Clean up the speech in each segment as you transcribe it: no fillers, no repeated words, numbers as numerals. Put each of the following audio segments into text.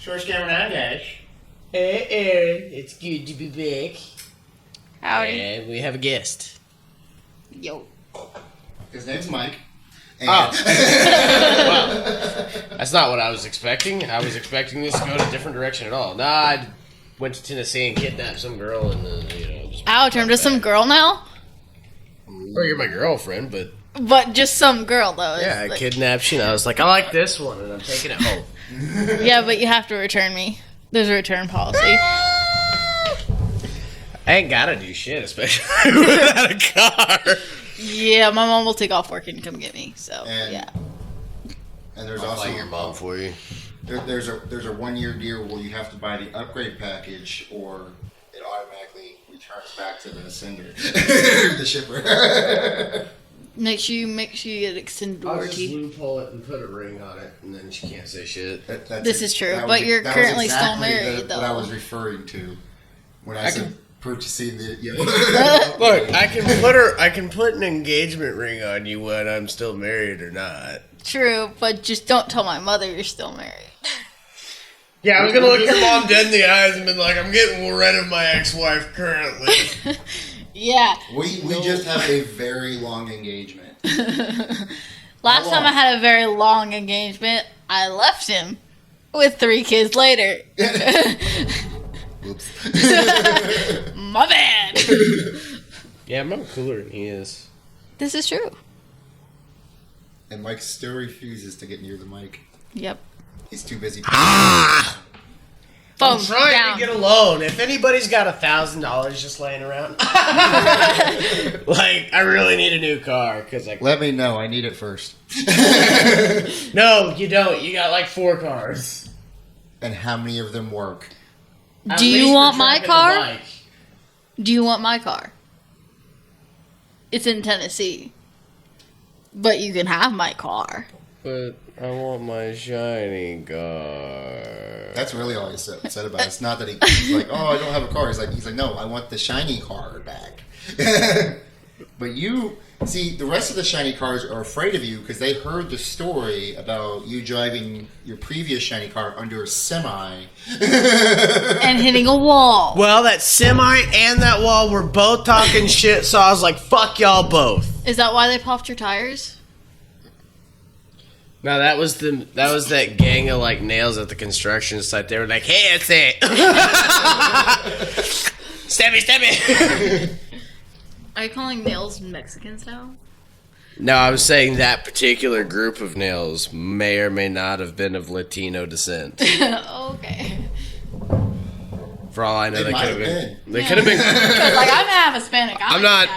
Source camera now, guys. Hey, Aaron. It's good to be back. Howdy. And we have a guest. Yo. His name's Mike. And wow. That's not what I was expecting. I was expecting this to go in a different direction at all. Nah, I went to Tennessee and kidnapped some girl and just... Ouch, I'm just some girl now? Well, you're my girlfriend, but... But just some girl, though. Yeah, I kidnapped you and I was like, I like this one, and I'm taking it home. Yeah, but you have to return me. There's a return policy. I ain't gotta do shit, especially without a car. Yeah, my mom will take off work and come get me, so, yeah. And there's I'll also... fight your mom for you. There's a 1-year deal where you have to buy the upgrade package or it automatically returns back to the sender. The shipper. Make sure you get extended I'll just warranty. loophole it and put a ring on it, and then she can't say shit. This is true, but you're currently still married, though. What I was referring to when I said purchasing the... Look, I can put an engagement ring on you when I'm still married or not. True, but just don't tell my mother you're still married. Yeah, I was gonna look your mom dead in the eyes and be like, I'm getting rid of my ex-wife currently. Yeah. We just have a very long engagement. Last time I had a very long engagement, I left him with 3 kids later. Oops. My bad. Yeah, I'm cooler than he is. This is true. And Mike still refuses to get near the mic. Yep. He's too busy. I'm trying to get a loan. If anybody's got $1,000 just laying around, like, I really need a new car. Let me know. I need it first. No, you don't. You got like 4 cars. And how many of them work? Do you want my car? Do you want my car? It's in Tennessee. But you can have my car. But I want my shiny car. That's really all he said about it. It's not that he's like, oh, I don't have a car. He's like, no, I want the shiny car back. But you, see, the rest of the shiny cars are afraid of you because they heard the story about you driving your previous shiny car under a semi. And hitting a wall. Well, that semi and that wall were both talking shit, so I was like, fuck y'all both. Is that why they popped your tires? No, that was that gang of like nails at the construction site. They were like, "Hey, it's it, stabby." Are you calling nails Mexicans now? No, I was saying that particular group of nails may or may not have been of Latino descent. Okay. For all I know, they could have been. They could have been. Because like I'm half Hispanic. I'm not.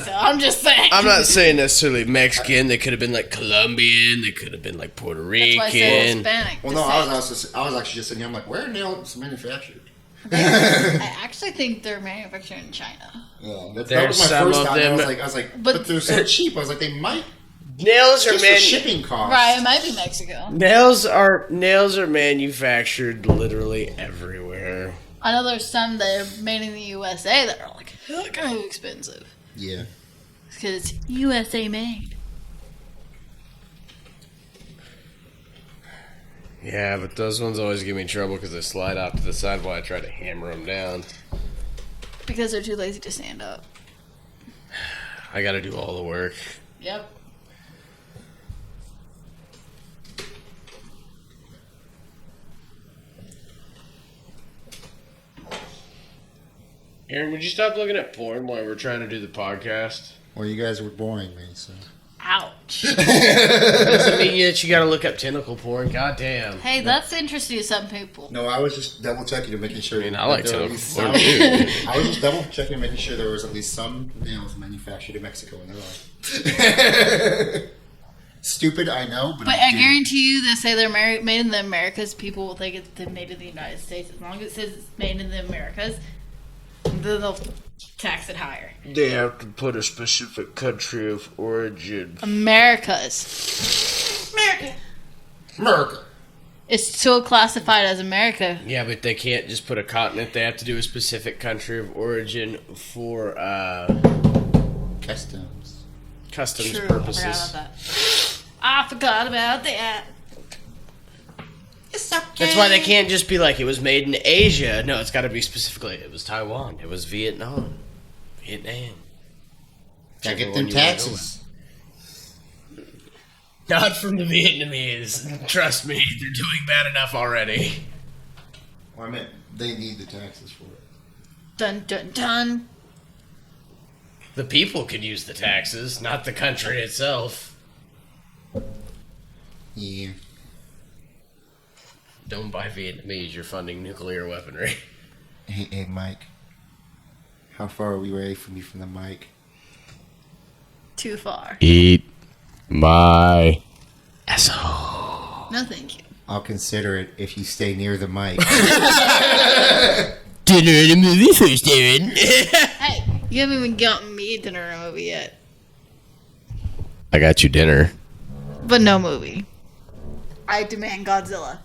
So I'm just saying. I'm not saying necessarily Mexican. They could have been like Colombian. They could have been like Puerto Rican. That's why I said Hispanic. Well, no, I was actually just sitting here. I'm like, where are nails manufactured? I actually think they're manufactured in China. Yeah, that was my first thought. I was like, but they're so cheap. I was like, they might. Nails are just for shipping costs. Right, it might be Mexico. Nails are manufactured literally everywhere. I know there's some that are made in the USA that are like kind of expensive. Yeah. Because it's USA made. Yeah, but those ones always give me trouble because they slide off to the side while I try to hammer them down. Because they're too lazy to stand up. I gotta do all the work. Yep. Aaron, would you stop looking at porn while we're trying to do the podcast? Well, you guys were boring me, so. Ouch. Doesn't mean that you gotta look up tentacle porn. Goddamn. Hey, that's interesting to some people. No, I was just double checking to making sure. I mean, I like tentacle porn too. I was just double checking, making sure there was at least some nails manufactured in Mexico, and they're like, stupid, I know, but I guarantee you, they say they're made in the Americas. People will think it's made in the United States. As long as it says it's made in the Americas, then they'll tax it higher. They have to put a specific country of origin. Americas. America. It's still classified as America. Yeah, but they can't just put a continent. They have to do a specific country of origin for Customs purposes. I forgot about that. It's okay. That's why they can't just be like, it was made in Asia. No, it's got to be specifically, it was Taiwan. It was Vietnam. Gotta get them taxes. Not from the Vietnamese. Trust me, they're doing bad enough already. Well, I meant they need the taxes for it. Dun dun dun. The people could use the taxes, not the country itself. Yeah. Don't buy Vietnamese, you're funding nuclear weaponry. Hey, Mike. How far are we away from you from the mic? Too far. Eat my asshole. No, thank you. I'll consider it if you stay near the mic. Dinner and a movie first, Darren. Hey, you haven't even gotten me dinner and a movie yet. I got you dinner. But no movie. I demand Godzilla.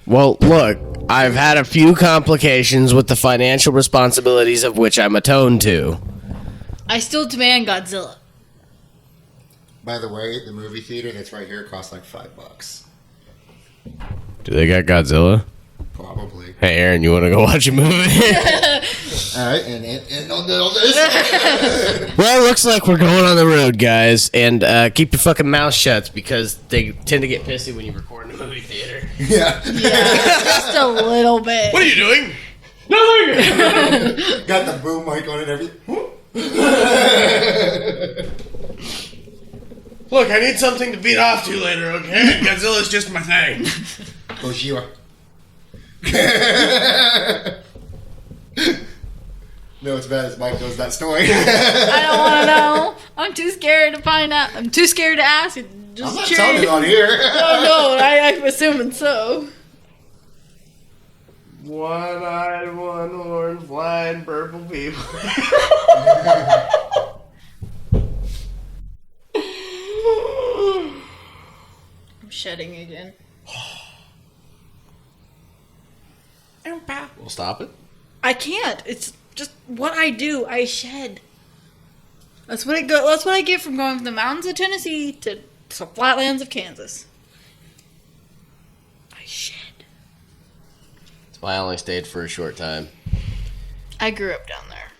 Well, look, I've had a few complications with the financial responsibilities of which I'm attuned to. I still demand Godzilla. By the way, the movie theater that's right here costs like $5. Do they got Godzilla? Probably. Hey, Aaron, you want to go watch a movie? Alright, and on this. Well, looks like we're going on the road, guys. And keep your fucking mouth shut because they tend to get pissy when you record in a movie theater. Yeah. Yeah, just a little bit. What are you doing? Nothing! Got the boom mic on and everything. Look, I need something to beat off to later, okay? Godzilla's just my thing. Kojima. No, it's bad as Mike knows that story. I don't want to know. I'm too scared to find out. I'm too scared to ask. Just I'm not curious. telling you on here. Oh no, I'm assuming so. One-eyed, one-horned, flying purple people. I'm shedding again. We'll stop it. I can't. It's just what I do. I shed. That's what it go. That's what I get from going from the mountains of Tennessee to the flatlands of Kansas. I shed. That's why I only stayed for a short time. I grew up down there.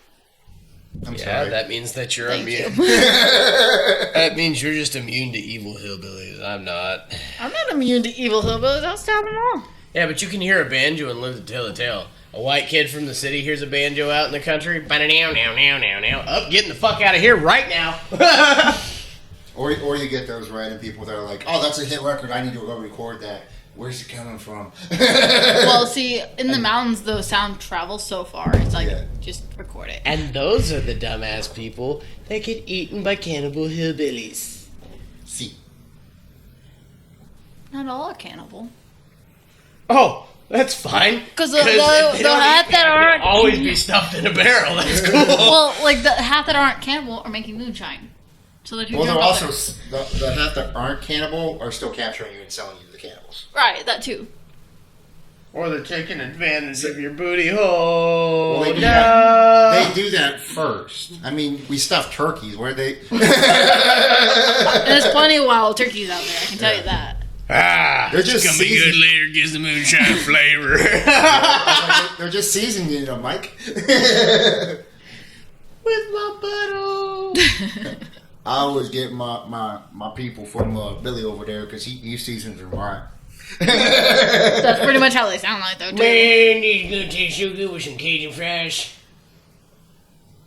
I'm Yeah, sorry. that means that you're Thank immune. you. That means you're just immune to evil hillbillies. I'm not. I'm not immune to evil hillbillies. I'll stab them all. Yeah, but you can hear a banjo and live to tell the tale. A white kid from the city hears a banjo out in the country. Ba-da-now. Up, getting the fuck out of here right now. Or you get those random people that are like, oh, that's a hit record. I need to go record that. Where's it coming from? Well, see, in the mountains, the sound travels so far. It's like, Yeah. just record it. And those are the dumbass people that get eaten by cannibal hillbillies. See. Not all are cannibal. Oh, that's fine. Because the if they half don't eat that cannibal, aren't... they'll always be stuffed in a barrel. That's cool. Well, like, the half that aren't cannibal are making moonshine. So that Well, they're also, the half that aren't cannibal are still capturing you and selling you to the cannibals. Right, that too. Or they're taking advantage of your booty hole. Well, they do no. that. They do that first. I mean, we stuff turkeys. Where they? And there's plenty of wild turkeys out there, I can tell you that. Ah, They're it's just gonna be good seasoned. later. Gives the moonshine flavor. They're just seasoning it, Mike. With my butthole. I always get my people from Billy over there because he seasons them right. That's pretty much how they sound like, though, too. Man, these gonna taste so good with some Cajun fries.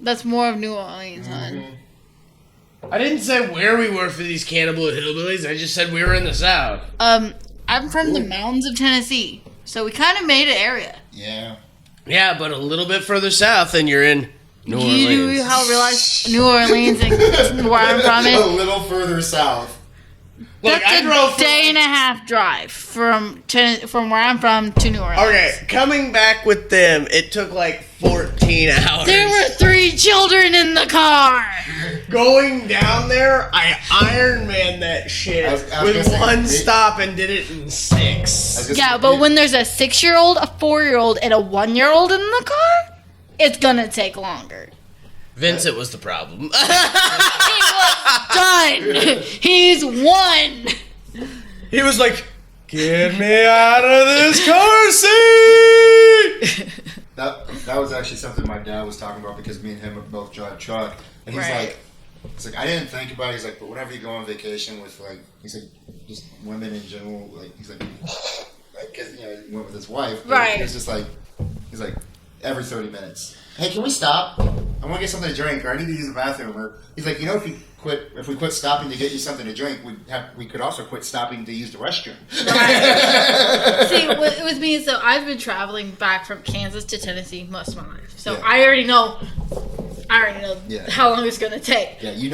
That's more of New Orleans, hon. I didn't say where we were for these cannibal hillbillies. I just said we were in the South. I'm from the mountains of Tennessee, so we kind of made an area. Yeah. Yeah, but a little bit further south than you're in New Orleans. You do how realize New Orleans and where I'm from A is little further south. Look, I drove that's a from... day and a half drive from where I'm from to New Orleans. Okay, coming back with them, it took like 14 hours. There were 3 children in the car. Going down there, I Iron Man that shit I was with gonna say, one stop and did it in 6. Yeah, but when there's a 6-year-old, a 4-year-old, and a 1-year-old in the car, it's gonna take longer. Vincent was the problem. He was done. He's 1. He was like, Get me out of this car seat! That was actually something my dad was talking about because me and him both drive truck, and he's Right. like, I didn't think about it. He's like, but whenever you go on vacation with he's like, just women in general, he's like, because he went with his wife, but Right. He was just like, he's like, every 30 minutes, hey, can we stop? I want to get something to drink, or I need to use the bathroom. Or he's like, if we quit stopping to get you something to drink, we could also quit stopping to use the restroom. Right. See, with me, so I've been traveling back from Kansas to Tennessee most of my life, so Yeah. I already know Yeah. how long it's gonna take. Yeah, you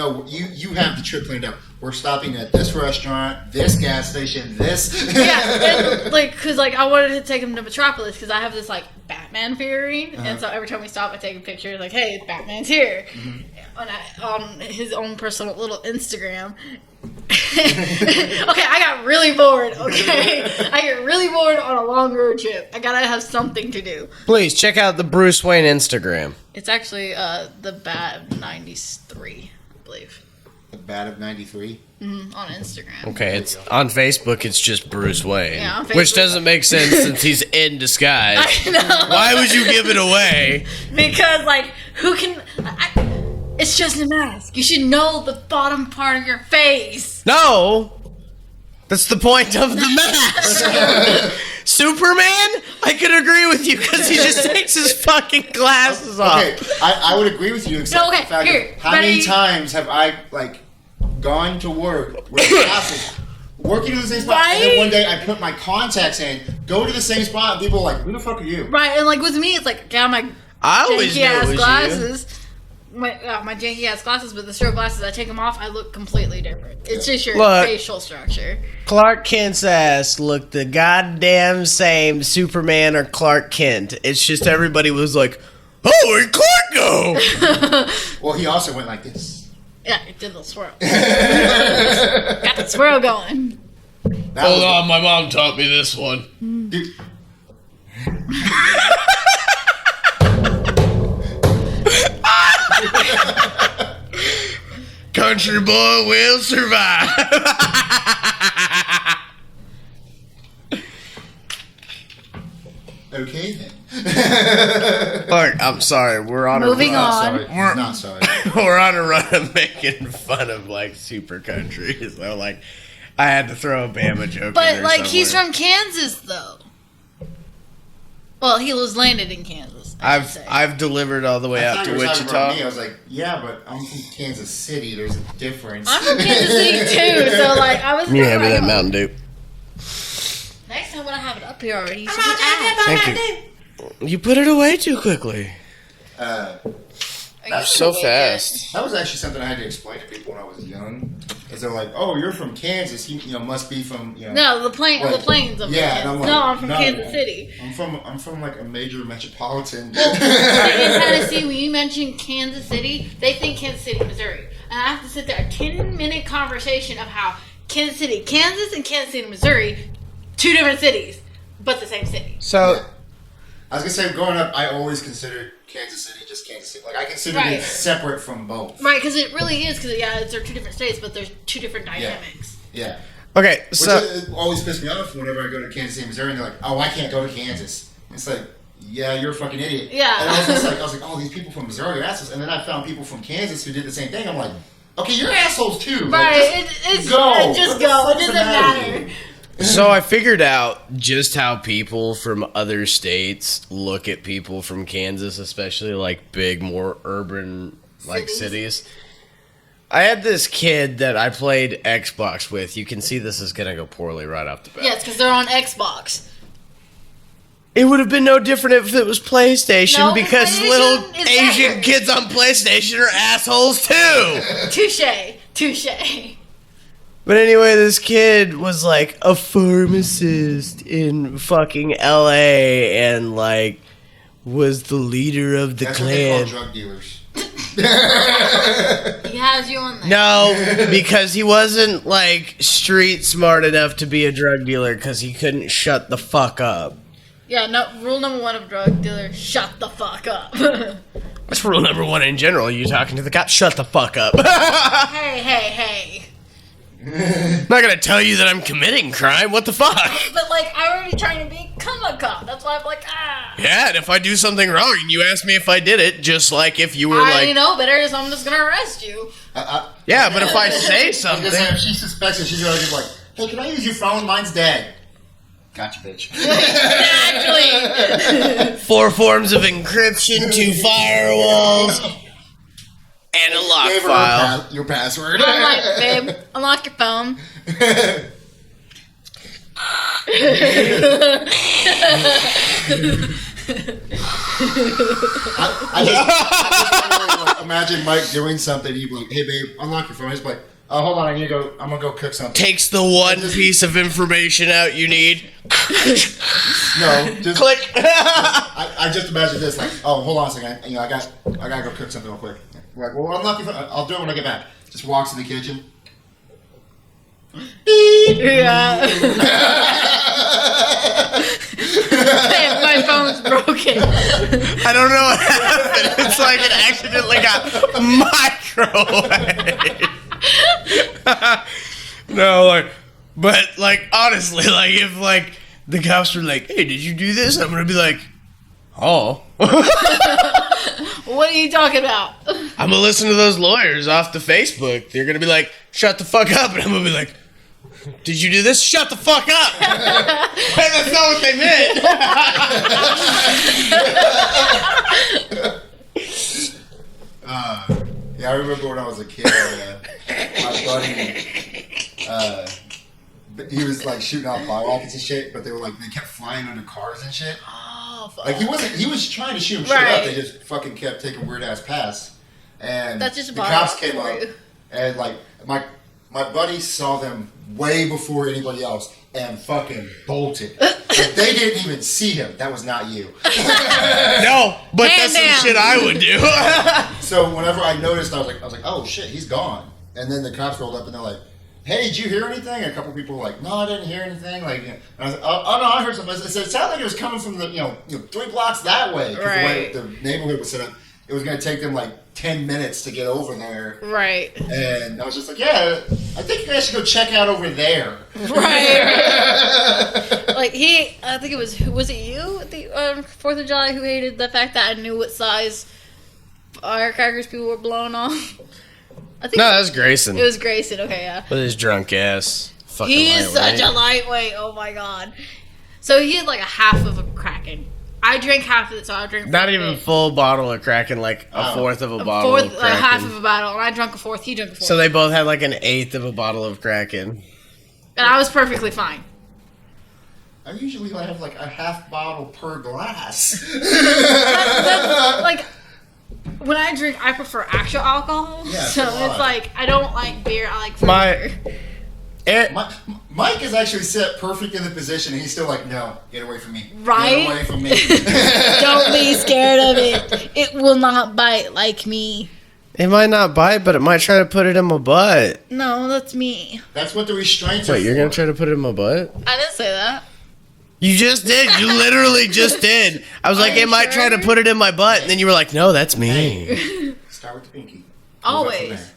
have the trip planned out. We're stopping at this restaurant, this gas station, this. Yeah, and, because I wanted to take him to Metropolis because I have this Batman figuring, and so every time we stop, I take a picture hey, Batman's here, on his own personal little Instagram. Okay, I got really bored. Okay, I get really bored on a long road trip. I gotta have something to do. Please check out the Bruce Wayne Instagram. It's actually the Bad 93, I believe. The Bat of 93. On Instagram. Okay, it's on Facebook. It's just Bruce Wayne, Yeah, on which Facebook. doesn't make sense since he's in disguise. I know. Why would you give it away? Because, who can... it's just a mask. You should know the bottom part of your face. No, that's the point of the mask. Superman, I could agree with you because he just takes his fucking glasses off. Okay, I would agree with you except No, okay, the fact here, of how many ready? times have I gone to work with glasses, working in the same spot, and then Right? one day I put my contacts in, go to the same spot, and people are like, "Who the fuck are you?" Right, and, with me, it's got my I always knew it janky-ass was you. glasses. My janky-ass glasses, but the strobe glasses, I take them off, I look completely different. It's just your Look. facial structure. Clark Kent's ass looked the goddamn same, Superman or Clark Kent. It's just everybody was like, "Oh, where'd Clark go?" Well, he also went like this. Yeah, it did the swirl. Got the swirl going. That Hold was- on, my mom taught me this one. Dude, Country boy will survive. okay then. Look, I'm sorry. We're on Moving a on. Sorry, he's not sorry. we're on a run of making fun of super country. So I had to throw a Bama joke. But in there he's somewhere. from Kansas, though. Well, he was landed in Kansas. I should say. I've delivered all the way I out thought to you were talking about Wichita. me. I was like, yeah, but I'm from Kansas City. There's a difference. I'm from Kansas City too, so I was. You have that Mountain Dew. Next time when I have it up here already, you should just ask. Thank you. You put it away too quickly. Uh, Are you So awake fast. That was actually something I had to explain to people when I was young. Because they're like, "Oh, you're from Kansas. You must be from yet? No, the plains of Yeah, and Kansas. I'm like, No, I'm from no, Kansas City. I'm from a major metropolitan. In Tennessee, when you mention Kansas City, they think Kansas City, Missouri. And I have to sit there a 10-minute conversation of how Kansas City, Kansas, and Kansas City, Missouri, two different cities, but the same city. So I was gonna say, growing up, I always considered Kansas City just Kansas City. I considered Right. it separate from both. Right, because it really is, because they're two different states, but there's two different dynamics. Yeah. okay, Which so always pissed me off whenever I go to Kansas City, Missouri, and they're like, "Oh, I can't go to Kansas." It's like, yeah, you're a fucking idiot. Yeah. And I was like, oh, these people from Missouri are assholes. And then I found people from Kansas who did the same thing. I'm like, okay, you're assholes too. Right, Just go. just What the go. fuck's It doesn't the matter with matter. you? So I figured out just how people from other states look at people from Kansas, especially big, more urban cities. I had this kid that I played Xbox with. You can see this is gonna go poorly right off the bat. Yeah, it's because they're on Xbox. It would have been no different if it was PlayStation No, because PlayStation little is Asian better. kids on PlayStation are assholes too. Touche. But anyway, this kid was a pharmacist in fucking LA and was the leader of the That's what they call clan. drug dealers. He has you on there. No, because he wasn't street smart enough to be a drug dealer because he couldn't shut the fuck up. Yeah, no. Rule number one of drug dealer: shut the fuck up. That's rule number one in general. You talking to the cop? Shut the fuck up. Hey. I'm not gonna tell you that I'm committing crime. What the fuck? But like, I'm already trying to become a cop. That's why I'm like, Yeah, and if I do something wrong and you ask me if I did it, just like if you were I like, know better, so I'm just gonna arrest you. yeah, but if I say I'm something, just saying, if she suspects it, she's gonna be like, hey, can I use your phone? Mine's dead. Gotcha, bitch. Exactly. 4 forms of encryption, 2 firewalls, and a lock Gave her file. your password. I'm like, babe, unlock your phone. I just like, imagine Mike doing something. He'd be like, "Hey, babe, unlock your phone." He's like, "Oh, hold on, I need to go. I'm gonna go cook something." Takes the one piece of information out you need. No, just Click. I just imagine this. Like, oh, hold on a second. You know, I gotta go cook something real quick. We're like, well, unlock your phone. I'll do it when I get back. Just walks in the kitchen. Yeah. Babe, my phone's broken. I don't know what happened. It's like it accidentally got microwaved. No, like, but like honestly, like if like the cops were like, "Hey, did you do this?" I'm gonna be like, "Oh." What are you talking about? I'm gonna listen to those lawyers off the Facebook. They're gonna be like, "Shut the fuck up," and I'm gonna be like, "Did you do this? Shut the fuck up!" Hey, that's not what they meant. Yeah, I remember when I was a kid, my buddy, he was like shooting out fire rockets and shit, but they kept flying under cars and shit. Oh, fuck. Like he was trying to shoot them Right. straight up. They just fucking kept taking weird ass paths. And That's just a the bother cops came for up, you. and like my buddy saw them way before anybody else and fucking bolted. Like, they didn't even see him. That was not you. No, but Hand that's some down. shit I would do. So whenever I noticed, I was like, oh shit, he's gone. And then the cops rolled up and they're like, hey, did you hear anything? And a couple people were like, no, I didn't hear anything. Like, and I was like, oh no, I heard something. It sounded like it was coming from the 3 blocks that way. 'Cause Right. the way the neighborhood was set up, it was going to take them like 10 minutes to get over there. Right. And I was just like, yeah, I think you guys should go check out over there. Right. Like I think it was it you at the 4th of July who hated the fact that I knew what size firecrackers people were blowing off? I think No, that was Grayson. it was Grayson. Okay, yeah. With his drunk ass. Fucking He is lightweight. such a lightweight. Oh my god. So he had like a half of a Kraken. I drank half of it, so I drank. Not even full bottle of Kraken, like a fourth of a bottle fourth, of Kraken. half of a bottle, and I drank a fourth. He drank a fourth, So they both had like an eighth of a bottle of Kraken. and I was perfectly fine. I usually have like a half bottle per glass. That's, like when I drink, I prefer actual alcohol. Yeah, so so do I. it's like I don't like beer. I like My- flavor. Mike is actually set perfect in the position, and he's still like, no, get away from me. Right? Get away from me. Don't be scared of it. It will not bite like me. It might not bite, but it might try to put it in my butt. No, that's me. That's what the restraints are Wait, you're for. gonna try to put it in my butt? I didn't say that. You just did. You literally just did. I was like, Are you it might try to sure? put it in my butt, and then you were like, no, that's me. Start with the pinky. Always.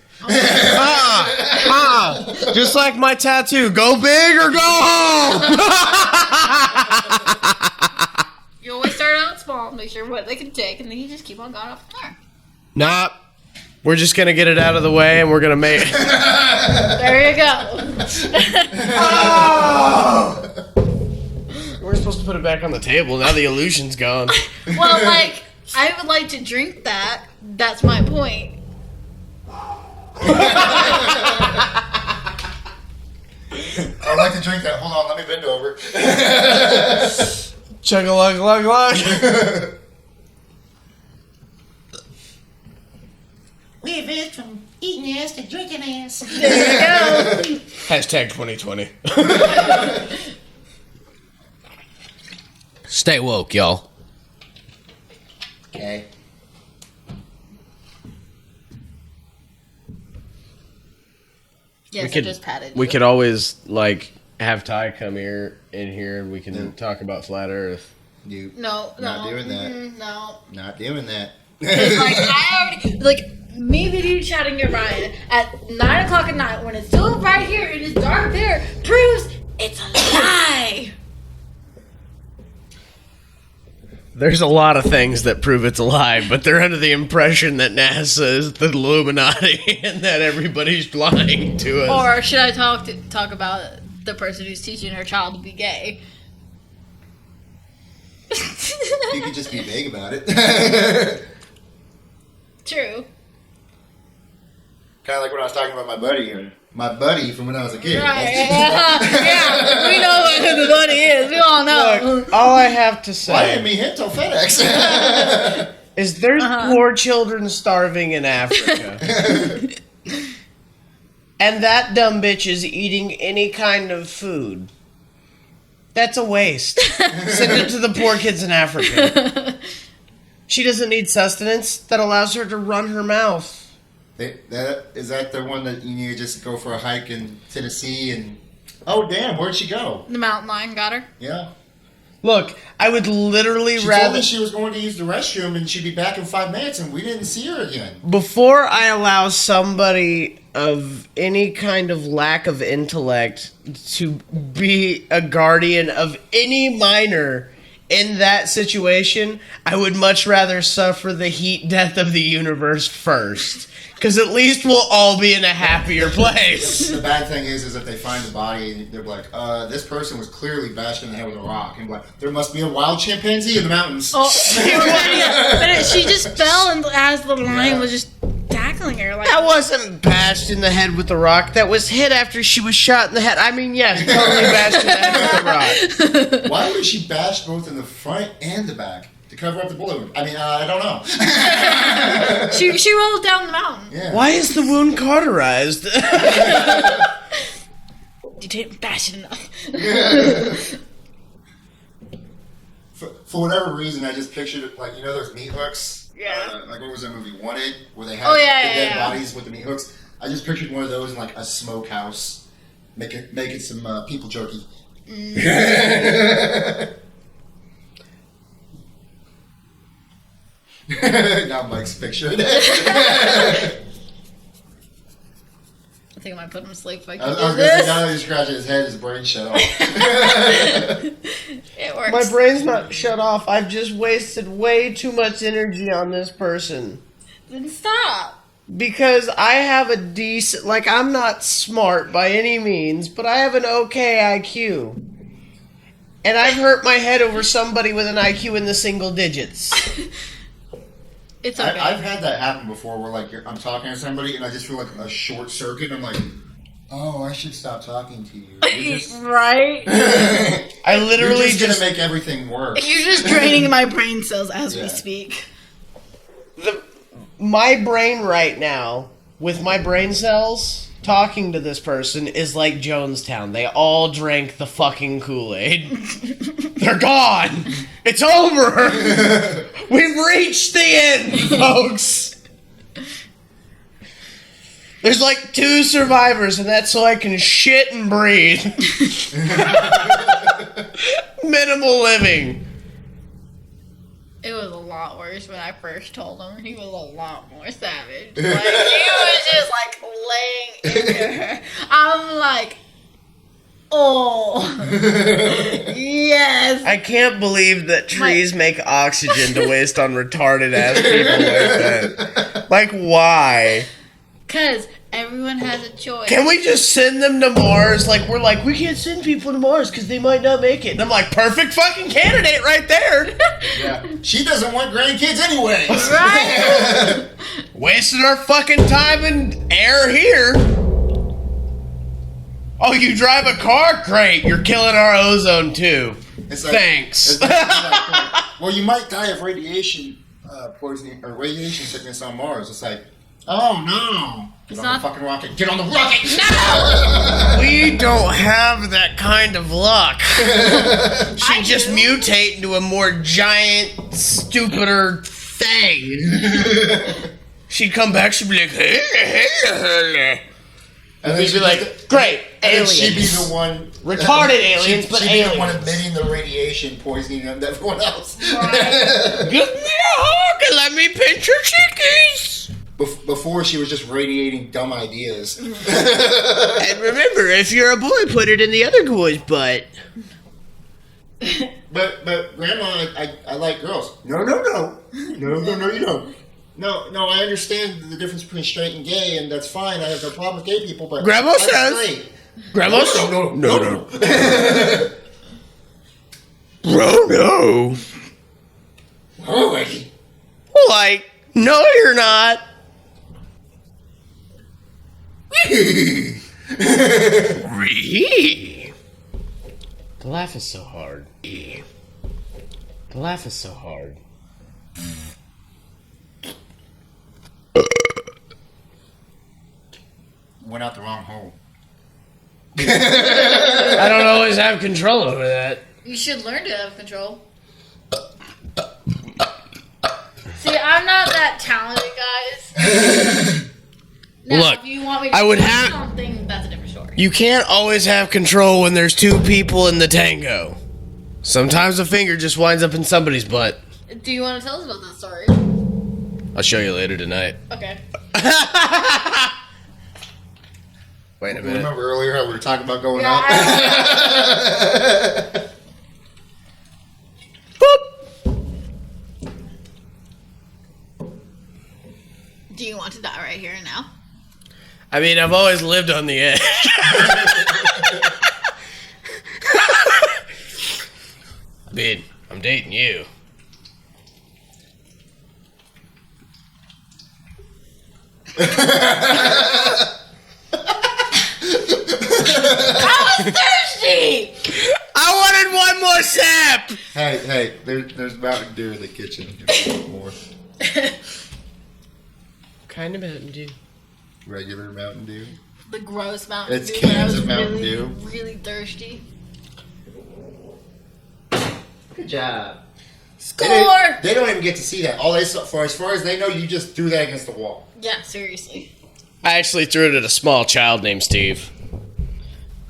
Just like my tattoo. Go big or go home. You always start out small, make sure what they can take, and then you just keep on going up from there. Nah. We're just gonna get it out of the way, and we're gonna make. There you go. We're supposed to put it back on the table. Now the illusion's gone. Well, like, I would like to drink that. That's my point. I'd like to drink that. Hold on, let me bend over. Chug a lug lug lug. We advanced from eating ass to drinking ass. There you go. Hashtag 2020. Stay woke, y'all. Okay. Yes, I just patted you. We could always like have Ty come in here, and we can talk about flat Earth. You No, Not doing that. No. not doing that. It's like, I already, like, me video chatting Orion at 9 o'clock at night when it's still right here and it's dark there proves it's a lie. There's a lot of things that prove it's a lie, but they're under the impression that NASA is the Illuminati and that everybody's lying to us. Or should I talk about the person who's teaching her child to be gay? You could just be vague about it. True. Kind of like when I was talking about my buddy here. My buddy from when I was a kid. Right. Yeah, we know who the buddy is. We all know. Look, all I have to say... Why didn't me hit till FedEx? is there's poor children starving in Africa. And that dumb bitch is eating any kind of food. That's a waste. Send it to the poor kids in Africa. She doesn't need sustenance that allows her to run her mouth. Is that the one that you need to just go for a hike in Tennessee and... Oh, damn, where'd she go? The mountain lion got her. Yeah. Look, I would literally She rather... told me she was going to use the restroom and she'd be back in 5 minutes and we didn't see her again. Before I allow somebody of any kind of lack of intellect to be a guardian of any minor in that situation, I would much rather suffer the heat death of the universe first. Because at least we'll all be in a happier place. The bad thing is that they find the body and they're like, this person was clearly bashed in the head with a rock. And like, there must be a wild chimpanzee in the mountains. Oh, but she just fell and as the lion was just tackling her. Like, That wasn't bashed in the head with a rock. That was hit after she was shot in the head. I mean, yes, totally bashed in the head with a rock. Why was she bashed both in the front and the back? To cover up the bullet wound? I mean, I don't know. she rolled down the mountain. Yeah. Why is the wound cauterized? You didn't bash it enough. For whatever reason, I just pictured it like, you know those meat hooks? Yeah. Like, what was that movie, Wanted? Where they had Oh, the yeah, dead yeah. bodies with the meat hooks. I just pictured one of those in like a smokehouse, making some people jerky. Now Mike's pictured it. I think I might put him to sleep if I I can was do going to say, this. now that he's scratching his head, his brain shut off. It works. My brain's not shut off. I've just wasted way too much energy on this person. Then stop. Because I have a decent... Like, I'm not smart by any means, but I have an okay IQ. And I've hurt my head over somebody with an IQ in the single digits. It's okay. I've had that happen before where like I'm talking to somebody and I just feel like a short circuit and I'm like, oh, I should stop talking to you. You're just, Right? I literally you're just going to make everything worse. You're just draining my brain cells as Yeah. we speak. My brain right now, with my brain cells, talking to this person is like Jonestown. They all drank the fucking Kool-Aid. They're gone. It's over. We've reached the end, folks. There's like 2 survivors, and that's so I can shit and breathe. Minimal living. It was a lot worse when I first told him. He was a lot more savage. Like, he was just like laying in there. I'm like, oh, yes. I can't believe that trees make oxygen to waste on retarded ass people like that. Like, why? Because everyone has a choice. Can we just send them to Mars? Like, we're like, we can't send people to Mars because they might not make it. And I'm like, perfect fucking candidate right there. Yeah. She doesn't want grandkids anyway. Right? Wasting our fucking time and air here. Oh, you drive a car? Great. You're killing our ozone too. It's like, Thanks. it's like, well, you might die of radiation poisoning or radiation sickness on Mars. It's like, oh no. Get It's on not- the fucking rocket. Get on the rocket. No! We don't have that kind of luck. She'd just do. mutate into a more giant, stupider thing. She'd come back, she'd be like, hey, hey, hey. And We'd be like, great, and then she'd be aliens. the one Retarded aliens, but she'd be the one aliens. emitting the radiation, poisoning everyone else. Give me a hug and let me pinch your chickies. before she was just radiating dumb ideas. And remember, if you're a boy, put it in the other boy's butt. But Grandma, I like girls. No, you don't. No, I understand the difference between straight and gay, and that's fine. I have no problem with gay people, but Grandma I'm says. straight. Grandma says. No. Bro, no. Oh, Reggie. Like, no, you're not. The laugh is so hard. The laugh is so hard. Went out the wrong hole. I don't always have control over that. You should learn to have control. See, I'm not that talented, guys. Now, Look, if you want me to I would do have- something, that's a different story. You can't always have control when there's two people in the tango. Sometimes a finger just winds up in somebody's butt. Do you want to tell us about that story? I'll show you later tonight. Okay. Wait a minute. Remember earlier how we were talking about going Yeah, out? Boop. Do you want to die right here and now? I mean, I've always lived on the edge. I mean, I'm dating you. I was thirsty! I wanted one more sip! Hey, there's Mountain Dew in the kitchen. If you want more. Kind of Mountain Dew. Regular Mountain Dew. The gross Mountain It's Dew. when I cans was of Mountain really, Dew. really thirsty. Good job. Score! They don't even get to see that. All they saw, as far as they know, you just threw that against the wall. Yeah, seriously. I actually threw it at a small child named Steve.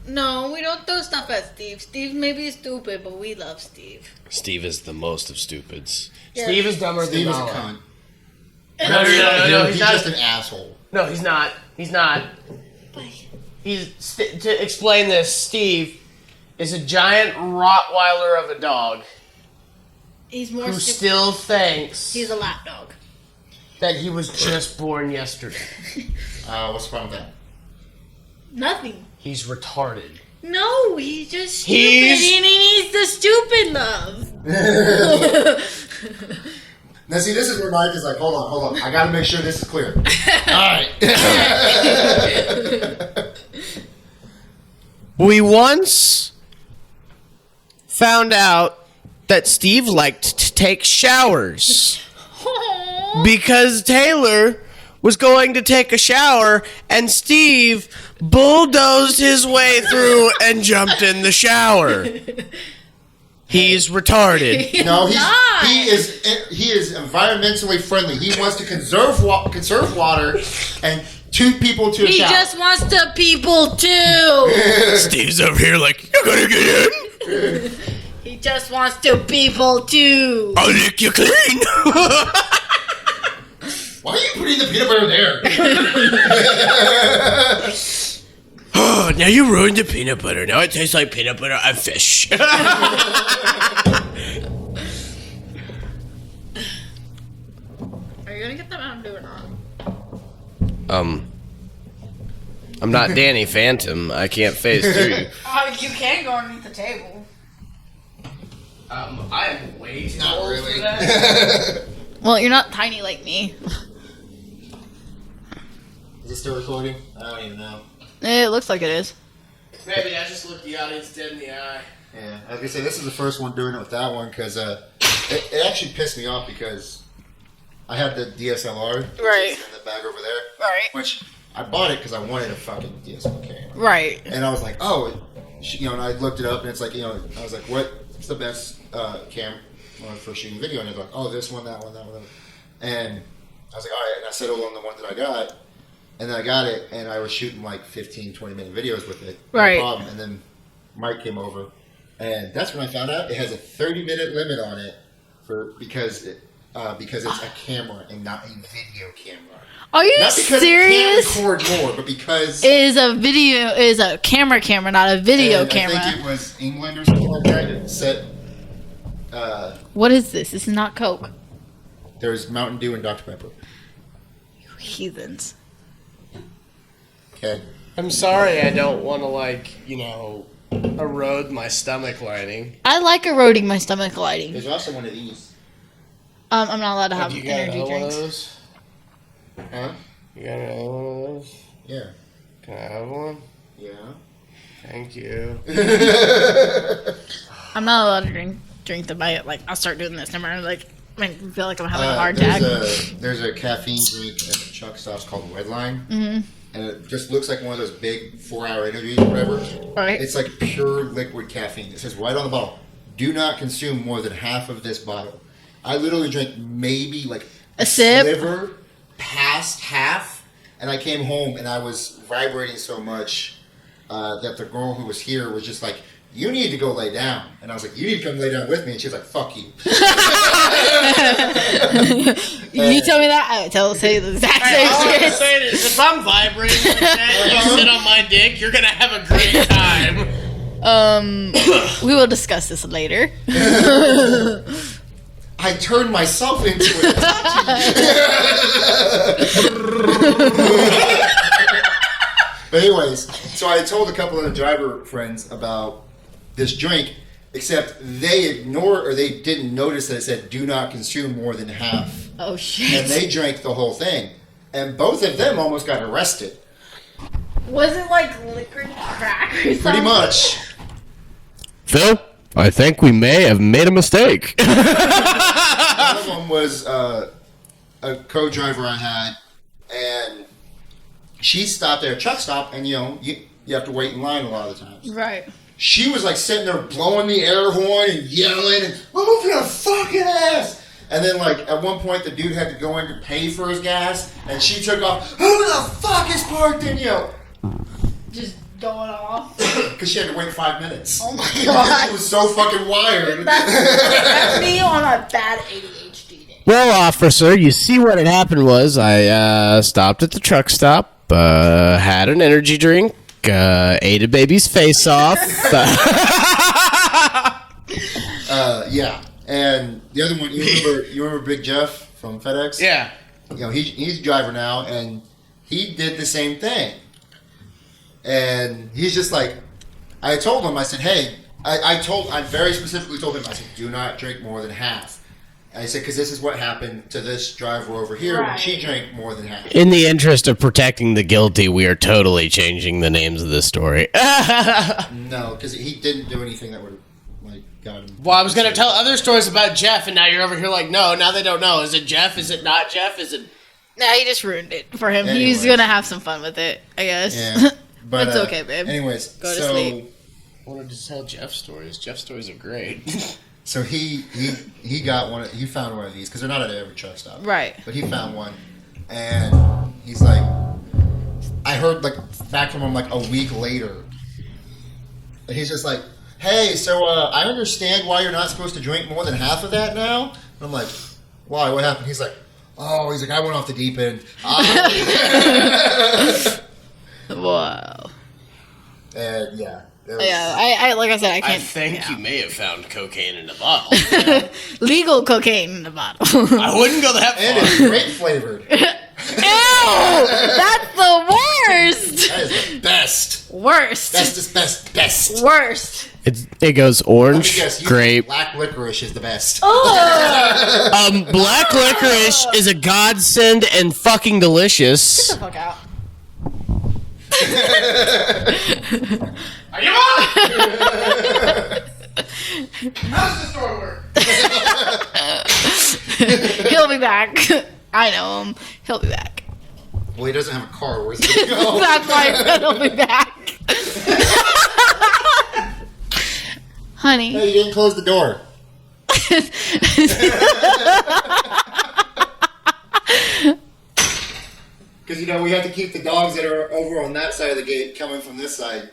No, we don't throw stuff at Steve. Steve may be stupid, but we love Steve. Steve is the most of stupids. Yeah. Steve is dumber Steve than is a Nala. cunt. No, He's he's not. just an asshole. No, he's not. He's not. To explain this, Steve is a giant Rottweiler of a dog He's more who stupid. still thinks He's a lapdog. that he was just born yesterday. What's the problem with that? Nothing. He's retarded. No, he's just stupid He's- and he needs the stupid love. Now, see, this is where Mike is like, hold on. I gotta make sure this is clear. Alright. We once found out that Steve liked to take showers because Taylor was going to take a shower and Steve bulldozed his way through and jumped in the shower. He's retarded. No, not. he is environmentally friendly. He wants to conserve water and two people to a He shower. just wants the people too. Steve's over here like, you're gonna get in? He just wants the people too. I'll lick you clean. Why are you putting the peanut butter there? Oh, now you ruined the peanut butter. Now it tastes like peanut butter and fish. Are you gonna get that Mountain Dew or not? I'm not Danny Phantom. I can't phase through you. You can go underneath the table. I am way too Not old really. for that. Well, you're not tiny like me. Is it still recording? I don't even know. It looks like it is. Maybe I just looked the audience dead in the eye. Yeah, I was gonna say this is the first one doing it with that one because it actually pissed me off because I had the DSLR Right. in the bag over there, Right. which I bought it because I wanted a fucking DSLR camera, Right. and I was like, oh, and I looked it up and it's like, I was like, what's the best camera for shooting video? And it's like, oh, this one, that one, that one, and I was like, all right, and I settled on the one that I got. And then I got it, and I was shooting like 15, 20-minute videos with it. Right. No problem. And then Mike came over, and that's when I found out it has a 30-minute limit on it because it's a camera and not a video camera. Are you Not because serious? it can't record more, but because It is a camera, not a video camera. I think it was England or something like that. It said What is this? This is not Coke. there's Mountain Dew and Dr. Pepper. You heathens. Okay. I'm sorry, I don't want to erode my stomach lining. I like eroding my stomach lining. There's also one of these. I'm not allowed to have You got energy another one of drinks. Huh? You got another one of those? Yeah. Can I have one? Yeah. Thank you. I'm not allowed to drink them. I'll start doing this. And I feel like I'm having a heart attack. There's a caffeine drink at the Chuck Stops called Redline. Mm-hmm. And it just looks like one of those big 4-hour energies or whatever. Right. It's like pure liquid caffeine. It says right on the bottle, do not consume more than half of this bottle. I literally drank maybe A sip? sliver past half, and I came home and I was vibrating so much that the girl who was here was just like, you need to go lay down. And I was like, you need to come lay down with me. And she was like, fuck you. You tell me that, I would say the exact Hey, all I'm same shit. saying is, if I'm vibrating like that, you sit on my dick, you're gonna have a great time. We will discuss this later. I turned myself into a But anyways, so I told a couple of the driver friends about this drink, except they ignored or they didn't notice that it said do not consume more than half. Oh shit. And they drank the whole thing. And both of them almost got arrested. Was it like liquid crack or something? Pretty much. Phil, I think we may have made a mistake. One of them was a co-driver I had, and she stopped at a truck stop, and you have to wait in line a lot of the times. Right. She was sitting there blowing the air horn and yelling, and move your fucking ass! And then at one point the dude had to go in to pay for his gas, and she took off, who the fuck is parked in you? Just going off. Because she had to wait 5 minutes. Oh my She god. was so fucking wired. That's me on a bad ADHD day. Well, officer, you see what had happened was I stopped at the truck stop, had an energy drink, ate a baby's face off. Yeah. And the other one, you remember Big Jeff from FedEx? Yeah. He's a driver now, and he did the same thing. And he's just like, I told him, I said, hey, I very specifically told him, I said, do not drink more than half. And I said, because this is what happened to this driver over here when she drank more than half. In the interest of protecting the guilty, we are totally changing the names of this story. No, because he didn't do anything that would have got him. Well, I was going to tell other stories about Jeff, and now you're over here no, now they don't know. Is it Jeff? Is it not Jeff? Is it... Nah, he just ruined it for him. Anyways. He's gonna have some fun with it, I guess. Yeah. But It's okay, babe. Anyways, Go to sleep. I wanted to tell Jeff stories. Jeff stories are great. So he got one. He found one of these because they're not at every truck stop. Right. But he found one, and he's like, I heard back from him a week later. And he's just like, hey, so I understand why you're not supposed to drink more than half of that now. And I'm like, why? What happened? He's like, I went off the deep end. Wow. And yeah. Yeah, I like I said, I I can't. think you may have found cocaine in a bottle. Legal cocaine in the bottle. I wouldn't go that And far. it's grape flavored. Ew! That's the worst! That is the best. Worst. Best. Worst. It goes orange, Yes, grape. Black licorice is the best. Oh! Black licorice is a godsend and fucking delicious. Get the fuck out. Are you on? How's the store work? He'll be back. I know him. He'll be back. Well, he doesn't have a car. Where's he gonna go? That's why I said he'll be back. Honey. No, you didn't close the door. Because, we have to keep the dogs that are over on that side of the gate coming from this side.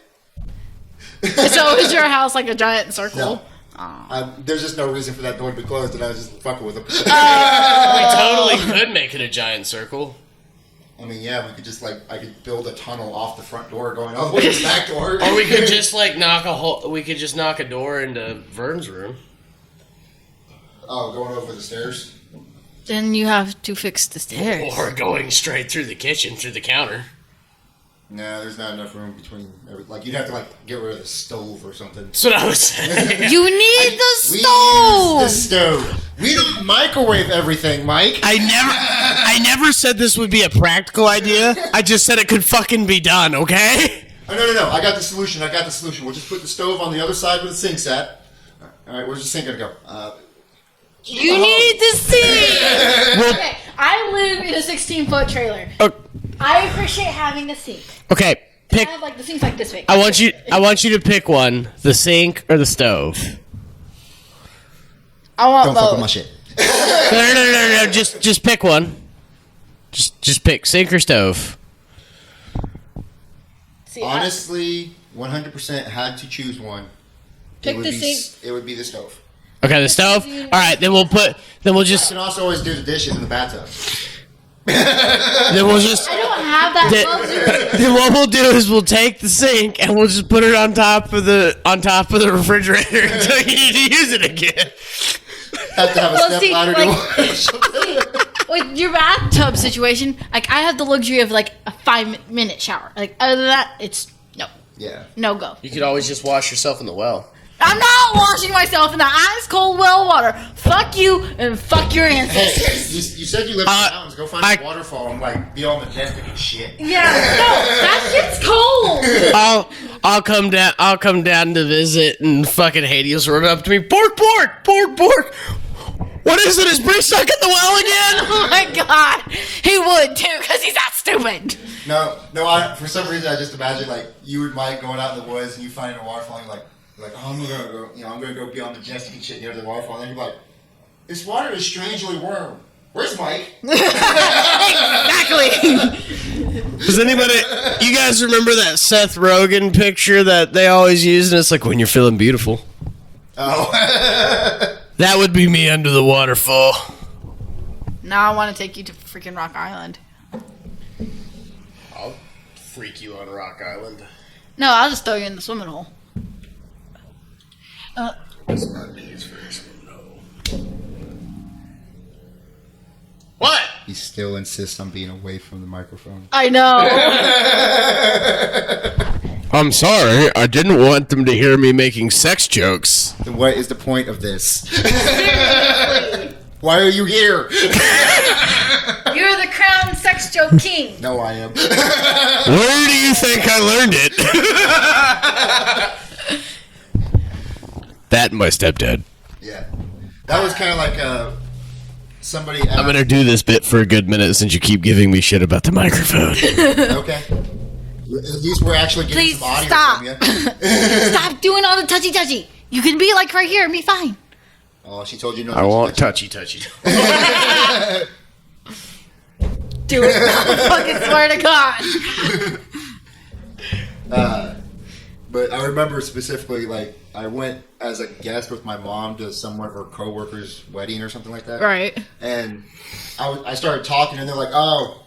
So is your house like a giant circle? No. There's just no reason for that door to be closed, and I was just fucking with them. We totally could make it a giant circle. I mean, yeah, we could just I could build a tunnel off the front door going all the way to the back door. Or we could just knock a door into Vern's room. Oh, going over the stairs? Then you have to fix the stairs. Or going straight through the kitchen, through the counter. No, there's not enough room between. You'd have to get rid of the stove or something. That's what I was saying. You need the We stove. use the stove. We don't microwave everything, Mike. I never said this would be a practical idea. I just said it could fucking be done, okay? Oh, no. I got the solution. We'll just put the stove on the other side where the sink's at. All right, where's the sink gonna go? You need the sink. Okay, I live in a 16-foot trailer. I appreciate having a sink. Okay, pick. I have the sink's like this big. I want you to pick one: the sink or the stove. I want Don't both. fuck with my shit. No. Just pick one. Just pick sink or stove. See, Honestly, 100% had to choose one. Pick the sink. It would be the stove. Okay, the stove. All right, then we'll You can also always do the dishes in the bathtub. I don't have that luxury. Then what we'll do is we'll take the sink and we'll just put it on top of the refrigerator until you need to use it again. Have to have a step see, ladder with your bathtub situation, I have the luxury of a 5-minute shower. Other than that, it's no go. You could always just wash yourself in the well. I'm not washing myself in the ice cold well water. Fuck you and fuck your ancestors. You said you live in the mountains. Go find a waterfall and be all majestic and shit. Yeah, no, that shit's cold. I'll come down to visit and fucking Hades run up to me. Pork. What is it? Is Bree stuck in the well again? Oh my god, he would too because he's that stupid. No. For some reason, I just imagine you and Mike going out in the woods and you find a waterfall and you're like, oh, I'm gonna go be all majestic and shit near the waterfall. And then you're like, this water is strangely warm. Where's Mike? Exactly. Does anybody? You guys remember that Seth Rogen picture that they always use? And it's when you're feeling beautiful. Oh. That would be me under the waterfall. Now I want to take you to freaking Rock Island. I'll freak you on Rock Island. No, I'll just throw you in the swimming hole. That's not news first. No. What? He still insists on being away from the microphone. I know. I'm sorry. I didn't want them to hear me making sex jokes. Then what is the point of this? Why are you here? You're the crown sex joke king. No, I am. Where do you think I learned it? That and my stepdad. Yeah. That was kind of somebody asked. I'm going to do this bit for a good minute since you keep giving me shit about the microphone. Okay. At least we're actually getting Please some audio stop. from you. Stop doing all the touchy. You can be right here and be fine. Oh, she told you no. I won't touchy. Do it. I fucking swear to God. But I remember specifically, I went as a guest with my mom to some of her coworkers' wedding or something like that. Right. And I started talking, and they're like, "Oh,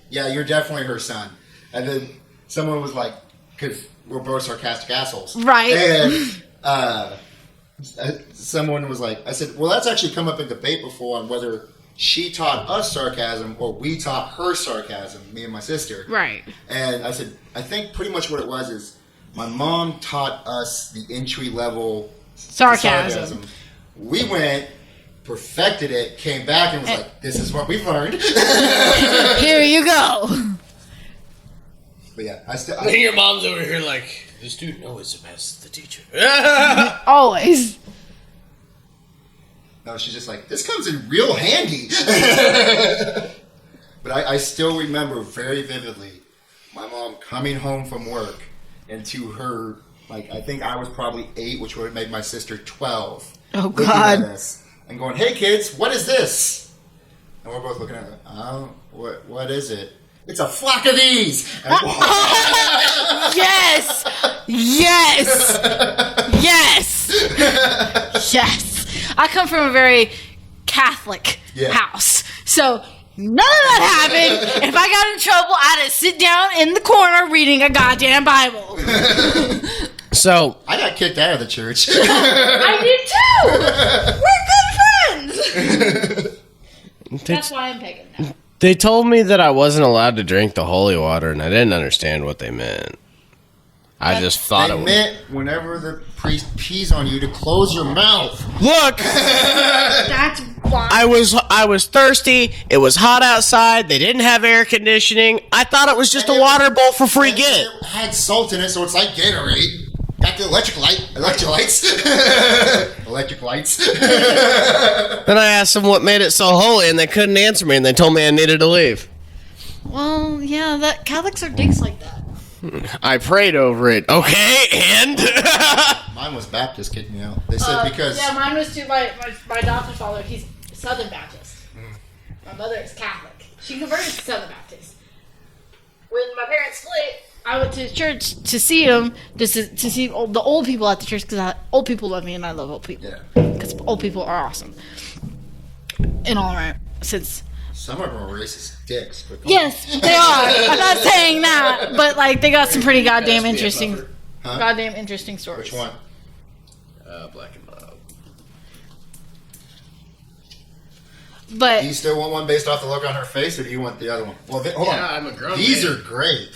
yeah, you're definitely her son." And then someone was like, "Because we're both sarcastic assholes." Right. And someone was like, I said, "Well, that's actually come up in debate before on whether she taught us sarcasm or we taught her sarcasm, me and my sister." Right. And I said, I think pretty much what it was is my mom taught us the entry level Sarcasm. We went, perfected it, came back and was like, this is what we've learned. Here you go. But yeah, I still. Your mom's over here the student always surpasses the teacher. Always. No, she's just like, this comes in real handy. But I still remember very vividly my mom coming home from work and to her, I think I was probably 8, which would have made my sister 12. Oh, looking God. at us and going, hey, kids, what is this? And we're both looking at it. Oh, what is it? It's a flock of these. Yes. I come from a very Catholic house. So None of that happened. If I got in trouble, I'd have sit down in the corner reading a goddamn Bible. So I got kicked out of the church. I did too. We're good friends. That's why I'm pagan now. they told me that I wasn't allowed to drink the holy water, and I didn't understand what they meant. I just thought They it was. meant whenever the priest pees on you to close your mouth. Look, That's why. I was thirsty. It was hot outside. They didn't have air conditioning. I thought it was just a water bowl for free get. It had salt in it, so it's like Gatorade. Got the electrolytes. Electric lights. Then I asked them what made it so holy, and they couldn't answer me, and they told me I needed to leave. Well, yeah, that Catholics are dicks like that. I prayed over it. Okay, and Mine was Baptist, kicked me out. They said because Yeah, mine was too. My adopted father, he's Southern Baptist. My mother is Catholic. She converted to Southern Baptist. When my parents split, I went to church to see them, just to see the old people at the church, because old people love me and I love old people. yeah, Because old people are awesome. In all right, since. some of them are racist dicks. But Yes, they are. I'm not saying that, but like they got some pretty goddamn interesting, Huh? goddamn interesting stories. Which one? black and mild. But Do you still want one based off the look on her face, or do you want the other one? Well, hold on. I'm a grown These man. are great.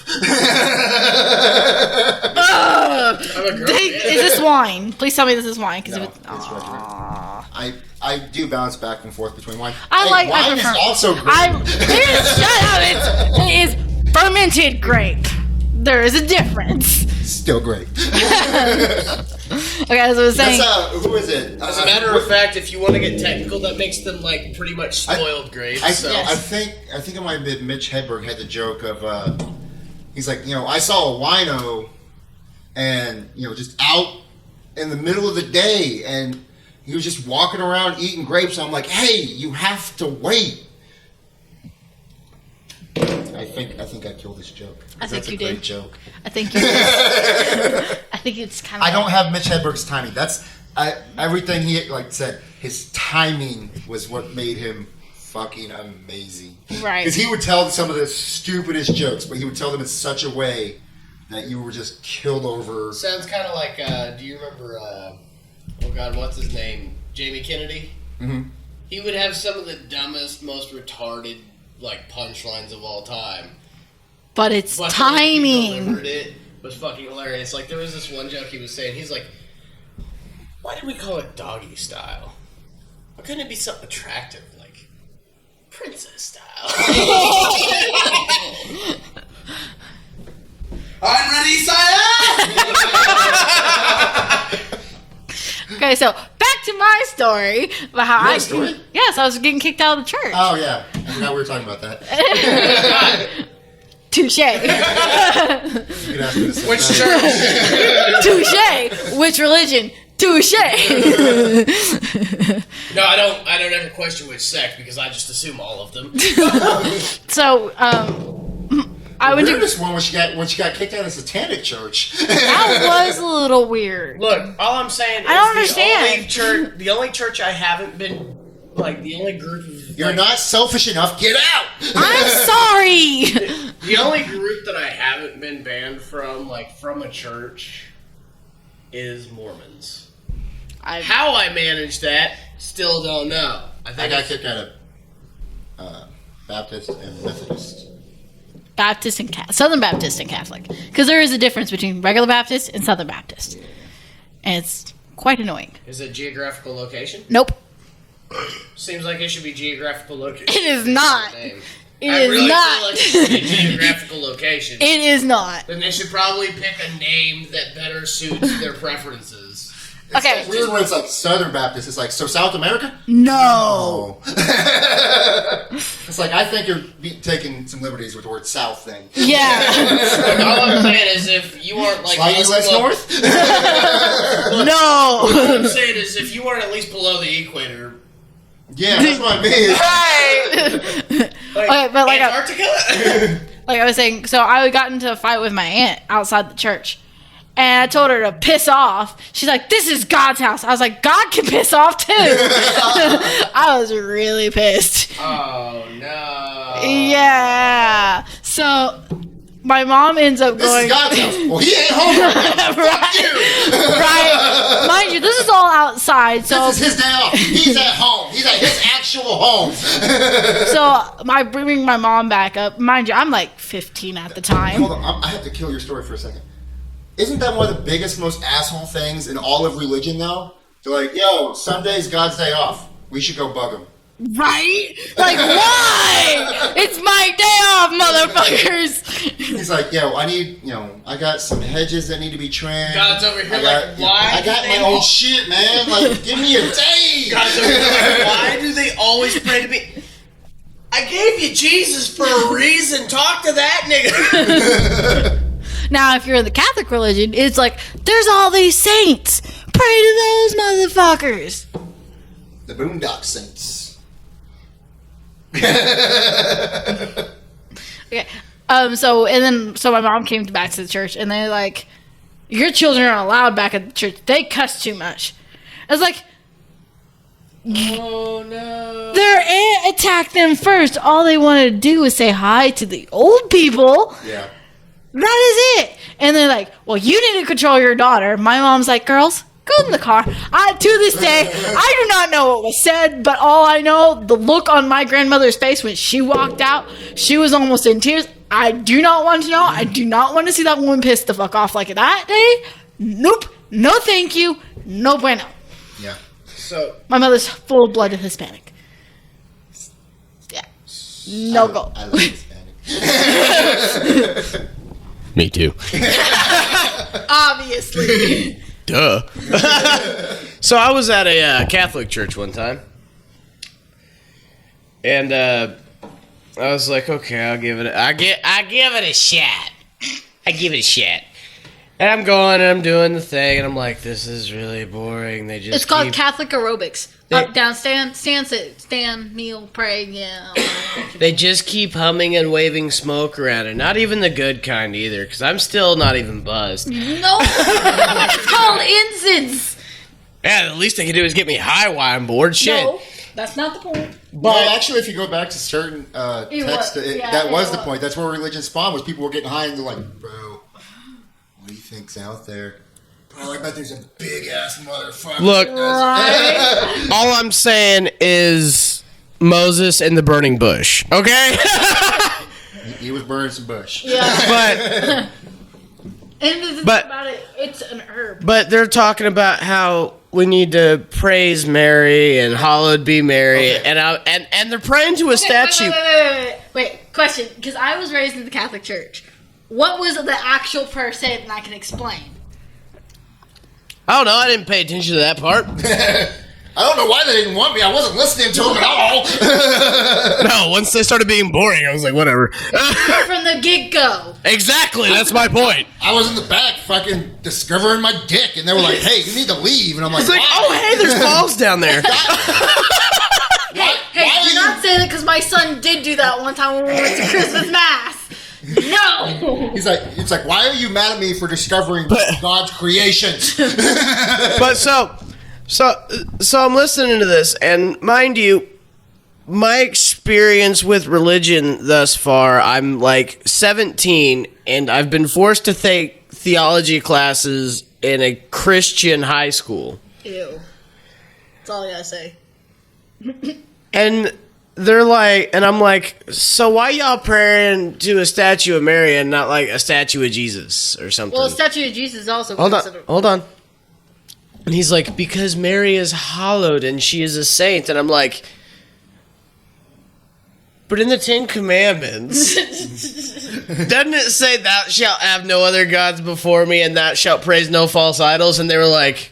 I'm a grown man. is this wine? Please tell me this is wine. Because No, it's I do bounce back and forth between wine. I wine prefer. is also great. Shut up! It is fermented grape. There is a difference. Still great. Okay, as I was saying. That's who is it? As a matter of fact, if you want to get technical, that makes them like pretty much spoiled grapes. I think it might have been Mitch Hedberg had the joke of he's like, I saw a wino and just out in the middle of the day and he was just walking around eating grapes. I'm like, hey, you have to wait. I think I killed this joke. I think That's you a great did. joke. I think you. I think it's kind of. I don't have Mitch Hedberg's timing. That's everything he said. His timing was what made him fucking amazing. Right. Because he would tell some of the stupidest jokes, but he would tell them in such a way that you were just killed over. Sounds kind of like, do you remember, oh God, what's his name? Jamie Kennedy? Mm-hmm. He would have some of the dumbest, most retarded, punchlines of all time. But it's But the way he timing. delivered it was fucking hilarious. Like, there was this one joke he was saying, he's like, why did we call it doggy style? Why couldn't it be something attractive, like princess style? I'm ready, sire! Okay, so back to my story about how Your story? Yes, I was getting kicked out of the church. Oh yeah, I forgot we were talking about that. Touche. You could ask me to sit Which down. church? Touche. Which religion? Touche. No, I don't ever question which sect because I just assume all of them. So, I The went to. weirdest one when she got kicked out of the satanic church. That was a little weird. Look, all I'm saying is I don't understand. the only church I haven't been, the only group of... You're not selfish enough. Get out. I'm sorry. The only group that I haven't been banned from, from a church, is Mormons. How I managed that, still don't know. I got kicked out of Baptist and Methodist. Baptist and Southern Baptist and Catholic, because there is a difference between regular Baptist and Southern Baptist, and it's quite annoying. Is it geographical location? Nope, Seems like it should be geographical location. it is not. Name. It I is really not. feel like it should be geographical location. It is not. Then they should probably pick a name that better suits their preferences. Okay. It's weird when it's Southern Baptist. It's so South America? No. It's I think you're taking some liberties with the word South thing. Yeah. All I'm saying is if you aren't Slightly less north? No. All I'm saying is if you aren't at least below the equator. Yeah, that's what I mean. Right. Okay, but Antarctica? like I was saying, so I got into a fight with my aunt outside the church, And I told her to piss off. She's like, this is God's house. I was like, God can piss off too. I was really pissed. Oh, no. Yeah. So my mom ends up This going. is God's house. Well, he ain't home right now. Fuck you. Right. Mind you, this is all outside. So This is his day off. He's at home. He's at his actual home. so I bring my mom back up. Mind you, I'm like 15 at the time. Hold on. I have to kill your story for a second. Isn't that one of the biggest, most asshole things in all of religion, though? They're like, yo, Sunday's God's day off. We should go bug him. Right? Like, why? It's my day off, motherfuckers. He's like, yo, I need, I got some hedges that need to be trimmed. God's over here like, why? I got my own shit, man. Like, give me a day. God's over here like, why do they always pray to me? I gave you Jesus for a reason. Talk to that nigga. Now, if you're in the Catholic religion, it's like, there's all these saints. Pray to those motherfuckers. The Boondock Saints. Okay. So my mom came back to the church, and they're like, your children aren't allowed back at the church. They cuss too much. I was like, Oh, no. their aunt attacked them first. All they wanted to do was say hi to the old people. Yeah. That is it. And they're like, well, you need to control your daughter. My mom's like, girls, go in the car. To this day, I do not know what was said, but all I know, the look on my grandmother's face when she walked out, she was almost in tears. I do not want to know. I do not want to see that woman pissed the fuck off like that day. Nope. No thank you. No bueno. Yeah. So, My mother's full-blooded Hispanic. Yeah. No go. I love Hispanic. me too. Obviously. Duh. So I was at a Catholic church one time, and I was like, okay, I give it a shot. I give it a shot. And I'm going and I'm doing the thing, and I'm like, this is really boring. They just It's called keep- Catholic aerobics. Up, down, stand, sit, stand, kneel, pray, yeah. They just keep humming and waving smoke around, and not even the good kind either, because I'm still not even buzzed. No, it's called incense. Yeah, the least they can do is get me high while I'm bored. Shit. No, that's not the point. But actually, if you go back to certain texts, yeah, that was it the point. That's where religion spawned, was people were getting high and they're like, bro, what do you think's out there? Bro, I bet there's a big-ass motherfucker. Look, Right? all I'm saying is Moses and the burning bush, okay? He was burning some bush. Yeah. but And the thing But- about it, it's an herb. but they're talking about how we need to praise Mary and hallowed be Mary, Okay. and they're praying to a statue. Wait, question, because I was raised in the Catholic Church. What was the actual prayer said, and I can explain? I don't know. I didn't pay attention to that part. I don't know why they didn't want me. I wasn't listening to them at all. No, once they started being boring, I was like, whatever. From the get-go. Exactly. That's my point. I was in the back fucking discovering my dick, and they were like, hey, you need to leave. And I'm like, It's like, why? oh, hey, there's balls down there. Why Hey, are do you- not say that, because my son did do that one time when we went to Christmas Mass. No! He's like, it's like, why are you mad at me for discovering God's creations? But so I'm listening to this, and mind you, my experience with religion thus far, I'm like 17, and I've been forced to take theology classes in a Christian high school. Ew. That's all I gotta say. And they're like, and I'm like, so why y'all praying to a statue of Mary and not like a statue of Jesus or something? Well, a statue of Jesus is also Hold on, considered... hold on. And he's like, because Mary is hallowed and she is a saint. And I'm like, but in the Ten Commandments, doesn't it say, thou shalt have no other gods before me and thou shalt praise no false idols? And they were like,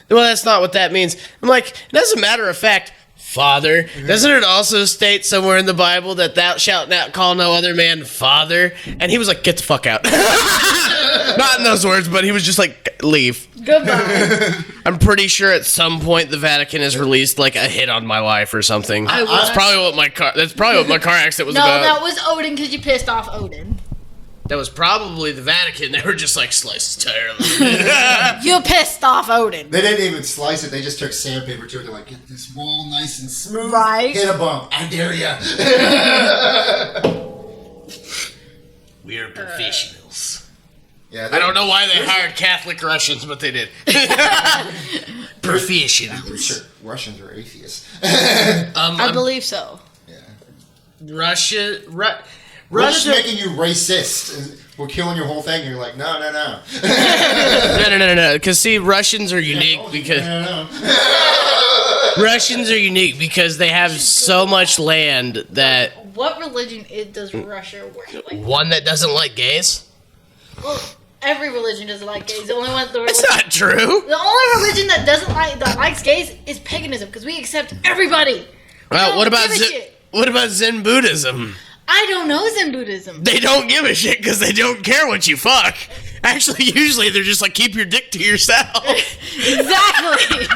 well, that's not what that means. I'm like, as a matter of fact, Father, doesn't it also state somewhere in the Bible that thou shalt not call no other man father? And he was like, get the fuck out. Not in those words, but he was just like, leave. Goodbye. I'm pretty sure at some point the Vatican has released like a hit on my life or something. That's probably what my car accident was No, about. that was Odin because you pissed off Odin. that was probably the Vatican. They were just like, slice entirely. You pissed off Odin. They didn't even slice it. They just took sandpaper to it. They're like, get this wall nice and smooth. Right. Hit a bump. I dare ya. We are professionals. Yeah, I don't know why they hired Catholic Russians, but they did. Professionals. Sure, Russians are atheists. I believe so. Yeah. Russia. We're just making you racist. We're killing your whole thing. And you're like, no. No. Because see, Russians are unique because Russians are unique because they have so much land that What religion does Russia worship? Like, one that doesn't like gays. well, every religion doesn't like gays. The only one, That's not true. the only religion that likes gays is paganism because we accept everybody. Well, what about give a shit. what about Zen Buddhism? I don't know Zen Buddhism. They don't give a shit because they don't care what you fuck. Actually, usually they're just like, keep your dick to yourself. Exactly.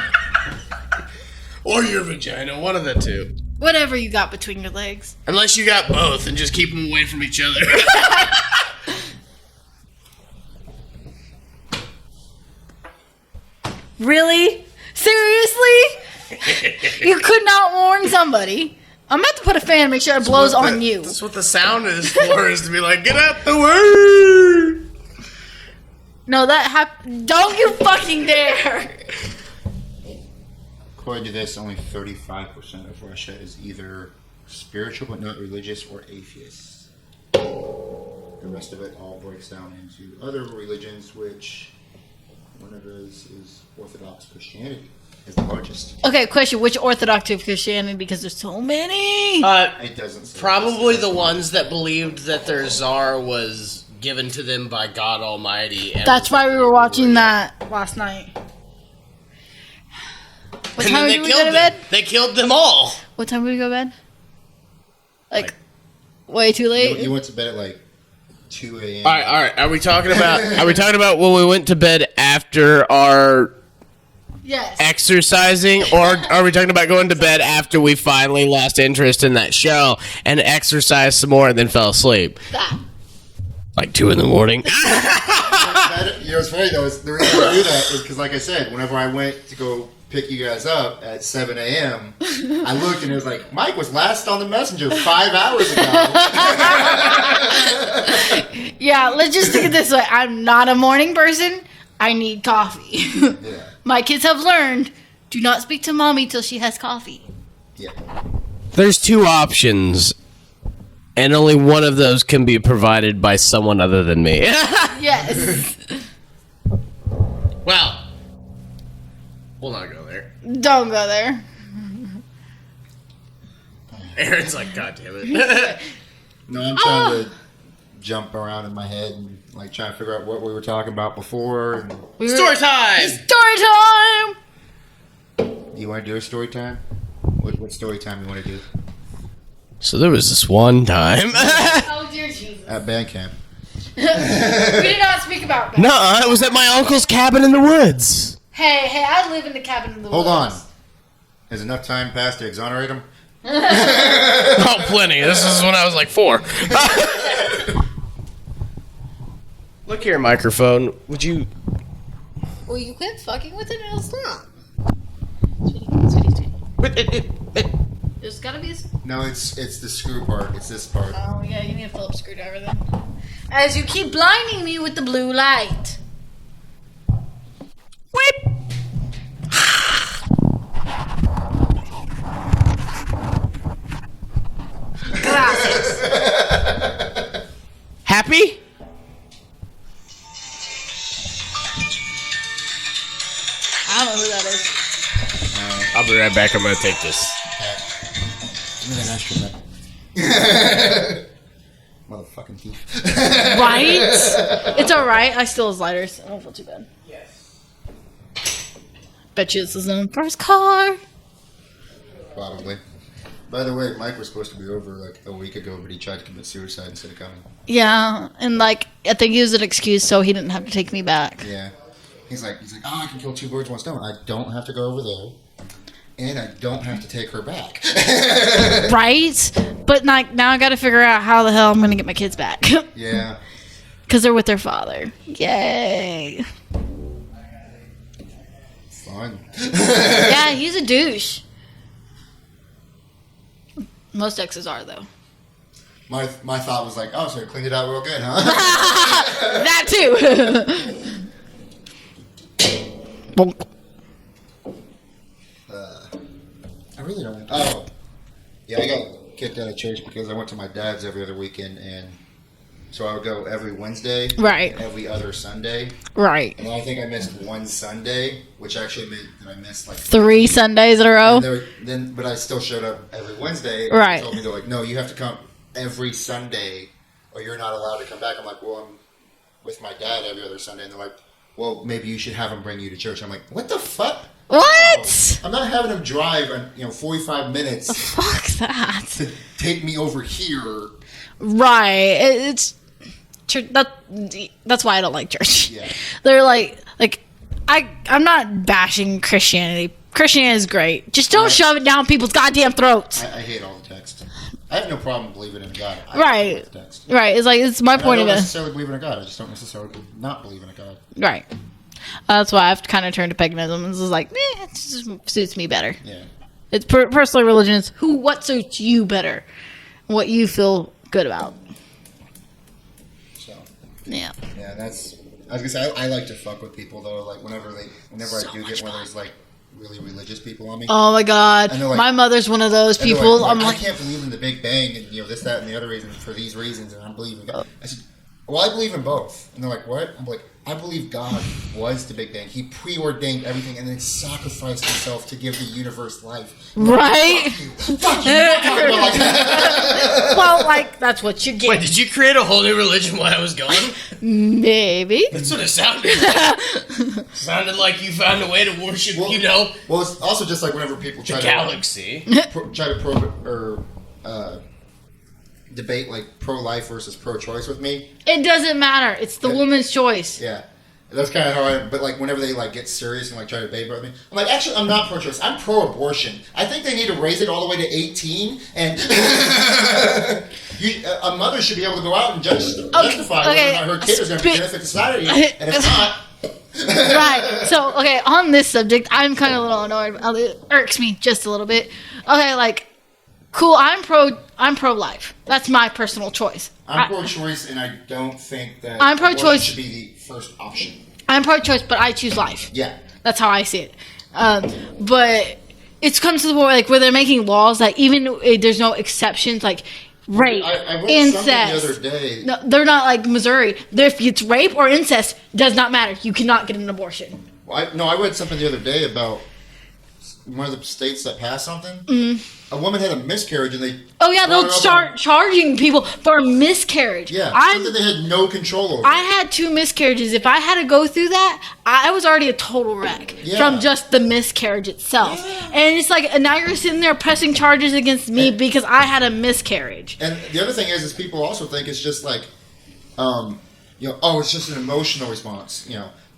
Or your vagina, one of the two. Whatever you got between your legs. Unless you got both and just keep them away from each other. Really? Seriously? You could not warn somebody. I'm about to put a fan, make sure it blows on you. That's what the sound is for, is to be like, get out the way. No, don't you fucking dare. According to this, only 35% of Russia is either spiritual but not religious or atheists. The rest of it all breaks down into other religions, which one of those is Orthodox Christianity. Is the largest. Okay, question. Which Orthodox of Christianity? Because there's so many. It doesn't say. Probably the ones that believed that their czar was given to them by God Almighty. And That's why we were watching that last night. What and time then did we go to bed? They killed them all. What time did we go to bed? Like way too late? You went to bed at like 2 a.m. All right. Are we talking about when we went to bed after our Yes. exercising, or are we talking about going to bed after we finally lost interest in that show and exercised some more and then fell asleep? That. Like 2 a.m. You know what's funny though? The reason I do that is because, like I said, whenever I went to go pick you guys up at 7 a.m., I looked and it was like, Mike was last on the messenger 5 hours ago. Yeah, let's just think of it this way. I'm not a morning person. I need coffee. Yeah. My kids have learned, do not speak to mommy till she has coffee. Yeah. There's 2 options, and only one of those can be provided by someone other than me. Yes. Well, we'll not go there. Don't go there. Aaron's like, God damn it. No, I'm trying to jump around in my head and like trying to figure out what we were talking about before. And Story time! Story time! you want to do a story time? What story time you want to do? So there was this one time. Oh, dear Jesus. At band camp. We did not speak about that. No, it was at my uncle's cabin in the woods. Hey, I live in the cabin in the Hold woods. on. Has enough time passed to exonerate him? Oh, plenty. This is when I was like 4. Look here, microphone. Would you... Will you quit fucking with it and it'll stop? Sweetie. There's gotta be a... No, it's the screw part. It's this part. Oh, yeah, you need a Phillips screwdriver then. As you keep blinding me with the blue light. Whip! Gracias. Happy? I don't know who that is. I'll be right back. I'm going to take this. Give me that instrument. Motherfucking thief. Right? It's alright. I steal his lighters. I don't feel too bad. Yes. Bet you this is in first car. Probably. By the way, Mike was supposed to be over like a week ago, but he tried to commit suicide instead of coming. Yeah, and like I think he was an excuse so he didn't have to take me back. Yeah. He's like, oh, I can kill 2 birds with 1 stone. I don't have to go over there, and I don't have to take her back. Right? But like now I got to figure out how the hell I'm gonna get my kids back. Yeah. Because they're with their father. Yay. Fun. Yeah, he's a douche. Most exes are, though. My thought was like, oh, so you cleaned it out real good, huh? That too. Bonk. I really don't. Oh, yeah, I got kicked out of church because I went to my dad's every other weekend, and so I would go every Wednesday, Right. and every other Sunday, Right. and I think I missed one Sunday, which actually meant that I missed like 3 Sundays in a row. but I still showed up every Wednesday. And Right. They told me, they're like, no, you have to come every Sunday, or you're not allowed to come back. I'm like, well, I'm with my dad every other Sunday, and they're like, well, maybe you should have him bring you to church. I'm like, what the fuck? What? I'm not having him drive, 45 minutes Fuck that. to take me over here. Right. It's church. That's why I don't like church. Yeah. They're I'm not bashing Christianity. Christianity is great. Just don't shove it down people's goddamn throats. I hate all the text. I have no problem believing in God. I Right. hate the text. Right. It's my And point I of don't it. necessarily believe in a God. I just don't necessarily not believe in a God. Right. That's why I've kind of turned to paganism. It's just like, it just suits me better. Yeah. It's personally religion is what suits you better, what you feel good about. So. Yeah. Yeah, that's. I was gonna say I like to fuck with people though. Like whenever I So do much get one of fun. those like really religious people on me. Oh my God, And they're like- my mother's one of those and they're people. like, I'm I like, can't believe in the Big Bang and this, that, and the other reason for these reasons, and I believe in God. I said, well, I believe in both. And they're like, what? I'm like, I believe God was the Big Bang. He preordained everything and then sacrificed himself to give the universe life. right? Fuck you! Don't talk about like that. Well, like that's what you get. Wait, did you create a whole new religion while I was gone? Maybe. That's what it sounded like. Sounded like you found a way to worship, Well, it's also just like whenever people try the to galaxy. debate like pro-life versus pro-choice with me. It doesn't matter. It's the woman's choice. Yeah. That's kind of how but like whenever they like get serious and like try to debate with me, I'm like, actually, I'm not pro-choice. I'm pro-abortion. I think they need to raise it all the way to 18, and a mother should be able to go out and justify whether or not her kid is going to benefit society, and if not. Right. So, okay, on this subject, I'm kind of a little annoyed. It irks me just a little bit. Okay, like, cool. I'm pro-life. That's my personal choice. I'm pro-choice, and I don't think that I'm pro-choice. abortion should be the first option. I'm pro-choice, but I choose life. Yeah. That's how I see it. But it's come to the point like where they're making laws that even there's no exceptions, like rape, I read incest. something the other day. No, they're not like Missouri. If it's rape or incest, does not matter. You cannot get an abortion. I read something the other day about one of the states that passed something. Mm-hmm. A woman had a miscarriage, and they They'll start charging people for miscarriage. Yeah, something they had no control over. I had 2 miscarriages. If I had to go through that, I was already a total wreck from just the miscarriage itself. Yeah. And it's like, now you're sitting there pressing charges against me because I had a miscarriage. And the other thing is people also think it's just like, it's just an emotional response,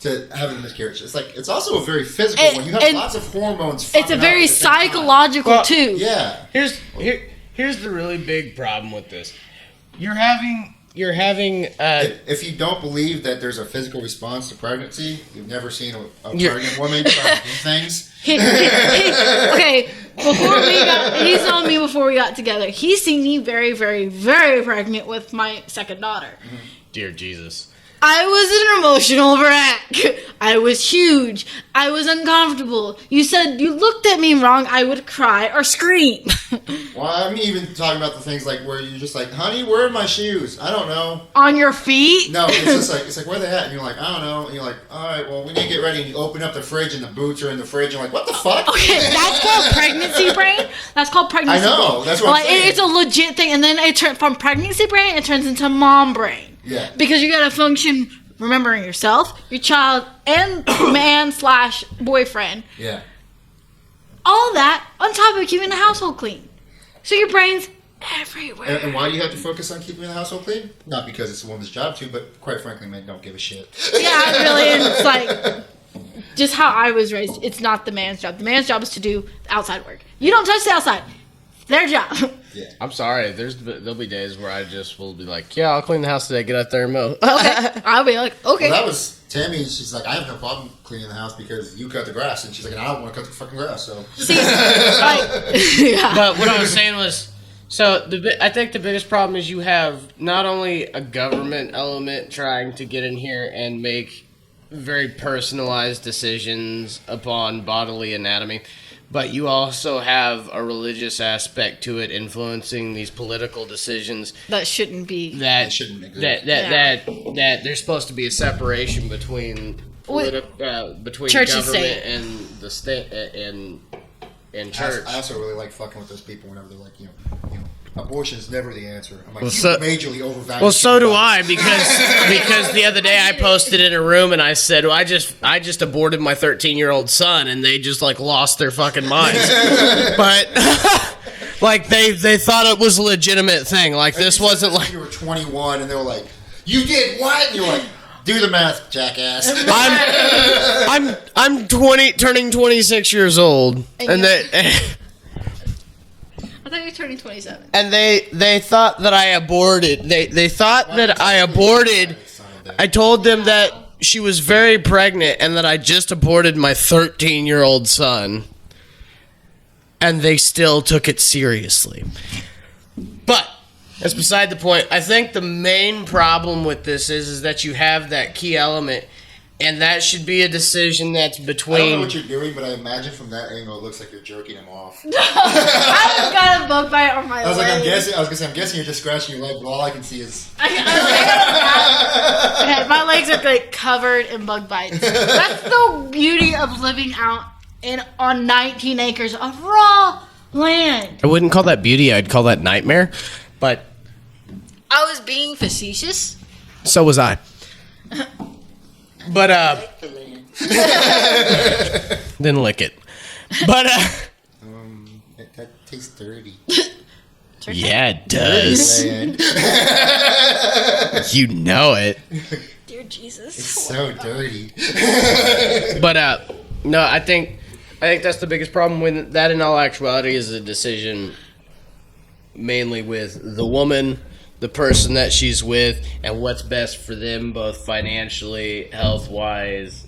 to having a miscarriage. It's like, it's also a very physical one. You have lots of hormones. It's a very psychological too. Yeah. Here's the really big problem with this. You're having. If you don't believe that there's a physical response to pregnancy, you've never seen a pregnant woman try to do things. Okay, he's known me before we got together. He's seen me very, very, very pregnant with my second daughter. Mm-hmm. Dear Jesus. I was an emotional wreck. I was huge. I was uncomfortable. You looked at me wrong, I would cry or scream. Well, I'm even talking about the things like where you're just like, honey, where are my shoes? I don't know. On your feet? No, it's like, where are they at? And you're like, I don't know. And you're like, all right, well, we need to get ready. And you open up the fridge and the boots are in the fridge. And you're like, what the fuck? Okay, that's called pregnancy brain. That's called pregnancy I know. brain. That's what I'm saying. It's a legit thing. And then from pregnancy brain, it turns into mom brain. Yeah. Because you gotta function remembering yourself, your child, and man/boyfriend. Yeah. All that on top of keeping the household clean. So your brain's everywhere. And why do you have to focus on keeping the household clean? Not because it's a woman's job to, but quite frankly, men don't give a shit. Yeah, really. And it's like just how I was raised. It's not the man's job. The man's job is to do outside work. You don't touch the outside. It's their job. Yeah. I'm sorry. There'll be days where I just will be like, yeah, I'll clean the house today. Get out there and mow. Okay. I'll be like, okay. Well, that was Tammy. She's like, I have no problem cleaning the house because you cut the grass, and she's like, I don't want to cut the fucking grass. So. See, like, yeah. But what I was saying was, so I think the biggest problem is you have not only a government element trying to get in here and make very personalized decisions upon bodily anatomy, but you also have a religious aspect to it influencing these political decisions That shouldn't be. that shouldn't exist. that there's supposed to be a separation between between Church and government state. and the state and church. I also really like fucking with those people whenever they're like, abortion is never the answer. I'm like, Well, you so- majorly overvalue. Well, so do people's I bodies. because the other day I posted in a room and I said, well, I just aborted my 13-year-old son, and they just like lost their fucking minds. But like they thought it was a legitimate thing. Like this wasn't like You were 21 and they were like, you did what? And you were like, do the math, jackass. I'm 20, turning 26 years old, and I thought you were turning 27. and they thought that I aborted. They thought that I aborted. I told them that she was very pregnant and that I just aborted my 13-year-old son. And they still took it seriously. But that's beside the point. I think the main problem with this is that you have that key element, and that should be a decision that's I don't know between. what you're doing, but I imagine from that angle it looks like you're jerking him off. I just got a bug bite on my I was like, leg. I'm guessing you're just scratching your leg, but all I can see is. Okay, my legs are like covered in bug bites. That's the beauty of living out on 19 acres of raw land. I wouldn't call that beauty. I'd call that nightmare. But I was being facetious. so was I. But didn't lick it. But That tastes dirty. yeah, it does. Man, You know it. Dear Jesus. it's so dirty. But no, I think that's the biggest problem with that. In all actuality, is a decision mainly with the woman, the person that she's with, and what's best for them, both financially, health wise,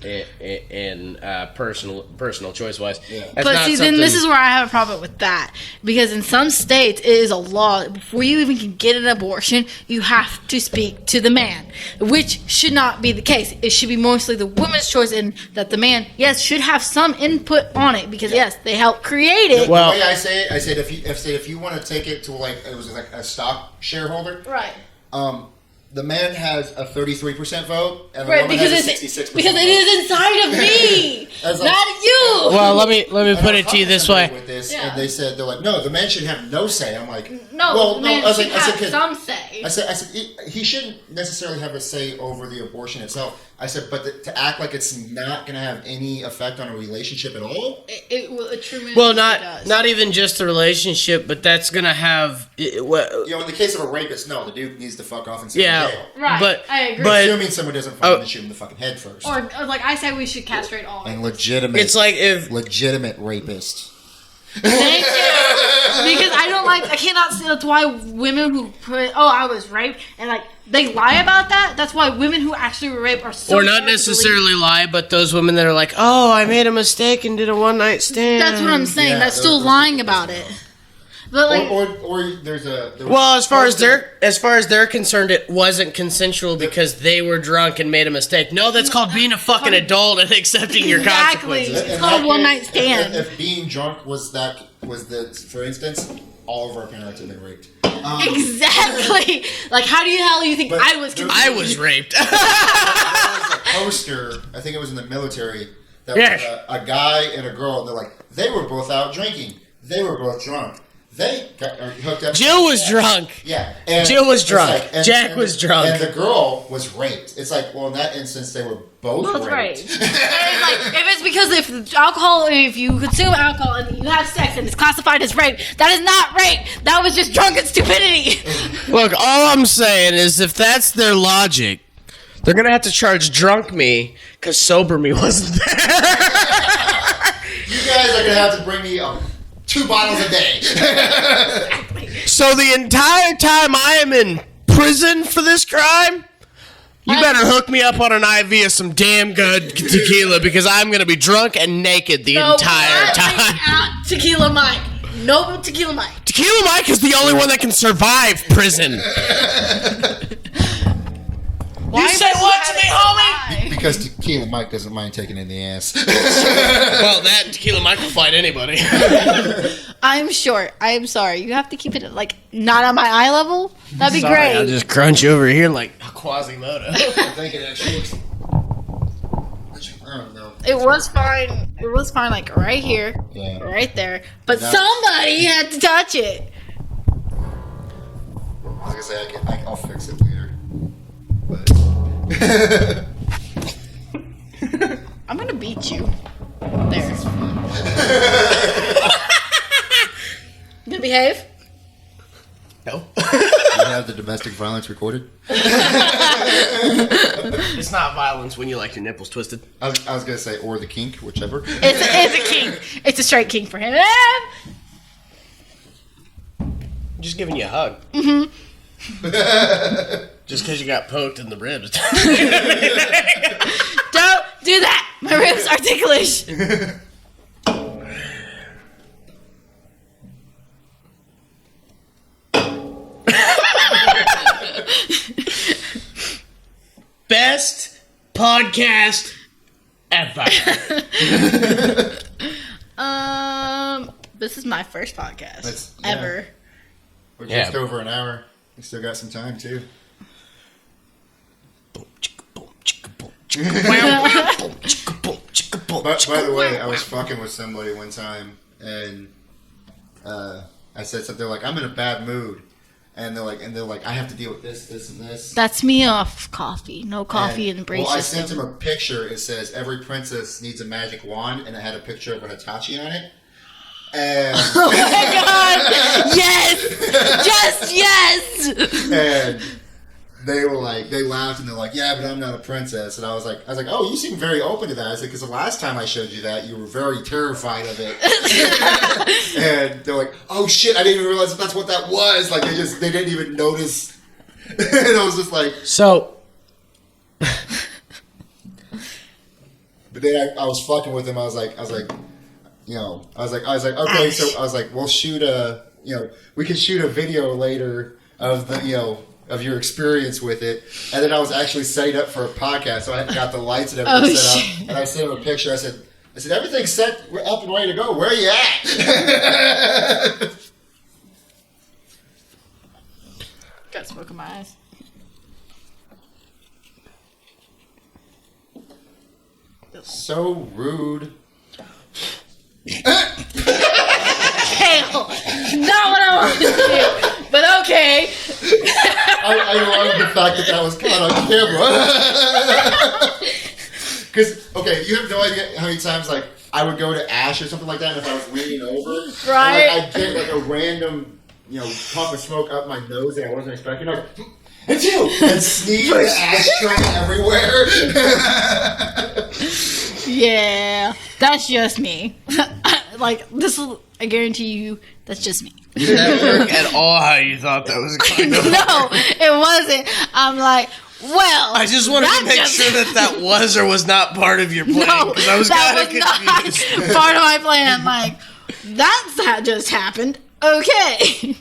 and personal choice wise. Yeah. But see, then this is where I have a problem with that. Because in some states, it is a law. Before you even can get an abortion, you have to speak to the man. Which should not be the case. It should be mostly the woman's choice, and that the man, yes, should have some input on it. Because, yes, they help create it. Well- the way I say it, I said if you want to take it to like it was like a stock shareholder, Right. the man has a 33% vote, and the Right, woman because has a it's 66%. because it is inside of me, As like- not you. well, let me And I put was it to you talking this somebody way. With this, Yeah. and they said they're like, no, the man should have no say. I'm like, No, well, the man I was should like, I said, have 'cause- some say. I said he shouldn't necessarily have a say over the abortion itself. I said, but to act like it's not going to have any effect on a relationship at all. It will tremendously Well, does. not even just the relationship, but that's gonna have. In the case of a rapist, no, the dude needs to fuck off and sit in Yeah, jail. Right, but I agree. but Assuming someone doesn't fucking shoot him in the fucking head first. Or like I say, we should castrate all. And legitimate. it's like if legitimate rapist. Thank you. Because I cannot see. That's why women who put, I was raped, and like they lie about that. That's why women who actually were raped are so. or not necessarily lie, but those women that are like, oh, I made a mistake and did a one night stand. That's what I'm saying. Yeah, That's still those lying people about doesn't it. But like, Or there's a. There Well, was- as far as they're concerned, it wasn't consensual because they were drunk and made a mistake. No, that's called being a fucking adult and accepting your Exactly. consequences. It's called a one-night If, stand. if being drunk was for instance, all of our parents have been raped. exactly. Like, how do you think But I was? there- I was raped. There was a poster, I think it was in the military, that Yes. was a guy and a girl, and they're like, they were both out drinking. They were both drunk. They got hooked up. Jill was drunk. Yeah. And Jill was it's drunk. Jack was drunk. And the girl was raped. It's like, well, in that instance, they were both Both right. raped. And it's like, if it's because if you consume alcohol and you have sex and it's classified as rape, that is not rape. That was just drunken stupidity. Look, all I'm saying is if that's their logic, they're going to have to charge drunk me because sober me wasn't there. You guys are going to have to bring me 2 bottles a day. So the entire time I am in prison for this crime, you better hook me up on an IV of some damn good tequila because I'm going to be drunk and naked the entire time. Tequila Mike. No Tequila Mike. Tequila Mike is the only one that can survive prison. You say what to me, homie? Because Tequila Mike doesn't mind taking in the ass. Well, that Tequila Mike will fight anybody. I'm short. I'm sorry. You have to keep it like not on my eye level. That'd be great. I'll just crunch over here like a Quasimodo. I'm thinking actually. I don't know. It was fine. It was fine, like right here, right there. But somebody had to touch it. I was gonna say I'll fix it later. But I'm gonna beat you. There. You gonna behave? No. you have the domestic violence recorded. It's not violence when you like your nipples twisted. I was gonna say, or the kink, whichever. It's a kink. It's a straight kink for him. Just giving you a hug. Just because you got poked in the ribs. Don't do that. My ribs are ticklish. Best podcast ever. This is my first podcast ever. We're just over an hour. We still got some time too. By the way, I was fucking with somebody one time, and I said something like, "I'm in a bad mood," and they're like, "I have to deal with this, this, and this." That's me off coffee. No coffee in the brain Well, I system. sent him a picture. It says every princess needs a magic wand, and it had a picture of an Hitachi on it. And oh my god! Yes! Just yes! And they were like, they laughed and they're like, "Yeah, but I'm not a princess." And I was like, "Oh, you seem very open to that." I said, "Because the last time I showed you that, you were very terrified of it." And they're like, "Oh shit, I didn't even realize that's what that was." Like they didn't even notice. And I was just like, so. But then I was fucking with him. I was like, okay, so I was like, we'll shoot we can shoot a video later of of your experience with it. And then I was actually setting up for a podcast, so I got the lights and everything set up. And I sent him a picture. I said, everything's set, we're up and ready to go. Where are you at? Got smoke in my eyes. So rude. Hell, not what I wanted to do, but okay. I love the fact that was caught on camera. Because, okay, you have no idea how many times, like, I would go to Ash or something like that, and if I was leaning over, right? I'd get, like, a random, puff of smoke up my nose that I wasn't expecting. I was like, it's you! And sneeze the ashtray everywhere. Yeah, that's just me. Like, I guarantee you, that's just me. Did that work at all how you thought that was going to work? No, it wasn't. I'm like, well. I just wanted to make sure that was or was not part of your plan. Because I was kind of confused. Not part of my plan. Like, that just happened. Okay.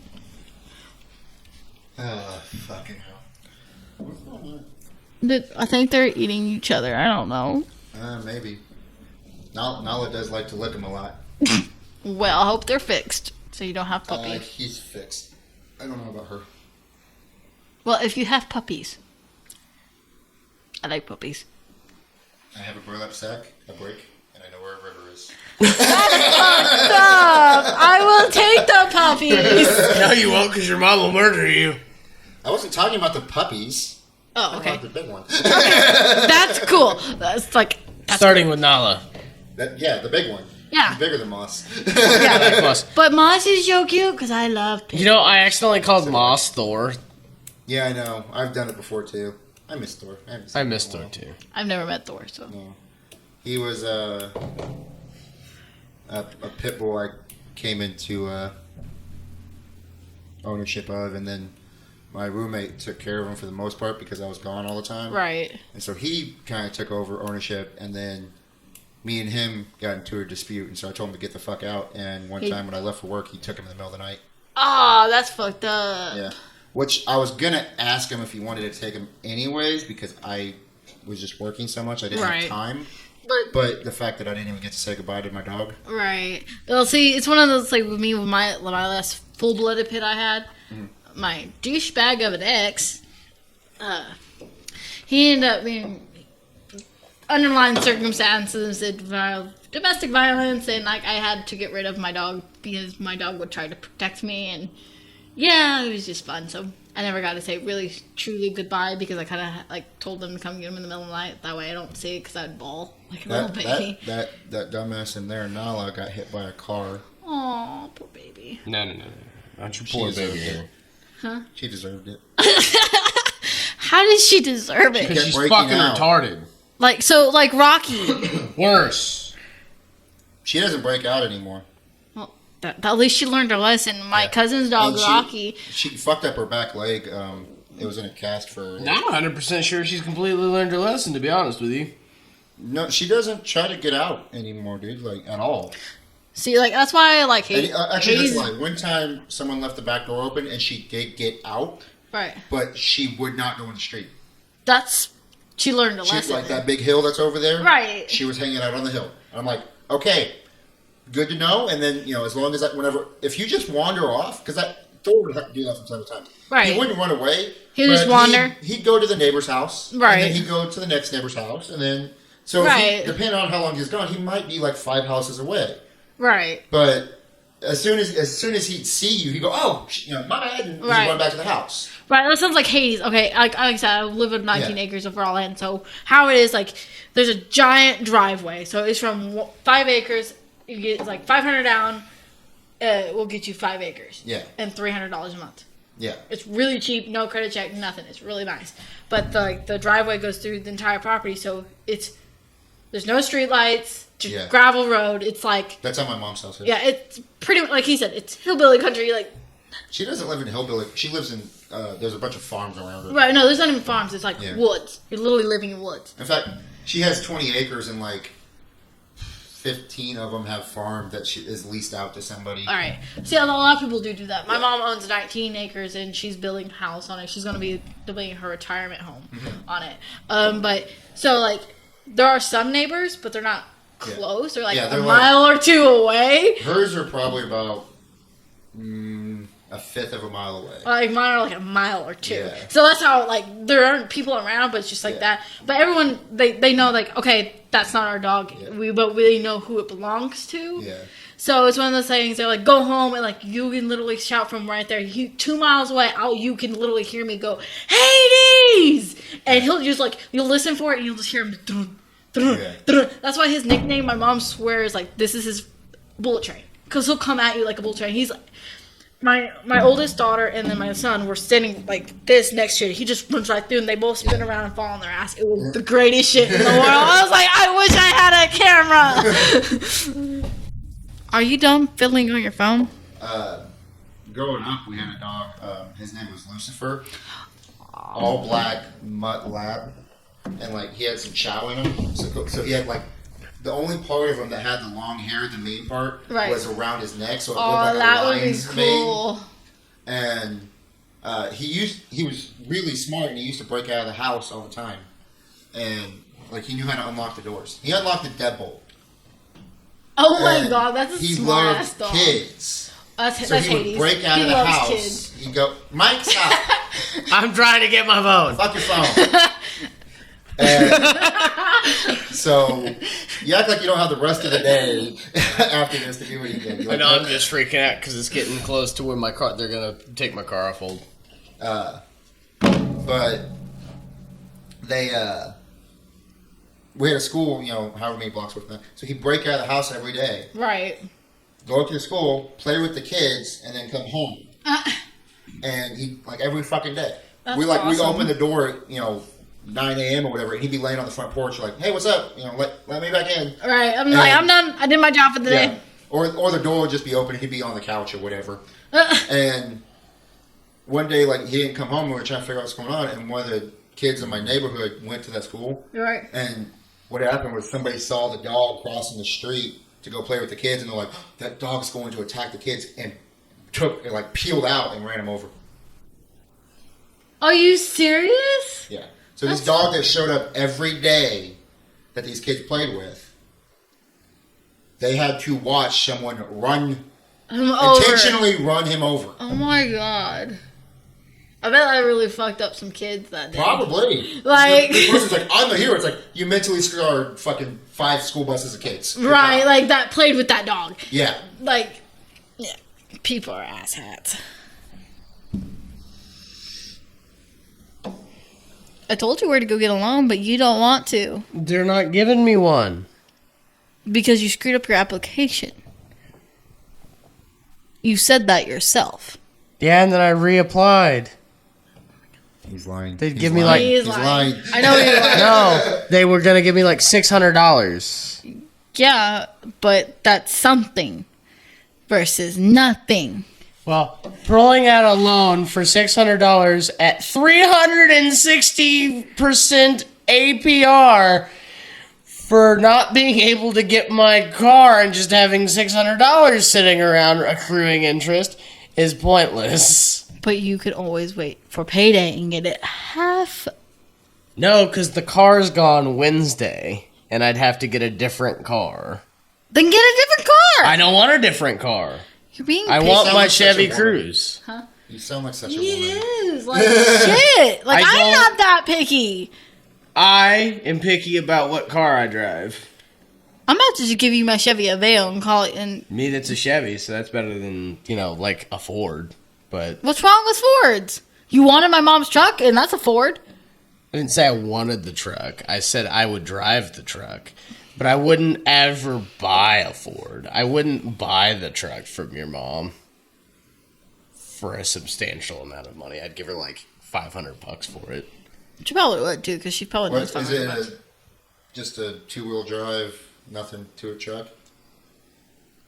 Oh, fucking hell. I think they're eating each other. I don't know. Maybe. Nala does like to lick him a lot. Well, I hope they're fixed, so you don't have puppies. He's fixed. I don't know about her. Well, if you have puppies. I like puppies. I have a burlap sack, a brick, and I know where a river is. Stop! I will take the puppies! No, you won't, because your mom will murder you. I wasn't talking about the puppies. Oh, okay. The big one. Okay. That's cool. That's Starting with Nala. The big one. Yeah. He's bigger than Moss. Yeah. Moss. But Moss is so cute because I love pigs. I accidentally called Moss Thor. Yeah, I know. I've done it before, too. I miss Thor. I miss Thor, too. I've never met Thor, so. No. He was a pit bull I came into ownership of, and then my roommate took care of him for the most part because I was gone all the time. Right. And so he kind of took over ownership, and then me and him got into a dispute, and so I told him to get the fuck out. And one time when I left for work, he took him in the middle of the night. Oh, that's fucked up. Yeah. Which I was gonna ask him if he wanted to take him anyways, because I was just working so much I didn't have time. But the fact that I didn't even get to say goodbye to my dog. Right. Well, see, it's one of those, like, with me, with my last full-blooded pit I had, my douchebag of an ex, he ended up being underlying circumstances involved domestic violence, and, like, I had to get rid of my dog because my dog would try to protect me, and, yeah, it was just fun, so I never got to say really, truly goodbye because I kind of, like, told them to come get him in the middle of the night. That way I don't see it because I'd bawl like a little baby. That dumbass in there, Nala, got hit by a car. Aw, poor baby. No. Not your poor baby. Huh? She deserved it. How did she deserve it? Because she's breaking fucking out. retarded. Like, so, like, Rocky. Worse. She doesn't break out anymore. Well, at least she learned her lesson. My cousin's dog, And Rocky. She fucked up her back leg. It was in a cast for... I'm 100% sure she's completely learned her lesson, to be honest with you. No, she doesn't try to get out anymore, dude. Like, at all. See, like, that's why I, like, hate... Actually, that's why. One time, someone left the back door open, and she did get out. Right. But she would not go in the street. That's... She learned a lesson. Like that big hill that's over there. Right. She was hanging out on the hill. And I'm like, okay, good to know. And then, as long as if you just wander off, because Thor would have to do that from time to time. Right. He wouldn't run away. He'd just wander. He'd go to the neighbor's house. Right. And then he'd go to the next neighbor's house. And then, so depending on how long he's gone, he might be like 5 houses away. Right. But as soon as he'd see you, he'd go, oh, my bad, and he'd run back to the house. Right, that sounds like Hades. Okay, like I said, I live with 19 acres of raw land, so how it is, like, there's a giant driveway. So it's from 5 acres, you get, like, 500 down, we'll get you 5 acres. Yeah. And $300 a month. Yeah. It's really cheap, no credit check, nothing. It's really nice. But, the driveway goes through the entire property, so there's no street lights, just gravel road. It's like... That's how my mom's house is. Yeah, it's pretty, like he said, it's hillbilly country, like... She doesn't live in hillbilly. She lives in... there's a bunch of farms around her. Right, no, there's not even farms. It's like woods. You're literally living in woods. In fact, she has 20 acres and like 15 of them have farm that she is leased out to somebody. All right. See, a lot of people do that. My mom owns 19 acres and she's building a house on it. She's going to be building her retirement home on it. But, so like, there are some neighbors, but they're not close. They're like a mile or two away. Hers are probably about... a fifth of a mile away. Like mine are like a mile or two. Yeah. So that's how, like, there aren't people around, but it's just like that. But everyone, they know, like, okay, that's not our dog. Yeah. But we know who it belongs to. Yeah. So it's one of those things. They're like, go home, and like you can literally shout from right there, 2 miles away. You can literally hear me go, Hades! And he'll just like, you'll listen for it, and you'll just hear him. That's why his nickname, my mom swears, like, this is his bullet train, because he'll come at you like a bullet train. He's like. My oldest daughter and then my son were standing like this next to it. He just runs right through and they both spin around and fall on their ass. It was the greatest shit in the world. I was like, I wish I had a camera. Are you done fiddling on your phone? Growing up, we had a dog. His name was Lucifer. All black mutt lab. And like he had some chow in him. So he had like... The only part of him that had the long hair, the main part, was around his neck, so it looked like that a would be lion's cool. mane. And he was really smart, and he used to break out of the house all the time. And like he knew how to unlock the doors. He unlocked the deadbolt. Oh my god, that's a smart ass dog. He loved kids. So he would break out of the house. Kids. He'd go, Mike, stop. I'm trying to get my phone. Fuck your phone. And so you act like you don't have the rest of the day after this to do anything. I know, I'm just freaking out because it's getting close to where they're gonna take my car off hold. But they we had a school, however many blocks with them. So he'd break out of the house every day. Right. Go up to the school, play with the kids, and then come home. And he like every fucking day. We awesome. We'd open the door, 9 a.m. or whatever, and he'd be laying on the front porch like, hey, what's up? Let me back in. Right. I'm done. I did my job for the day. Or the door would just be open and he'd be on the couch or whatever. And one day, like, he didn't come home, and we were trying to figure out what's going on, and one of the kids in my neighborhood went to that school. Right. And what happened was somebody saw the dog crossing the street to go play with the kids, and they're like, oh, that dog's going to attack the kids, and peeled out and ran him over. Are you serious? Yeah. So this dog that showed up every day that these kids played with, they had to watch someone intentionally run him over. Oh my god. I bet I really fucked up some kids that day. Probably. Like, this person's like, I'm the hero. It's like, you mentally scarred fucking 5 school buses of kids. Right, like that played with that dog. Yeah. Like, yeah, people are asshats. I told you where to go get a loan, but you don't want to. They're not giving me one. Because you screwed up your application. You said that yourself. Yeah, and then I reapplied. He's lying. They'd give me like... He's lying. I know he's lying. No, they were going to give me like $600. Yeah, but that's something versus nothing. Well, pulling out a loan for $600 at 360% APR for not being able to get my car and just having $600 sitting around accruing interest is pointless. But you could always wait for payday and get it half. No, because the car's gone Wednesday, and I'd have to get a different car. Then get a different car. I don't want a different car. You're being I picky. want my like such a Chevy woman. Cruise. Huh? You sound like such a He woman. is. Like, shit. Like, I'm don't- not that picky. I am picky about what car I drive. I'm about to just give you my Chevy Aveo and call it. And Me, that's a Chevy, so that's better than, like a Ford. But what's wrong with Fords? You wanted my mom's truck, and that's a Ford. I didn't say I wanted the truck. I said I would drive the truck. But I wouldn't ever buy a Ford. I wouldn't buy the truck from your mom for a substantial amount of money. I'd give her like $500 for it. She probably would too, because she probably knows What, is it $500. just a 2-wheel drive, nothing to a truck?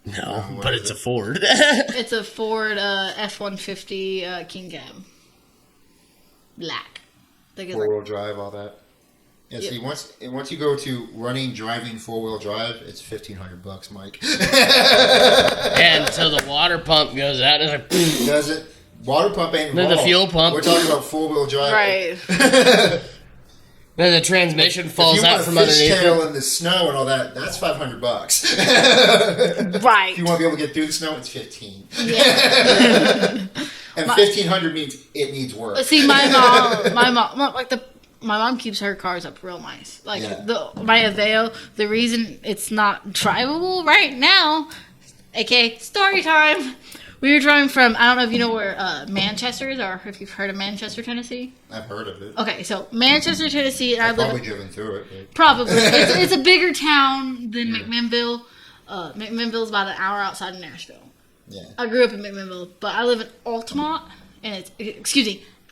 No, what but is it's it? a Ford. It's a Ford F-150 King Cab. Black. Like it's like, 4-wheel drive, all that. Yeah, see, once you go to driving 4-wheel drive, it's $1,500, Mike. And until the water pump goes out, it's like, Does it? Water pump ain't Then the involved. fuel pump. We're talking about 4-wheel drive. right. then the transmission falls if you out want from a underneath fishtail it. in the snow and all that, that's $500. Right. If you want to be able to get through the snow, it's $15. Yeah. And $1,500 means it needs work. But see, my mom keeps her cars up real nice. Like Yeah. my Aveo, the reason it's not drivable right now, aka story time. We were driving from, I don't know if you know where Manchester is, or if you've heard of Manchester, Tennessee. I've heard of it. Okay, so Manchester, Tennessee, and I I've live probably driven through it. But probably. It's a bigger town than McMinnville. McMinnville's about an hour outside of Nashville. yeah. I grew up in McMinnville, but I live in Altamont, and it's,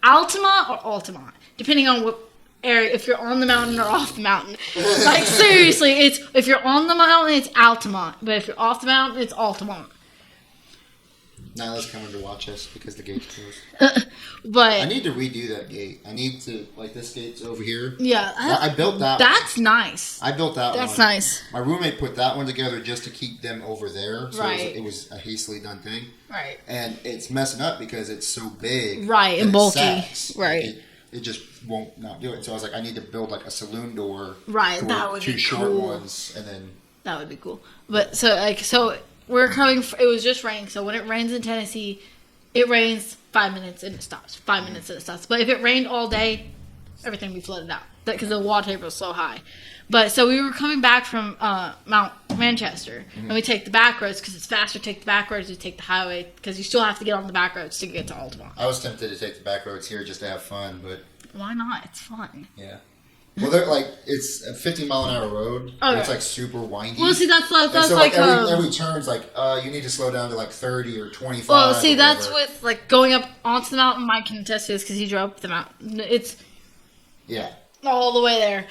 Altamont or Altamont, depending on what area, if you're on the mountain or off the mountain. Like, seriously, if you're on the mountain, it's Altamont, but if you're off the mountain, it's Altamont. Nyla's coming to watch us because the gate's closed. But I need to redo that gate. I need to, like, this gate's over here. yeah, I built that that's nice. I built that one. That's nice. My roommate put that one together just to keep them over there. So Right. it was a hastily done thing. Right. And it's messing up because it's so big. Right, and that it bulky. sags. Right. It just won't not do it. So I was like, I need to build like a saloon door. Right, for that would two be short cool. ones, and then That would be cool. But so we're coming. It was just raining. So when it rains in Tennessee, it rains 5 minutes and it stops. 5 minutes and it stops. But if it rained all day, everything would be flooded out because the water table was so high. But so we were coming back from Mount Manchester, and we take the back roads because it's faster to take the back roads than take the highway because you still have to get on the back roads to get to Altamont. I was tempted to take the back roads here just to have fun, but Why not? It's fun. yeah. Well, they're like it's a 50-mile-an-hour road. Okay. It's like super windy. Well, see, that's And so like every turn's like you need to slow down to like 30 or 25. well, see, or that's whatever. with like going up onto the mountain. Mike can attest to this because he drove up the mountain. It's Yeah. all the way there.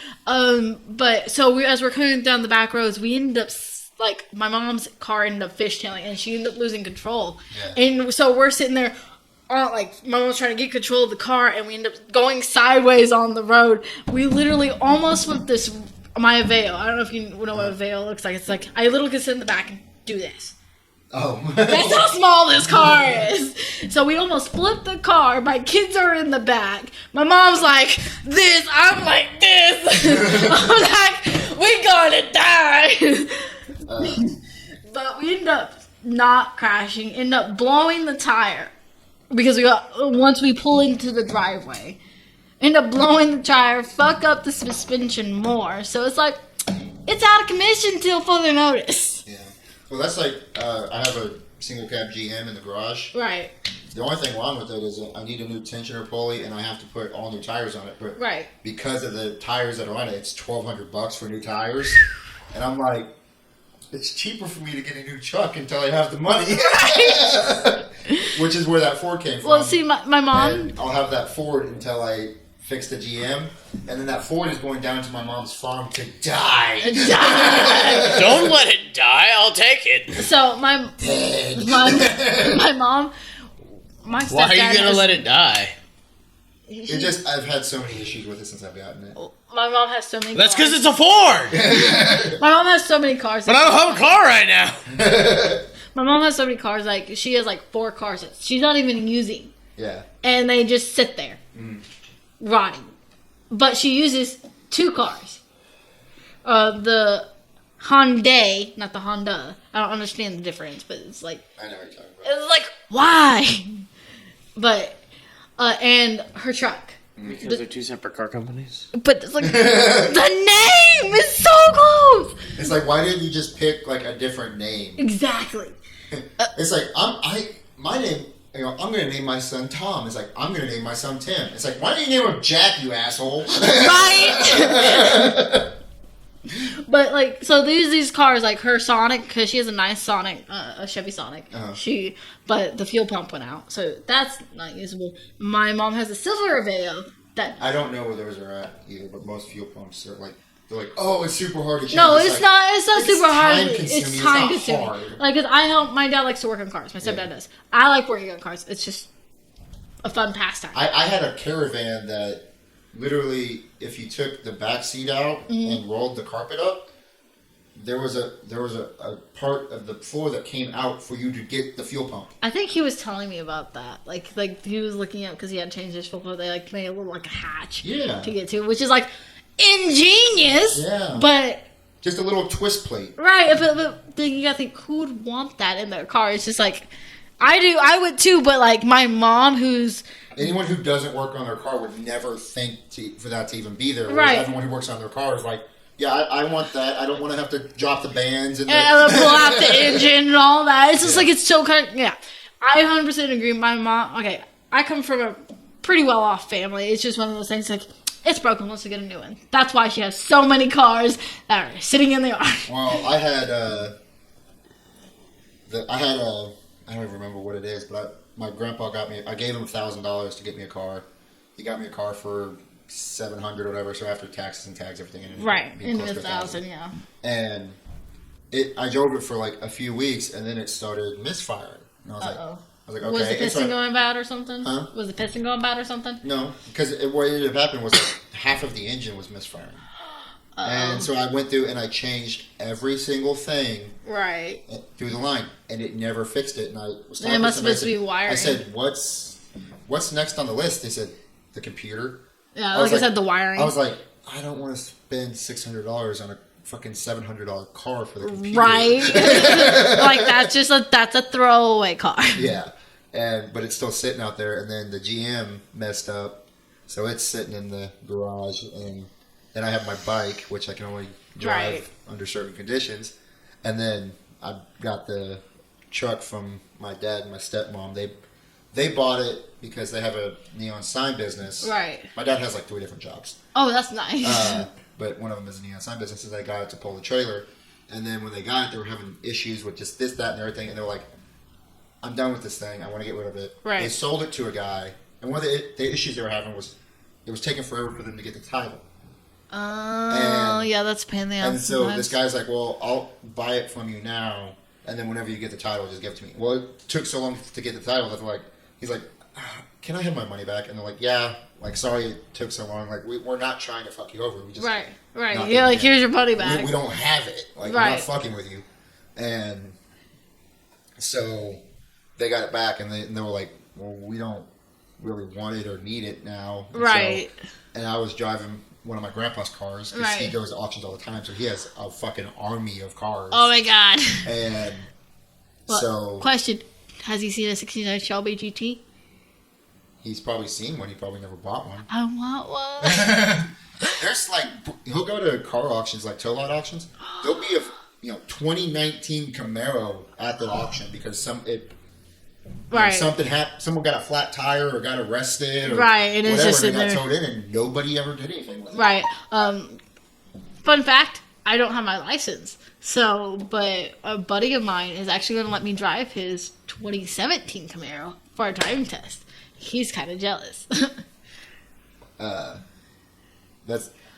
But so as we're coming down the back roads, we ended up my mom's car ended up fishtailing, and she ended up losing control. Yeah. And so we're sitting there. like mom was trying to get control of the car, and we ended up going sideways on the road. We literally almost with this my Aveo. I don't know if you know what a Aveo looks like. It's like I literally could sit in the back and do this. Oh. That's how small this car is. So we almost flipped the car. My kids are in the back. My mom's like this. I'm like this. I'm like, we gonna die. But we ended up not crashing. Ended up blowing the tire because once we pull into the driveway, end up blowing the tire, fuck up the suspension more. So it's like it's out of commission till further notice. Yeah. Well, that's like, I have a single cab GM in the garage. Right. The only thing wrong with it is that I need a new tensioner pulley and I have to put all new tires on it. But Right. because of the tires that are on it, it's $1,200 for new tires. And I'm like, it's cheaper for me to get a new truck until I have the money. Which is where that Ford came from. Well, see, my mom... And I'll have that Ford until I fix the GM. And then that Ford is going down to my mom's farm to die. Don't let it die. I'll take it. So my mom, my stepdad. Why are you gonna let it die? It just, I've had so many issues with it since I've gotten it. My mom has so many. That's cars. because it's a Ford. My mom has so many cars. But I don't have a car right now. My mom has so many cars. Like she has like 4 cars that she's not even using, Yeah. and they just sit there, rotting. But she uses 2 cars. The Hyundai, not the Honda. I don't understand the difference, but it's like I know what you're talking about. it's like why? But and her truck. Because they're 2 separate car companies. But it's like the name is so close. It's like, why didn't you just pick like a different name? Exactly. It's like my name. You know, I'm gonna name my son Tom. It's like I'm gonna name my son Tim. It's like, why didn't you name him Jack, you asshole? Right. But like, so they use these cars like her Sonic because she has a nice Sonic, a Chevy Sonic. But the fuel pump went out, so that's not usable. My mom has a silver Aveo that. I don't know where those are at either, but most fuel pumps are like, they're like, oh, it's super hard to change. No, it's it's like, not. It's not super hard. time-consuming, It's time it's not consuming. hard. Like, cause I help. My dad likes to work on cars. My stepdad does. I like working on cars. It's just a fun pastime. I had a Caravan that literally, if you took the back seat out and rolled the carpet up, there was a part of the floor that came out for you to get the fuel pump. I think he was telling me about that. Like he was looking up because he had changed his filter. They like made a little like a hatch to get to, which is like ingenious. Yeah. But Just a little twist plate. right, but then you gotta think who would want that in their car. It's just like I would too. But like my mom, who's Anyone who doesn't work on their car would never think for that to even be there. Whereas Right. everyone who works on their car is like, yeah, I want that. I don't want to have to drop the bands and pull out the engine and all that. It's just like it's so kind of, yeah. I 100% agree. My mom. Okay, I come from a pretty well off family. It's just one of those things like it's broken. Let's get a new one. That's why she has so many cars that are sitting in the yard. Well, I had I don't even remember what it is, but my grandpa got me. I gave him $1,000 to get me a car. He got me a car for $700 or whatever. So after taxes and tags, everything, Right, in into 1,000, yeah. And I drove it for like a few weeks, and then it started misfiring. And I was like, okay. Was the it's piston like- going bad or something? Huh? Was the piston going bad or something? No, because what ended up happening was like half of the engine was misfiring. And so I went through and I changed every single thing Right. through the line, and it never fixed it. And I was talking It to must somebody, be wiring. I said, "What's next on the list?" They said, "The computer." Yeah, was like I said, the wiring. I was like, I don't want to spend $600 on a fucking $700 car for the computer. Right. Like that's a throwaway car. Yeah, but it's still sitting out there, and then the GM messed up, so it's sitting in the garage, and then I have my bike, which I can only drive under certain conditions, and then I got the truck from my dad and my stepmom. They bought it because they have a neon sign business. Right. My dad has like 3 different jobs. Oh, that's nice. But one of them is a neon sign business, so they got it to pull the trailer. And then when they got it, they were having issues with just this, that, and everything. And they were like, I'm done with this thing. I want to get rid of it. Right. They sold it to a guy. And one of the issues they were having was it was taking forever for them to get the title. Oh, yeah, that's a pain in the ass. And so sometimes. this guy's like, well, I'll buy it from you now. And then whenever you get the title, just give it to me. Well, it took so long to get the title that he's like, can I have my money back? And they're like, yeah. Like, sorry it took so long. Like, we're not trying to fuck you over. We just Right. not Yeah, like, getting here's your money back. we don't have it. Like, we're not fucking with you. And so they got it back, and they were like, well, we don't really want it or need it now. And right. So, and I was driving one of my grandpa's cars because he goes to auctions all the time, so he has a fucking army of cars. Oh my god. And well, so... Question. Has he seen a 69 Shelby GT? He's probably seen one. He probably never bought one. I want one. There's like... He'll go to car auctions, like tow lot auctions. There'll be a 2019 Camaro at the auction because something happened. Someone got a flat tire or got arrested or and it's whatever, just and in they got there. towed in, and nobody ever did anything with it. Right. Fun fact: I don't have my license, but a buddy of mine is actually going to let me drive his 2017 Camaro for a driving test. He's kind of jealous. I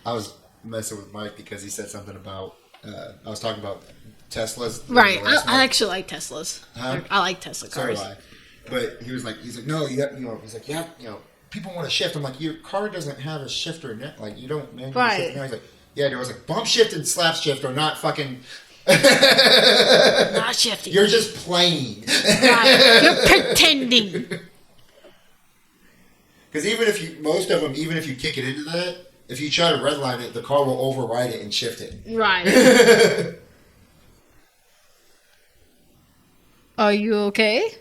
was messing with Mike because he said something about. I was talking about Teslas. Right. I actually like Teslas. Huh? I like Tesla cars. So do I. But he's like, no, he's like, yeah, people want to shift. I'm like, your car doesn't have a shifter in it. Like, you don't manually shift. He's like, yeah, there was like bump shift and slap shift are not fucking. Not shifting. You're just playing. Right. You're pretending. Because even if you kick it into that, if you try to redline it, the car will override it and shift it. Right. Are you okay?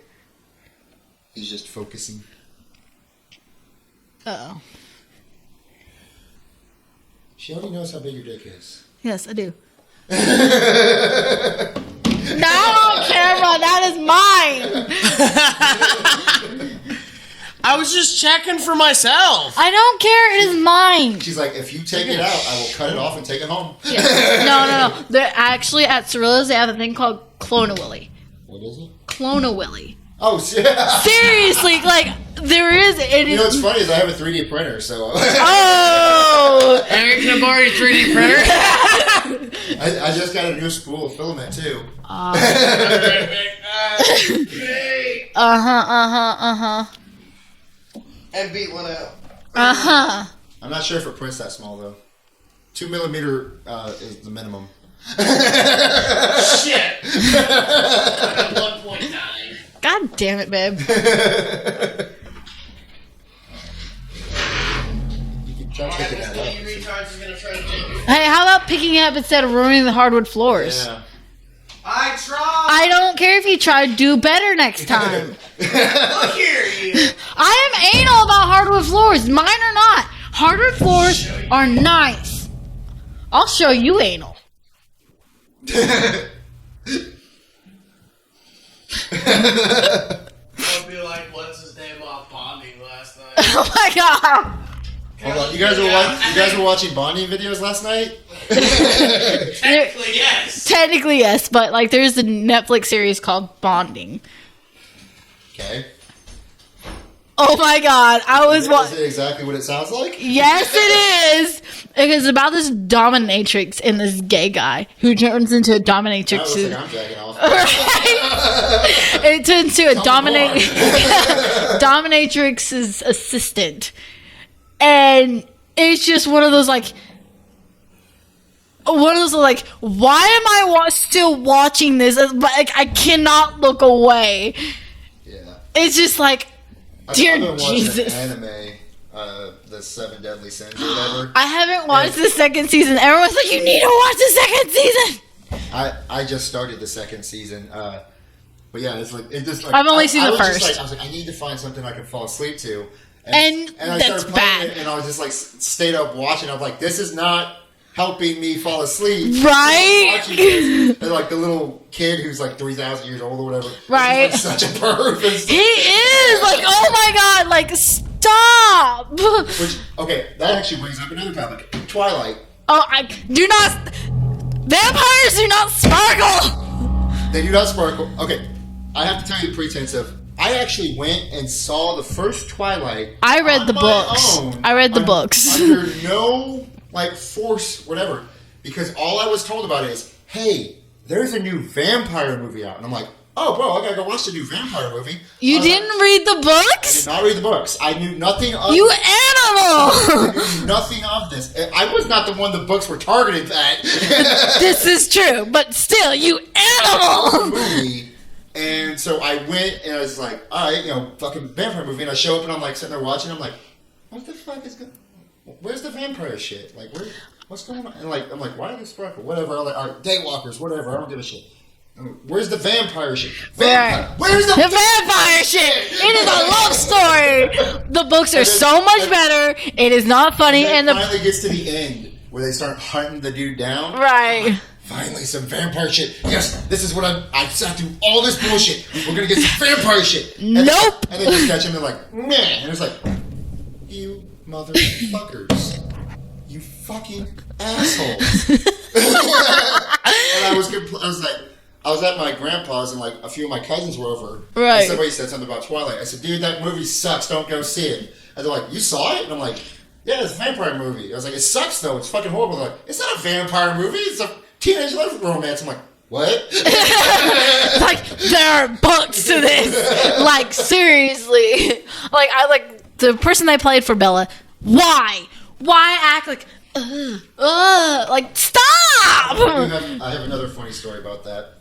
He's just focusing. Uh-oh. She already knows how big your dick is. Yes, I do. Not on camera. That is mine. I was just checking for myself. I don't care. It is mine. She's like, if you take it out, I will cut it off and take it home. Yeah. No. They're actually at Cirillo's. They have a thing called Clone-A-Willy. What is it? Clone-A-Willy. Oh, yeah. Seriously, like there is. You know what's funny is I have a 3D printer, so. Oh. Eric, can I borrow your 3D printer? I just got a new spool of filament too. And beat one out. I'm not sure if it prints that small though. 2 millimeter is the minimum. Shit. 1.9. God damn it, babe. You can try picking that up. Hey, how about picking it up instead of ruining the hardwood floors? Yeah. I tried. I don't care if you try. Do better next time. Look here, you. I am anal about hardwood floors. Mine are not. Hardwood floors are nice. I'll show you anal. I'll be like, what's his name off Bonding last night? Oh my god. Hold on, you guys were watching bonding videos last night? Technically, yes. Technically, yes, but like there's a Netflix series called Bonding. Okay. Oh my god, I was Is it exactly what it sounds like? Yes, it is. It's about this dominatrix and this gay guy who turns into a dominatrix. That looks like I'm jacking off. Right? It turns into a dominatrix's assistant, and it's just one of those like, why am I still watching this? Like, I cannot look away. Yeah. It's just like, dear I've been watching Jesus. anime, the 7 Deadly Sins or whatever. I haven't watched the second season. Everyone's like, you need to watch the second season. I just started the second season, but yeah, it's like I've only seen the was just first. like, I was like, I need to find something I can fall asleep to, And I that's started playing bad. it, and I was just like stayed up watching. I'm like, this is not helping me fall asleep. Right? Watching this. And like the little kid who's like 3,000 years old or whatever. Right. He's like such a perv. He is like, oh my god, like stop. Which, okay, that actually brings up another topic. Twilight. Oh, I do not. Vampires do not sparkle. They do not sparkle. Okay, I have to tell you the pretense of. I actually went and saw the first Twilight. I read on the my books. own, I read the books. Under no force, whatever, because all I was told about is, hey, there's a new vampire movie out, and I'm like, oh, bro, I gotta go watch the new vampire movie. You didn't read the I did books? not read the books. I knew nothing of You this. animal! I knew nothing of this. I was not the one the books were targeted at. This is true, but still, you animal! Movie. And so I went and I was like, all right, fucking vampire movie. And I show up and I'm like sitting there watching. I'm like, what the fuck is going? Where's the vampire shit? Like, what's going on? And like, I'm like, why are they sparkle? Whatever. I'm like, all right, daywalkers, whatever. I don't give a shit. Where's the vampire shit? Where's the vampire shit? It is a love story. The books are so much better. It is not funny, and and then finally gets to the end where they start hunting the dude down. Right. Finally, some vampire shit. Yes, this is what I sat through all this bullshit. We're gonna get some vampire shit. And Nope. And they just catch him. They're like, man. And it's like, you motherfuckers, you fucking assholes. And I was at my grandpa's and like a few of my cousins were over. Right. And somebody said something about Twilight. I said, dude, that movie sucks. Don't go see it. And they're like, you saw it? And I'm like, yeah, it's a vampire movie. I was like, it sucks though. It's fucking horrible. They're like, it's not a vampire movie. It's a teenage love romance. I'm like, what? Like, there are books to this. Like, seriously. Like, the person they played for Bella, why? Why act like, like, stop! I have another funny story about that.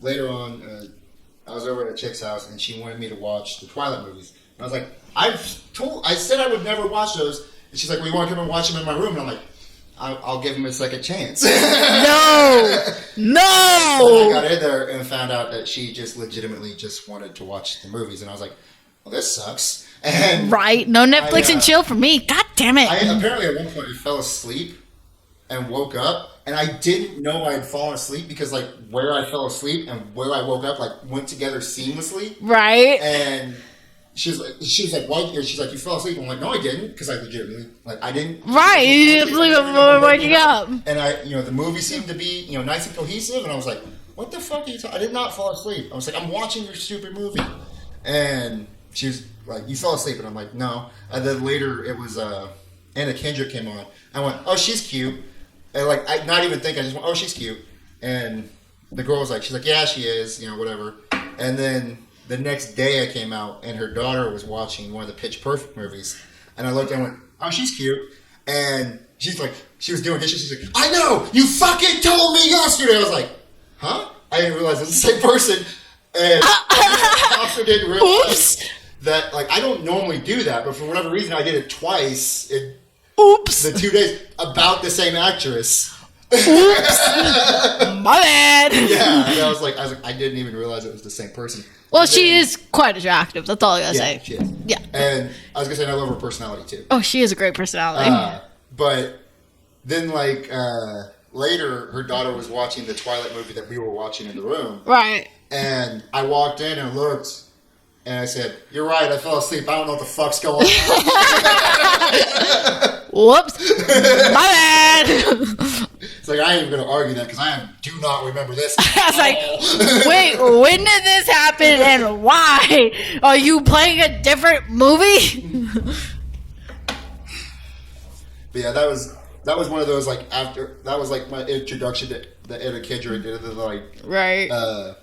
Later on, I was over at a chick's house and she wanted me to watch the Twilight movies. And I was like, I said I would never watch those. And she's like, well, you want to come and watch them in my room? And I'm like, I'll give them a second chance. No! And I got No! in there and found out that she just legitimately just wanted to watch the movies. And I was like, well, this sucks. And Right? No Netflix and chill for me. God damn it. I apparently at one point I fell asleep and woke up. And I didn't know I had fallen asleep because like where I fell asleep and where I woke up like went together seamlessly. Right? And she was like, why? She's like, you fell asleep. I'm like, no, I didn't, because I legitimately, like, I didn't. Right, you didn't believe it before waking up. And the movie seemed to be, nice and cohesive, and I was like, what the fuck are you talking? I did not fall asleep. I was like, I'm watching your stupid movie. And she was like, you fell asleep, and I'm like, no. And then later, it was, Anna Kendrick came on. I went, oh, she's cute. And like, I not even think, I just went, oh, she's cute. And the girl was like, she's like, yeah, she is, whatever. And then the next day I came out and her daughter was watching one of the Pitch Perfect movies. And I looked and went, oh, she's cute. And she's like, she was doing dishes. She's like, I know, you fucking told me yesterday. I was like, huh? I didn't realize it was the same person. And I also didn't realize that, like, I don't normally do that, but for whatever reason I did it twice in the 2 days about the same actress. My bad. Yeah, and I was like, I didn't even realize it was the same person. Well, And she then- is quite attractive. That's all I gotta Yeah, say. she is. Yeah. And I was gonna say, and I love her personality too. Oh, she is a great personality. But then, like later, her daughter was watching the Twilight movie that we were watching in the room, Right. and I walked in and looked, and I said, "You're right. I fell asleep. I don't know what the fuck's going on." Whoops. My bad. It's like I ain't even gonna argue that because I do not remember this. I was like, wait, when did this happen and why? Are you playing a different movie? But yeah, that was one of those like after that was like my introduction to the Anna Kendrick did the like Right. I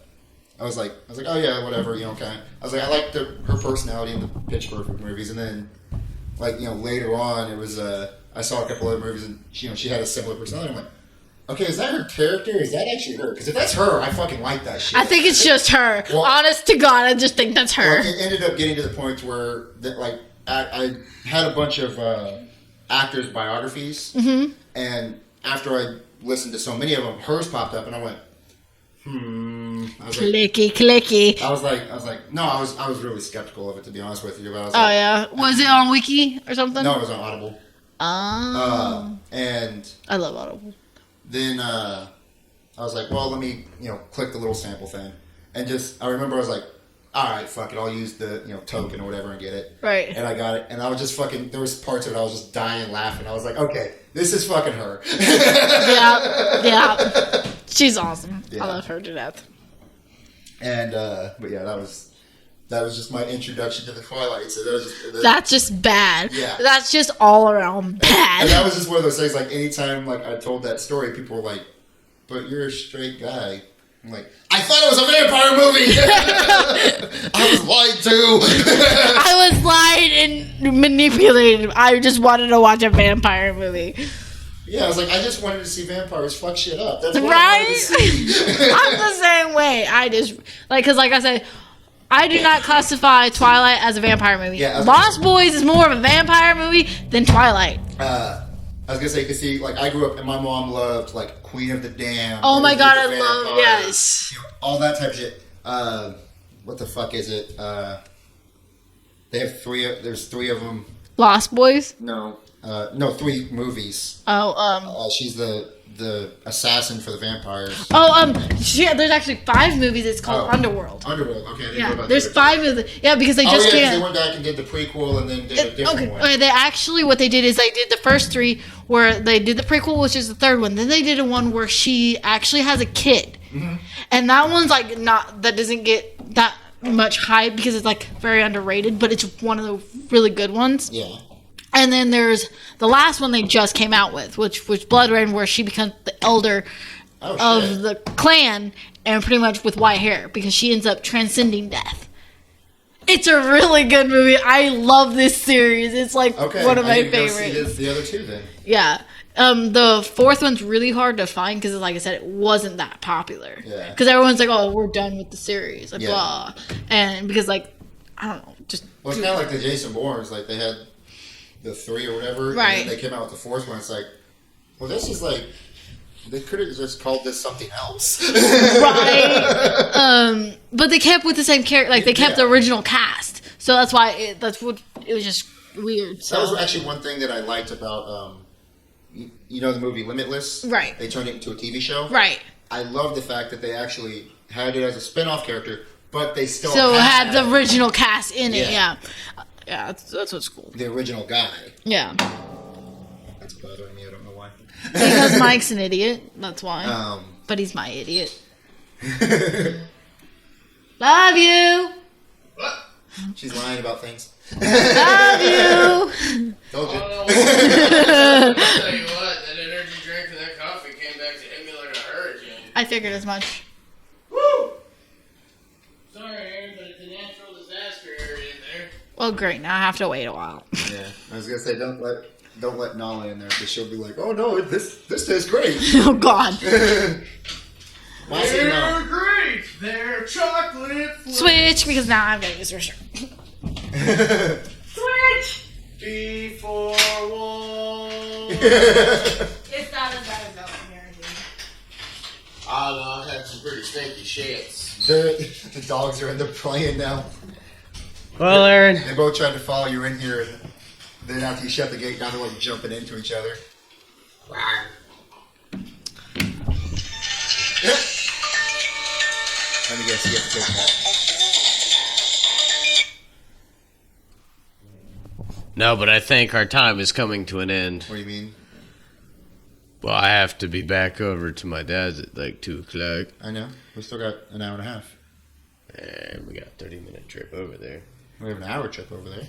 was like oh yeah whatever okay. I was like I liked her personality in the Pitch Perfect movies, and then like later on it was I saw a couple other movies and she had a similar personality. I'm like, okay, is that her character? Is that actually her? Because if that's her, I fucking like that shit. I think it's just her. Well, Honest to God, I just think that's her. Well, it ended up getting to the point where that like I had a bunch of actors' biographies, and after I listened to so many of them, hers popped up, and I went, I was Clicky. I was like, no, I was really skeptical of it, to be honest with you. But I was Oh, like, yeah. Was it on Wiki or something? no, it was on Audible. And I love Audible. then I was like, well, let me click the little sample thing, and I remember I was like, all right, fuck it, I'll use the token or whatever and get it. Right. And I got it, and I was just fucking. There was parts of it I was just dying laughing. I was like, okay, this is fucking her. Yeah. She's awesome. Yeah. I love her to death. And but yeah, that was just my introduction to the Twilight. So that was just, That's just bad. Yeah. That's just all around bad. and that was just one of those things. Like anytime like I told that story, people were like, "But you're a straight guy. I'm like, I thought it was a vampire movie. I was lied to. I was lied and manipulated. I just wanted to watch a vampire movie. Yeah, I was like, I just wanted to see vampires fuck shit up. That's what I Right? wanted to see. I'm the same way. I just, because like I said, I do not classify Twilight as a vampire movie. Yeah, Lost Boys is more of a vampire movie than Twilight. I was gonna say, cause see, like I grew up and my mom loved like Queen of the Damned. Oh my god, I Vampires, love, yes. all that type of shit. What the fuck is it? They have there's three of them. Lost Boys? No, 3 movies. Oh, She's the assassin for the vampires. there's actually 5 movies. It's called Underworld. Underworld. Okay. I didn't know Yeah, about there's the 5 movies. Yeah, because they just they can't. went back and did the prequel and then did a different one. Okay, they actually, what they did is they did the first 3 where they did the prequel, which is the 3rd one. Then they did a one where she actually has a kid. Mm-hmm. And that one's like that doesn't get that much hype because it's like very underrated, but it's one of the really good ones. Yeah. And then there's the last one they just came out with, which was Blood Rain, where she becomes the elder of the clan and pretty much with white hair because she ends up transcending death. It's a really good movie. I love this series. It's like one of my favorites. The other 2 then. Yeah. The 4th one's really hard to find because, like I said, it wasn't that popular. Yeah. Because everyone's like, "Oh, we're done with the series," like Yeah. blah, and because like I don't know, just Well, it's kind of like the Jason Bournes. Like they had the 3 or whatever, Right. and then they came out with the 4th one. It's like, well, this is like they could have just called this something else, right. But they kept with the same character, like they kept the original cast, so that's why it was just weird. So that was actually one thing that I liked about you know the movie Limitless, Right. They turned it into a TV show, right. I love the fact that they actually had it as a spin-off character, but they still had the original cast in it. Yeah, that's what's cool. The original guy. Yeah, That's bothering me. I don't know why. because Mike's an idiot. That's why. But he's my idiot. Love you. She's lying about things. Love you. Told you. I'll tell you what, that energy drink and that coffee came back to hit me like a hurricane. I figured as much. Woo! Sorry, Aaron, but it's a natural disaster area in there. Well, great. Now I have to wait a while. Yeah, I was gonna say don't let Nala in there because she'll be like, oh no, this tastes great. Oh God. They're great. They're chocolate. Switch because now I'm gonna use her shirt. Switch. Before one. It's not as bad as that one here. I know, I had some pretty stinky shits. The dogs are in there playing now. Well, Aaron. They both tried to follow you in here, and then after you shut the gate, now they're like jumping into each other. Let me guess, you have to take that. No, but I think our time is coming to an end. What do you mean? Well, I have to be back over to my dad's at like 2 o'clock. I know. We still got an hour and a half. And we got a 30-minute trip over there. We have an hour trip over there.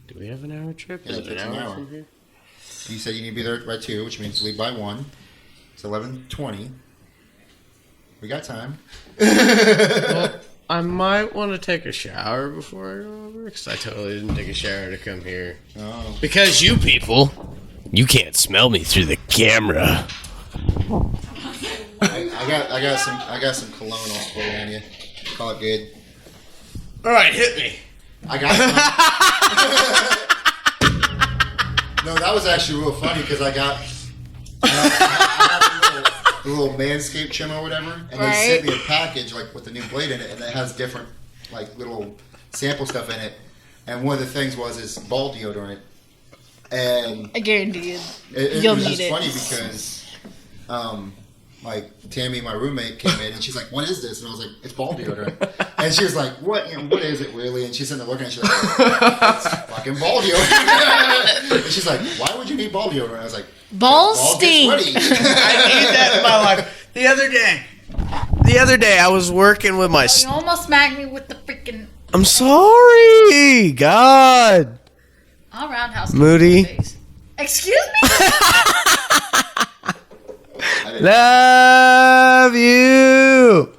Do we have an hour trip? Yeah, Is it's it an hour. from here? You said you need to be there by 2, which means leave by 1. It's 11:20. We got time. Well, I might want to take a shower before I go over because I totally didn't take a shower to come here. Oh. Because you people, you can't smell me through the camera. I got some cologne I'll spray on you. Call it good. All right, hit me. I got some. No, that was actually real funny because I got the little Manscaped trim or whatever, and they sent me a package like with the new blade in it, and it has different like little sample stuff in it. And one of the things is ball deodorant, and I guarantee you. it You'll was need just it. funny because like Tammy, my roommate, came in and she's like, "What is this?" And I was like, "It's ball deodorant." And she was like, "What? What is it really?" And she's in there looking, and she's like, "It's fucking ball deodorant." And she's like, "Why would you need ball deodorant?" I was like, Balls "Ball stink." gets sweaty." I need that in my life. The other day, I was working with my. You almost smacked me with the freaking. I'm sorry, God. I'll roundhouse. Moody. your face. Excuse me. Love love you.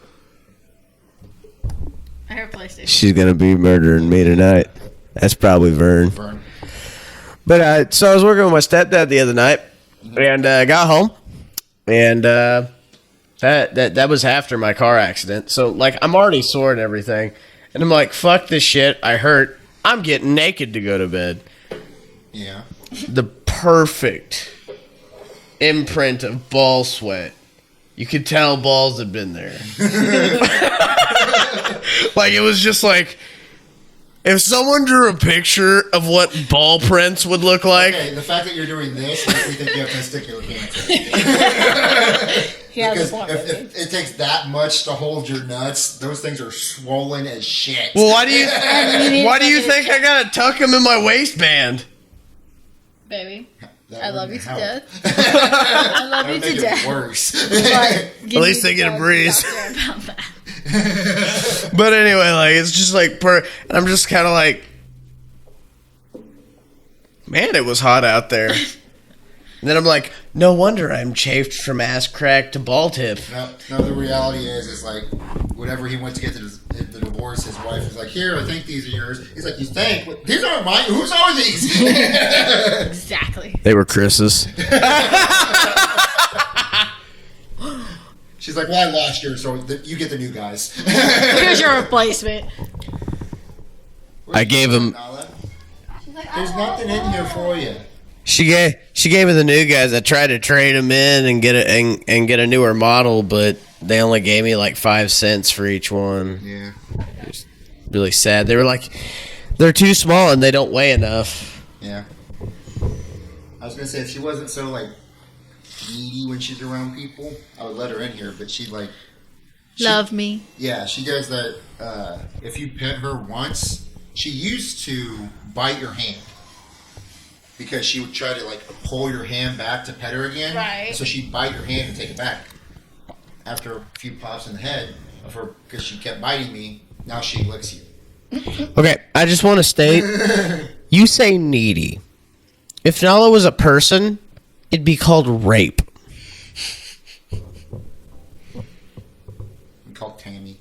I heard PlayStation. She's gonna be murdering me tonight. That's probably Vern. Vern. But so I was working with my stepdad the other night, and got home, and that was after my car accident. So like I'm already sore and everything, and I'm like, fuck this shit. I hurt. I'm getting naked to go to bed. Yeah. The perfect imprint of ball sweat. You could tell balls had been there. Like it was just like if someone drew a picture of what ball prints would look like. Okay, the fact that you're doing this makes me think you have testicular cancer. He has Because a point. if it takes that much to hold your nuts, those things are swollen as shit. Well, why do you think I gotta tuck them in my waistband? Baby, That I love you wouldn't to help. death. I love That you would to make it death. worse. But give least me they get a the breeze. doctor about that. But anyway, like it's just like and I'm just kind of like, man, it was hot out there. And then I'm like, no wonder I'm chafed from ass crack to ball tip. No, the reality is like, whenever he went to get the divorce, his wife was like, here, I think these are yours. He's like, you think? Well, these aren't mine. Whose are these? Exactly. They were Chris's. She's like, well, I lost yours, so you get the new guys. Here's your replacement. I gave him. There's nothing in here for you. She gave me the new guys. I tried to trade them in and get a newer model, but they only gave me like 5 cents for each one. Yeah. Really sad. They were like, they're too small and they don't weigh enough. Yeah. I was gonna say if she wasn't so like needy when she's around people, I would let her in here. But she like Love me. Yeah, she does that. If you pet her once, she used to bite your hand because she would try to like pull your hand back to pet her again. Right. So she'd bite your hand and take it back. After a few pops in the head of her, because she kept biting me, now she licks you. Okay, I just want to state, you say needy. If Nala was a person, it'd be called rape. I'm called Tammy.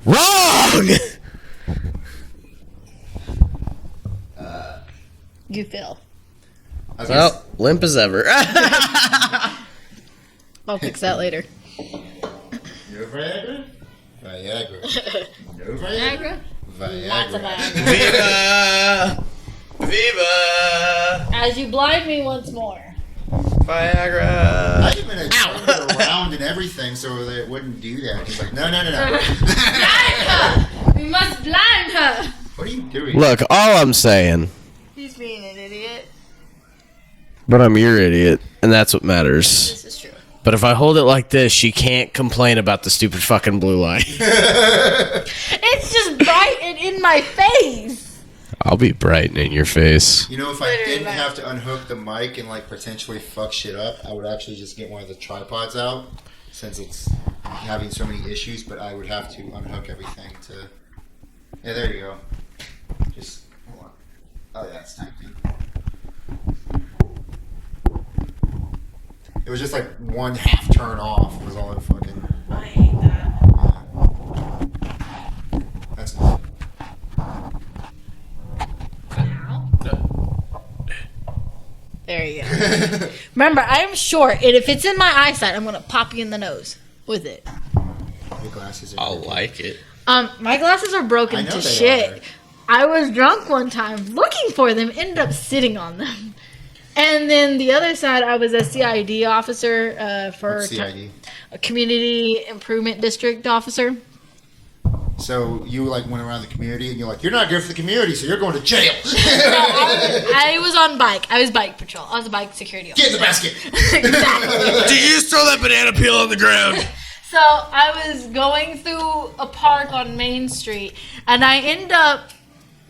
Wrong! You feel. I was gonna Well, limp as ever. I'll fix that later. No Viagra? Viagra. No Viagra? Viagra? Lots of Viagra. Viagra. Viva! Viva! As you blind me once more. Viagra! I even turned it around and everything so that it wouldn't do that. He's like, no. Blind her! We must blind her! What are you doing? Look, all I'm saying, He's being an idiot. but I'm your idiot, and that's what matters. This is true. But if I hold it like this, she can't complain about the stupid fucking blue light. It's just bright and in my face. I'll be bright in your face. You know, if I Literally, didn't man. have to unhook the mic and like potentially fuck shit up, I would actually just get one of the tripods out since it's having so many issues. But I would have to unhook everything to. Yeah, there you go. Just hold on. Oh yeah, it's time. It was just like one half turn off was all it fucking. I hate that. That's good. There you go. Remember, I am short, and if it's in my eyesight, I'm gonna pop you in the nose with it. Your glasses are. I'll like it. My glasses are I broken know to they shit. are. I was drunk one time looking for them, ended up sitting on them. And then the other side, I was a CID officer for What's CID? a community improvement district officer. So you like went around the community and you're like, you're not good for the community, so you're going to jail. I was on bike. I was bike patrol. I was a bike security officer. Get in the basket. Exactly. Did you just throw that banana peel on the ground? So I was going through a park on Main Street, and I end up.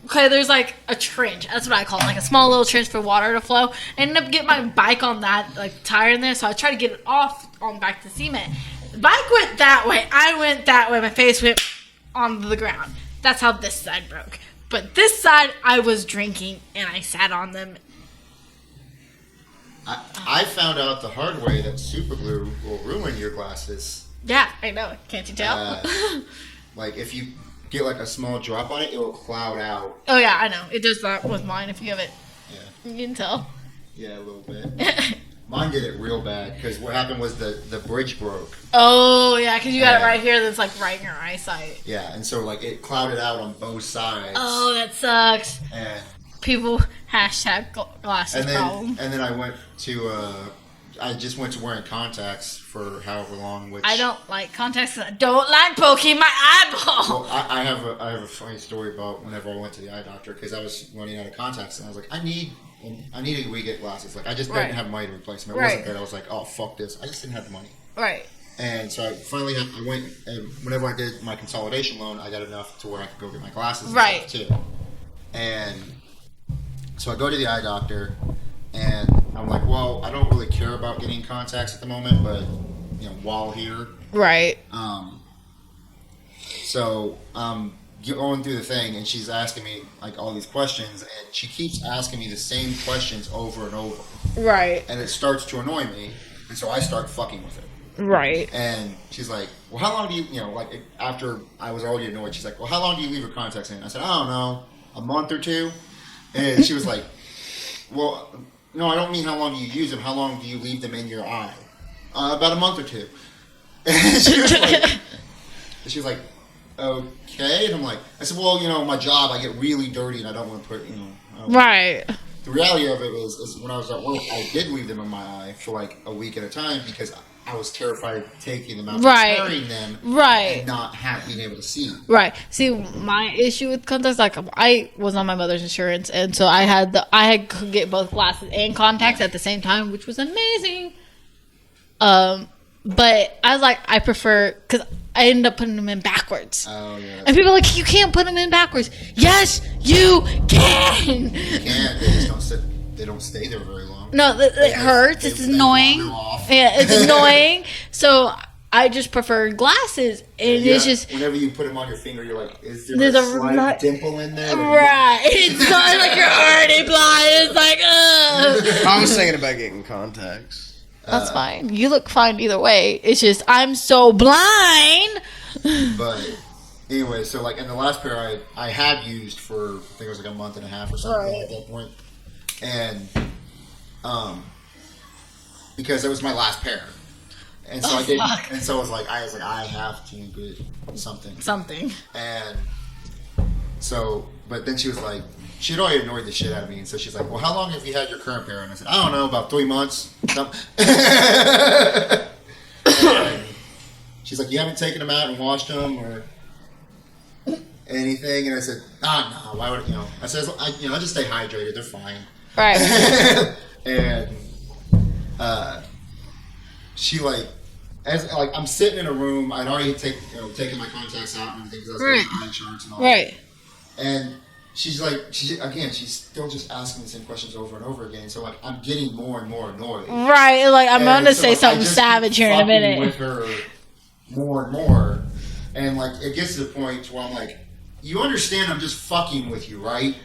Okay, there's like a trench. That's what I call it, like a small little trench for water to flow. I ended up getting my bike on that like tire in there, so I tried to get it off on back to cement. The bike went that way. I went that way. My face went onto the ground. That's how this side broke. But this side, I was drinking, and I sat on them. I found out the hard way that super glue will ruin your glasses. Yeah, I know. Can't you tell? Like if you get like a small drop on it, it will cloud out. Oh yeah, I know. It does that with mine. If you have it, Yeah. you can tell. Yeah, a little bit. Mine did it real bad because what happened was the bridge broke. Oh yeah, because you got it right here. That's like right in your eyesight. Yeah, and so like it clouded out on both sides. Oh, that sucks. And People hashtag glasses problem. and then I went to I just went to wearing contacts for however long. Which I don't like contacts. And I don't like poking my eyeball. Well, I have a funny story about whenever I went to the eye doctor because I was running out of contacts and I was like, I need to re-get glasses. Like I just didn't have money to replace them. It wasn't that I was like, oh fuck this. I just didn't have the money. Right. And so I finally I went and whenever I did my consolidation loan, I got enough to where I could go get my glasses and stuff too. And so I go to the eye doctor and I'm like, well, I don't really care about getting contacts at the moment, but while here. Right. So going through the thing and she's asking me like all these questions and she keeps asking me the same questions over and over. Right. And it starts to annoy me and so I start fucking with it. Right. And she's like, well, how long do you like after I was already annoyed, she's like, well, how long do you leave your contacts in? I said, I don't know, a month or two. And she was like, well, no, I don't mean how long do you use them. How long do you leave them in your eye? About a month or two. And she was like, okay. And I'm like, I said, well, my job, I get really dirty and I don't want to put, Right. The reality of it is when I was at work, I did leave them in my eye for like a week at a time because I was terrified of taking them out and carrying them and not being able to see. Right. See, my issue with contacts, like I was on my mother's insurance, and so I could get both glasses and contacts at the same time, which was amazing. But I was like, I prefer because I ended up putting them in backwards. Oh yeah. And people are like, you can't put them in backwards. Yes, you can. You can. They just don't sit. They don't stay there very long. No, it hurts. It's annoying. Yeah, it's annoying. So I just prefer glasses, and it's just whenever you put them on your finger, you're like, is there a slight dimple in there? Right. It's not like you're already blind. It's like, ugh. I was thinking about getting contacts. That's fine. You look fine either way. It's just I'm so blind. But anyway, so like in the last pair I had used for I think it was like a month and a half or something at that point. And because it was my last pair. And so I was like I have to get something. And so but then she was like she'd already annoyed the shit out of me, and so she's like, well, how long have you had your current pair? And I said, I don't know, about 3 months. And she's like, you haven't taken them out and washed them or anything? And I said, no, why would I said, I just stay hydrated, they're fine. Right. And she as I'm sitting in a room, I'd already taken my contacts out and things because I was getting eye insurance and all that. And she's still just asking the same questions over and over again. So I'm getting more and more annoyed. Right, like I'm gonna say something savage here in a minute. With her more and more, and it gets to the point where I'm like, you understand I'm just fucking with you, right?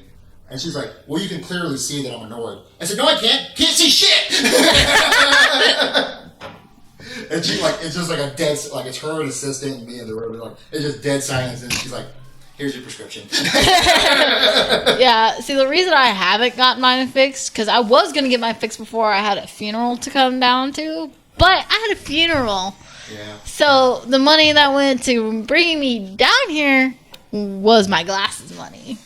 And she's like, well, you can clearly see that I'm annoyed. I said, no, I can't see shit. And she it's just like a dead, it's her and assistant and me in the room. It's just dead silence, and she's like, here's your prescription. Yeah, see, the reason I haven't gotten mine fixed, because I was going to get mine fixed before I had a funeral to come down to, but I had a funeral. Yeah. So the money that went to bringing me down here was my glasses money.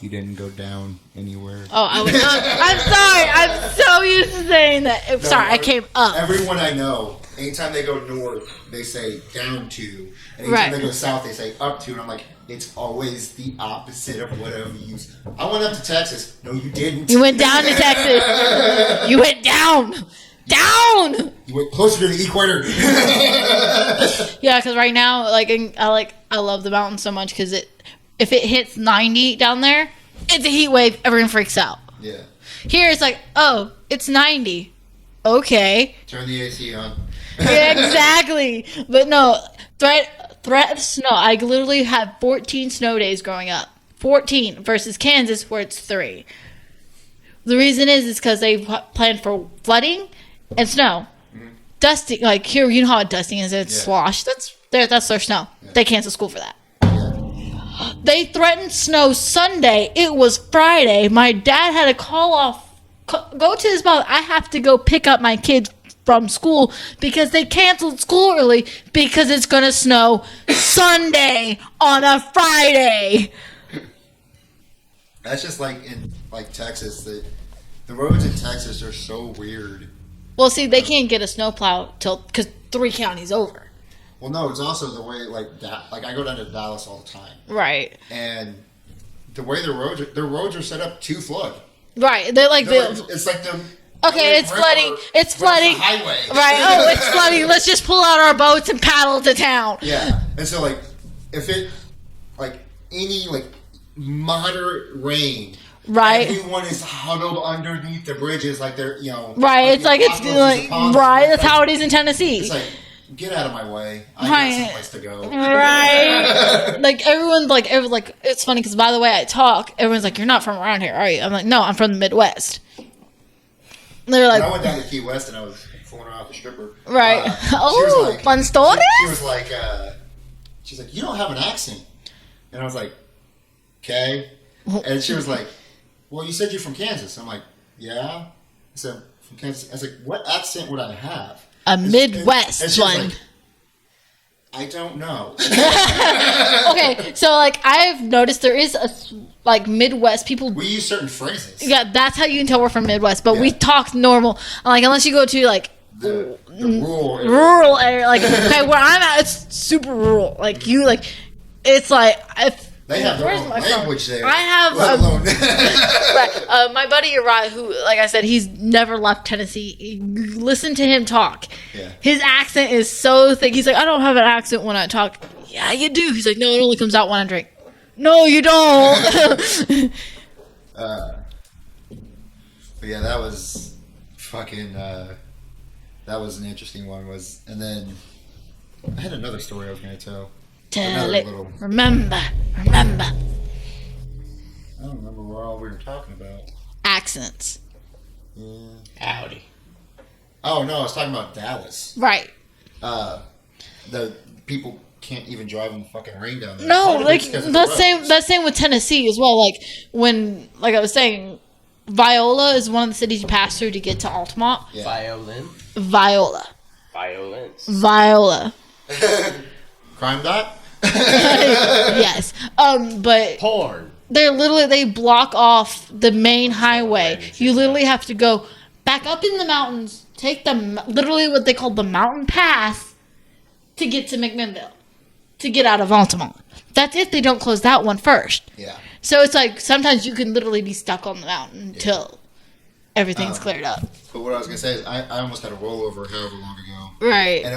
You didn't go down anywhere. Oh, I'm sorry. I'm so used to saying that. I came up. Everyone I know, anytime they go north, they say down to. And anytime they go south, they say up to. And I'm like, it's always the opposite of whatever you use. I went up to Texas. No, you didn't. You went down to Texas. You went down. Down. You went closer to the equator. Yeah, because right now, I love the mountains so much because if it hits 90 down there, it's a heat wave. Everyone freaks out. Yeah. Here it's like, oh, it's 90. Okay. Turn the AC on. Yeah, exactly. But no, threat of snow. I literally had 14 snow days growing up. 14 versus Kansas where it's 3. The reason is because they planned for flooding and snow. Dusting, like here, you know how dusting is. It's slosh. That's their snow. Yeah. They canceled school for that. Yeah. They threatened snow Sunday. It was Friday. My dad had to go to his mom. I have to go pick up my kids from school because they canceled school early because it's gonna snow Sunday on a Friday. That's just like in Texas. The roads in Texas are so weird. Well, see, they can't get a snowplow because 3 counties over. Well, no, it's also the way I go down to Dallas all the time. Right. And the way their roads are set up to flood. Right. They're like it's like the okay, it's flooding. It's flooding. It's highway. Right. Oh, it's flooding. Let's just pull out our boats and paddle to town. Yeah. And so if it any moderate rain. Right. Everyone is huddled underneath the bridges like they're, Right. It's right. That's how it is in Tennessee. It's like, get out of my way. I got someplace to go. Right. Everyone's it's funny because by the way I talk, everyone's like, you're not from around here, are you? I'm like, no, I'm from the Midwest. They're like, when I went down to Key West and I was fooling around with a stripper. Right. Fun story? She was like, you don't have an accent. And I was like, okay. And she was like, well, you said you're from Kansas. I'm like, yeah. I said, from Kansas. I was like, what accent would I have? A Midwest and she was one. Like, I don't know. Okay, so I've noticed there is a Midwest people. We use certain phrases. Yeah, that's how you can tell we're from Midwest. But we talk normal. Unless you go to the rural area. Okay, where I'm at, it's super rural. It's if. They have their own language there. I have right. My buddy Uriah, who, like I said, he's never left Tennessee. Listen to him talk. Yeah. His accent is so thick. He's like, I don't have an accent when I talk. Yeah, you do. He's like, no, it only comes out when I drink. No, you don't. But yeah, that was fucking. That was an interesting one. And then I had another story I was going to tell. Tell it. Remember. I don't remember what all we were talking about. Accents. Yeah. Howdy. Oh no, I was talking about Dallas. Right. The people can't even drive in the fucking rain down there. No, that's same with Tennessee as well. When I was saying, Viola is one of the cities you pass through to get to Altamont. Yeah. Violin. Viola. Violence. Viola. Crime dot. Yes. But porn. They block off the main highway. You literally have to go back up in the mountains, take literally what they call the mountain pass to get to McMinnville, to get out of Altamont. That's if they don't close that one first. Yeah. So it's sometimes you can literally be stuck on the mountain until everything's cleared up. But what I was gonna say is I almost had a rollover however long ago. Right. And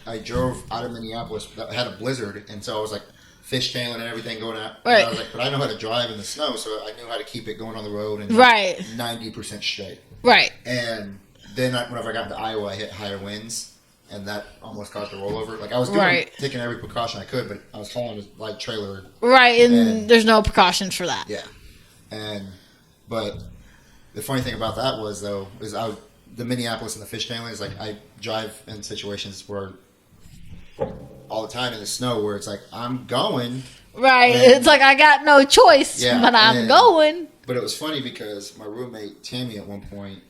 I drove out of Minneapolis. I had a blizzard, and so I was fishtailing and everything going out. Right. I was but I know how to drive in the snow, so I knew how to keep it going on the road and 90% straight. Right. And then whenever I got into Iowa, I hit higher winds, and that almost caused a rollover. I was taking every precaution I could, but I was hauling a light trailer. Right, and there's no precautions for that. Yeah. But the funny thing about that was the Minneapolis and the fishtailing is I drive in situations where all the time in the snow where it's I'm going. Right. It's I got no choice, but I'm going. But it was funny because my roommate Tammy at one point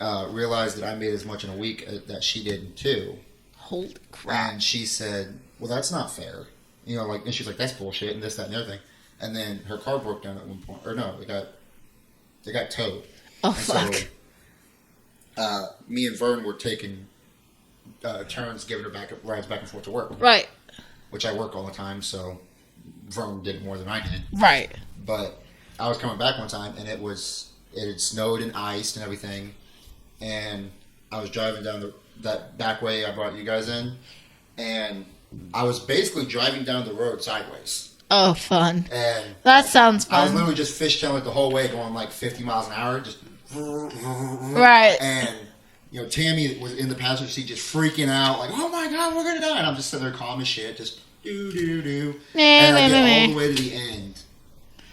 realized that I made as much in a week that she did too. Holy crap. And she said, well, that's not fair. And she's like, that's bullshit and this, that, and the other thing. And then her car broke down at one point. Or no, it got towed. Oh, fuck. So, me and Vern were taking turns giving her rides back and forth to work. Right. Which I work all the time, so Vern did more than I did. Right. But I was coming back one time, and it had snowed and iced and everything, and I was driving down that back way I brought you guys in, and I was basically driving down the road sideways. Oh, fun. And that sounds fun. I was literally just fishtailing the whole way, going 50 miles an hour, just... Right. And, Tammy was in the passenger seat just freaking out, oh my God, we're going to die. And I'm just sitting there calm as shit, just do. And I get all the way to the end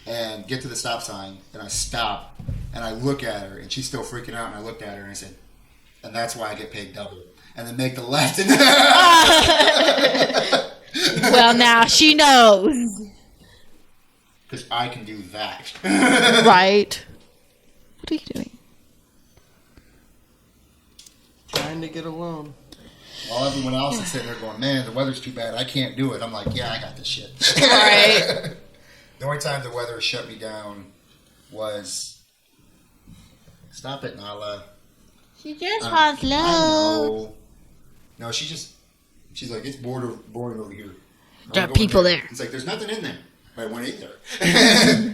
and get to the stop sign, and I stop, And I look at her, and she's still freaking out. And I looked at her, and I said, "And that's why I get paid double." And then make the left. Well, now she knows. Because I can do that. Right. What are you doing? Trying to get a loan. While everyone else is sitting there going, "Man, the weather's too bad. I can't do it." I'm like, "Yeah, I got this shit." Right. The only time the weather shut me down was... Stop it, Nala. She just I wants love. know. No, she's like, "It's boring over here." There are people there. It's like, "There's nothing in there." But I went in there.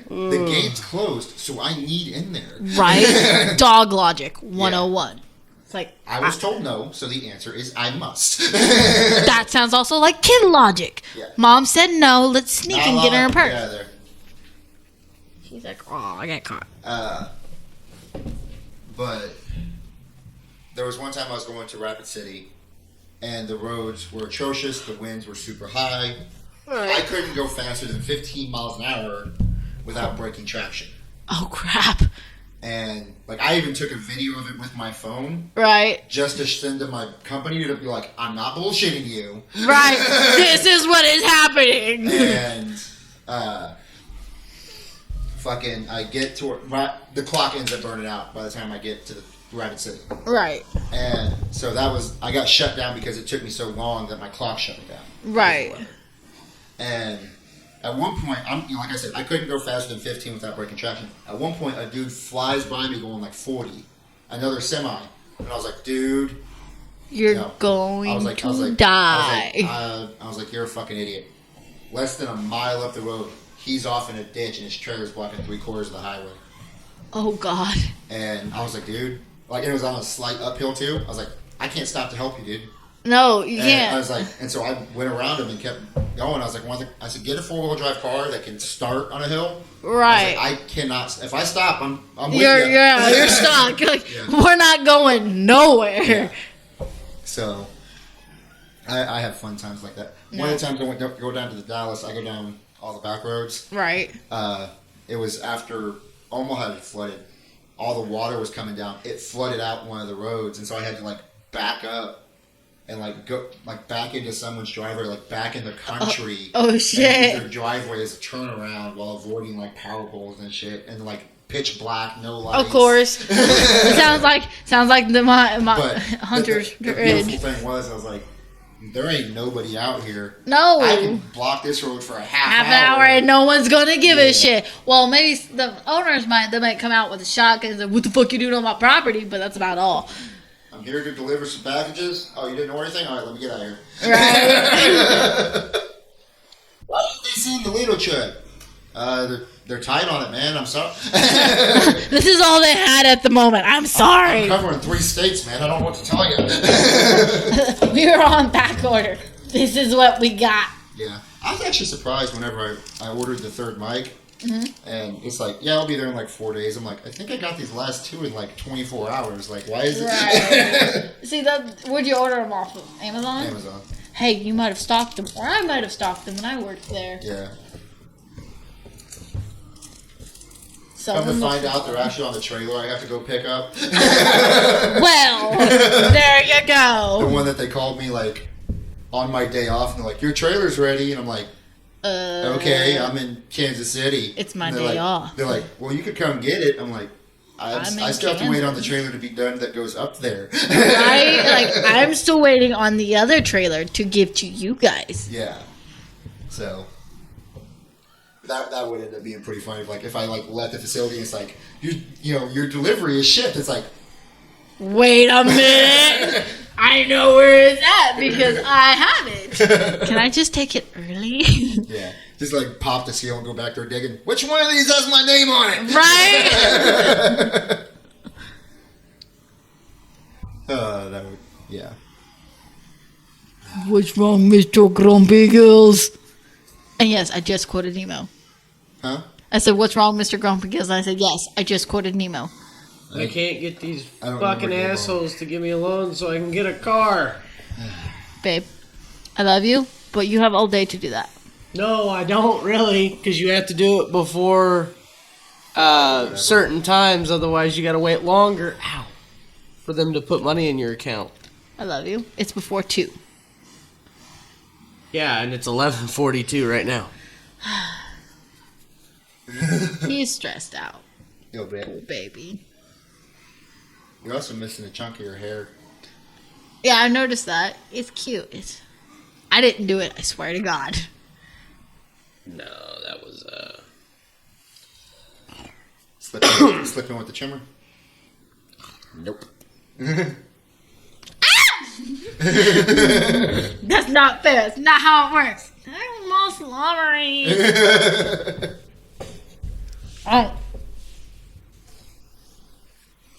The gate's closed, so I need in there. Right? Dog logic 101. It's like, I was told no, so the answer is I must. that sounds also like kid logic. Yeah. Mom said no, let's sneak and get her a purse. Yeah, there. She's like, oh, I got caught. But there was one time I was going to Rapid City, and the roads were atrocious. The winds were super high. I couldn't go faster than 15 miles an hour without breaking traction. Oh, crap. And like, I even took a video of it with my phone, Right. just to send to my company to be like, "I'm not bullshitting you." Right. This is what is happening. And fucking, I get to the clock ends up burning out by the time I get to the Rapid City. Right. And so I got shut down because it took me so long that my clock shut me down. Right. And at one point, like I said, I couldn't go faster than 15 without breaking traction. At one point, a dude flies by me going like 40, another semi, and I was like, "Dude, You're going I was like, die. I was like, "You're a fucking idiot." Less than a mile up the road, he's off in a ditch, and his trailer's blocking 3/4 of the highway. Oh, God. And I was like, "Dude," like, it was on a slight uphill too. I was like, "I can't stop to help you, dude." No, you And can't. I was like, and so I went around him and kept going. I was like, I said, "Get a 4-wheel drive car that can start on a hill." Right. I cannot. If I stop, I'm with You're you. you're stuck. Like, Yeah. we're not going nowhere. Yeah. So, I have fun times like that. One of the times I go down to the Dallas, I go down all the back roads. Right. It was after Omaha had flooded. All the water was coming down. It flooded out one of the roads, and so I had to like back up and like go like back into someone's driveway, like back in the country. Oh, shit. And use their driveway as a turnaround while avoiding like power poles and shit, and like pitch black, no lights. Of course. It sounds like the my But Hunter's the Ridge. beautiful thing was, I was like, there ain't nobody out here. No. I can block this road for a Half an hour and no one's gonna give a shit. Well, maybe the owners might come out with a shotgun and say, "What the fuck you doing on my property?" But that's about all. I'm here to deliver some packages. Oh, you didn't know anything? All right, let me get out of here. Right. Why didn't they send the little truck? They're tight on it, man. I'm sorry. This is all they had at the moment. I'm sorry. I'm covering 3 states, man. I don't know what to tell you. We were on back order. This is what we got. Yeah. I was actually surprised whenever I ordered the third mic. Mm-hmm. And it's like, yeah, I'll be there in like 4 days. I'm like, I think I got these last 2 in like 24 hours. Like, why is it? Right. See, where'd you order them off of? Amazon? Amazon. Hey, you might have stocked them. Or I might have stocked them when I worked there. Yeah. So Come to find out, they're actually on the trailer I have to go pick up. Well, there you The go. one that they called me like on my day off, and they're like, "Your trailer's ready," and I'm like, "Okay, I'm in Kansas City. It's my And day they're like, off." They're like, "Well, you could come get it." I'm like, I I'm still in have to wait on the trailer to be done that goes up there. I'm still waiting on the other trailer to give to you guys. Yeah. So that would end up being pretty funny. Like if I like let the facility, it's like your delivery is shipped. It's like, Wait a minute. I know where it's at because I have it. Can I just take it early? yeah, just like pop the seal and go back there digging. Which one of these has my name on it? Right? That would, yeah. What's wrong, Mr. Grumpy Gills? And yes, I just quoted Nemo. Huh? I said, "What's wrong, Mr. Grumpy Gills?" And I said, "Yes, I just quoted Nemo." I can't get these I don't fucking remember your assholes to give me a loan so I can get a car. Babe, I love you, but you have all day to do that. No, I don't really, because you have to do it before certain times. Otherwise, you gotta wait longer. Ow. For them to put money in your account. I love you. It's before 2. Yeah, and it's 11:42 right now. He's stressed out. Yo, Oh, baby. You're also missing a chunk of your hair. Yeah, I noticed that. It's cute. I didn't do it. I swear to God. No, that was Slipping with the trimmer. Nope. That's not fair. That's not how it works. I'm all slobbery. Oh.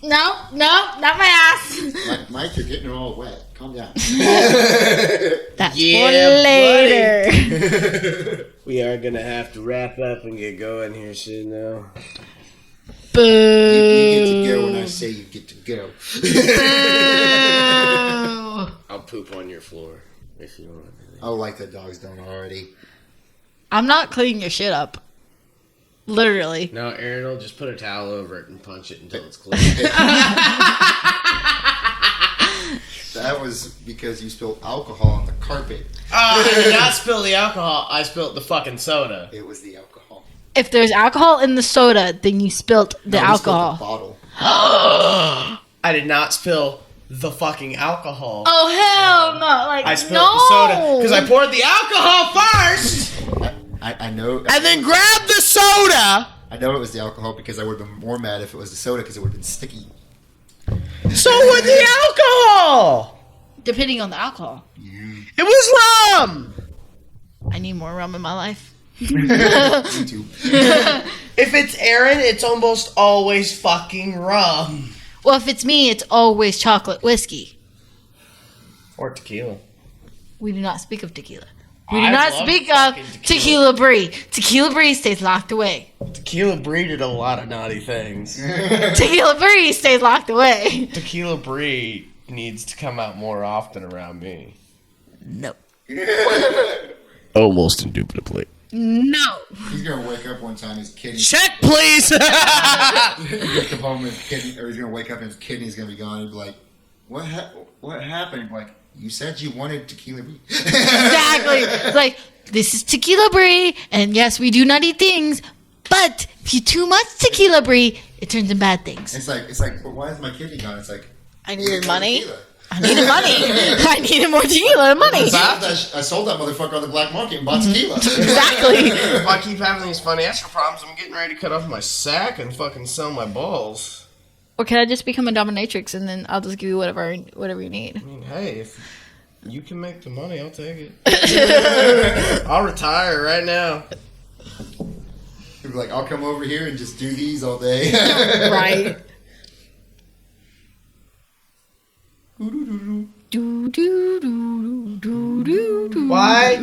No, not my ass. Mike, you're getting her all wet. Calm down. That's Yeah, for later. We are gonna have to wrap up and get going here soon, though. Boo. You get to go when I say you get to go. I'll poop on your floor if you want. Oh, like the dog's done already. I'm not cleaning your shit up. Literally. No, Aaron will just put a towel over it and punch it until it's clean. That was because you spilled alcohol on the carpet. I did not spill the alcohol. I spilled the fucking soda. It was the alcohol. If there's alcohol in the soda, then you spilt the No, we spilled alcohol. the bottle. I did not spill the fucking alcohol. Oh, hell no. Like, I spilled no. the soda because I poured the alcohol first I know. and then grabbed the soda. I know it was the alcohol because I would have been more mad if it was the soda because it would have been sticky. So would the alcohol. Depending on the alcohol. It was rum. I need more rum in my life. Me too. If it's Aaron, it's almost always fucking rum. Well, if it's me, it's always chocolate whiskey. Or tequila. We do not speak of tequila. We do I not love speak of fucking tequila brie. Tequila brie stays locked away. Tequila Brie did a lot of naughty things. Tequila brie stays locked away. Tequila Brie needs to come out more often around me. No. Almost indubitably. No. He's gonna wake up one time. His kidney. Check, please. He's gonna come home and his kidney, or he's gonna wake up and his kidney's gonna be gone. And be like, "What happened?" Like, you said you wanted tequila brie. Exactly. It's like, this is tequila brie, and yes, we do not eat things, but if you too much tequila brie, it turns into bad things. It's like, but why is my kidney gone? It's like, I needed money. tequila. I needed money. I needed more tequila and money. I sold that motherfucker on the black market and bought tequila. Exactly. If I keep having these financial problems, I'm getting ready to cut off my sack and fucking sell my balls. Or can I just become a dominatrix and then I'll just give you whatever you need? I mean, hey, if you can make the money, I'll take it. I'll retire right now. He'd be like, I'll come over here and just do these all day. Right. Do, do, do, do, do, do, do. Why?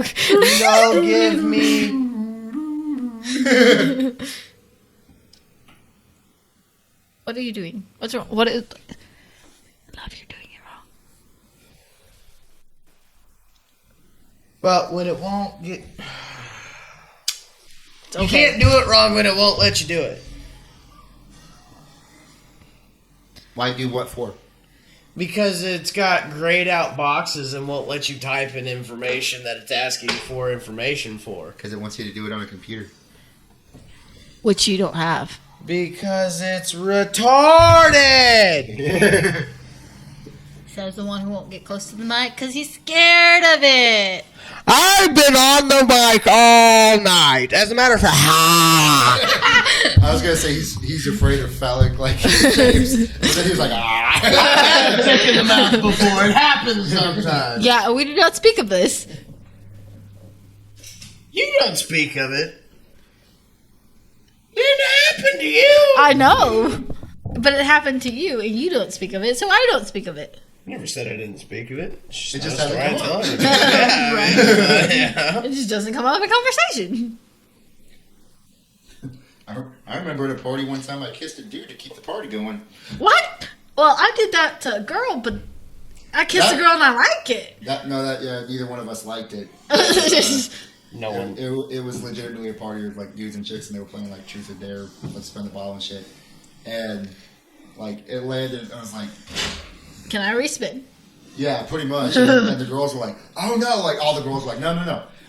Don't give me. What are you doing? What's wrong? What is? Love, you're doing it wrong. Well, when it won't get. It's You okay. can't do it wrong when it won't let you do it. Why do what for? Because it's got grayed out boxes and won't let you type in information that it's asking for information for. Because it wants you to do it on a computer. Which you don't have. Because it's retarded! Says the one who won't get close to the mic because he's scared of it. I've been on the mic all night. As a matter of fact, I was gonna say he's afraid of phallic like shapes, but then he was like, I've taken them out before. It happens sometimes. Yeah, we do not speak of this. You don't speak of it. It happened to you. I know. But it happened to you and you don't speak of it, so I don't speak of it. Never said I didn't speak of it. It just not a hasn't story come I'm up. telling you. Yeah, Right. yeah. It just doesn't come up in conversation. I remember at a party one time I kissed a dude to keep the party going. What? Well, I did that to a girl, but I kissed a girl and I like it. Neither one of us liked it. No one. It was legitimately a party with like dudes and chicks, and they were playing like Truth or Dare, let's spin the ball and shit. And like it landed, I was like, Can I respin? yeah, pretty much. And the girls were like, oh no, like all the girls were like, no.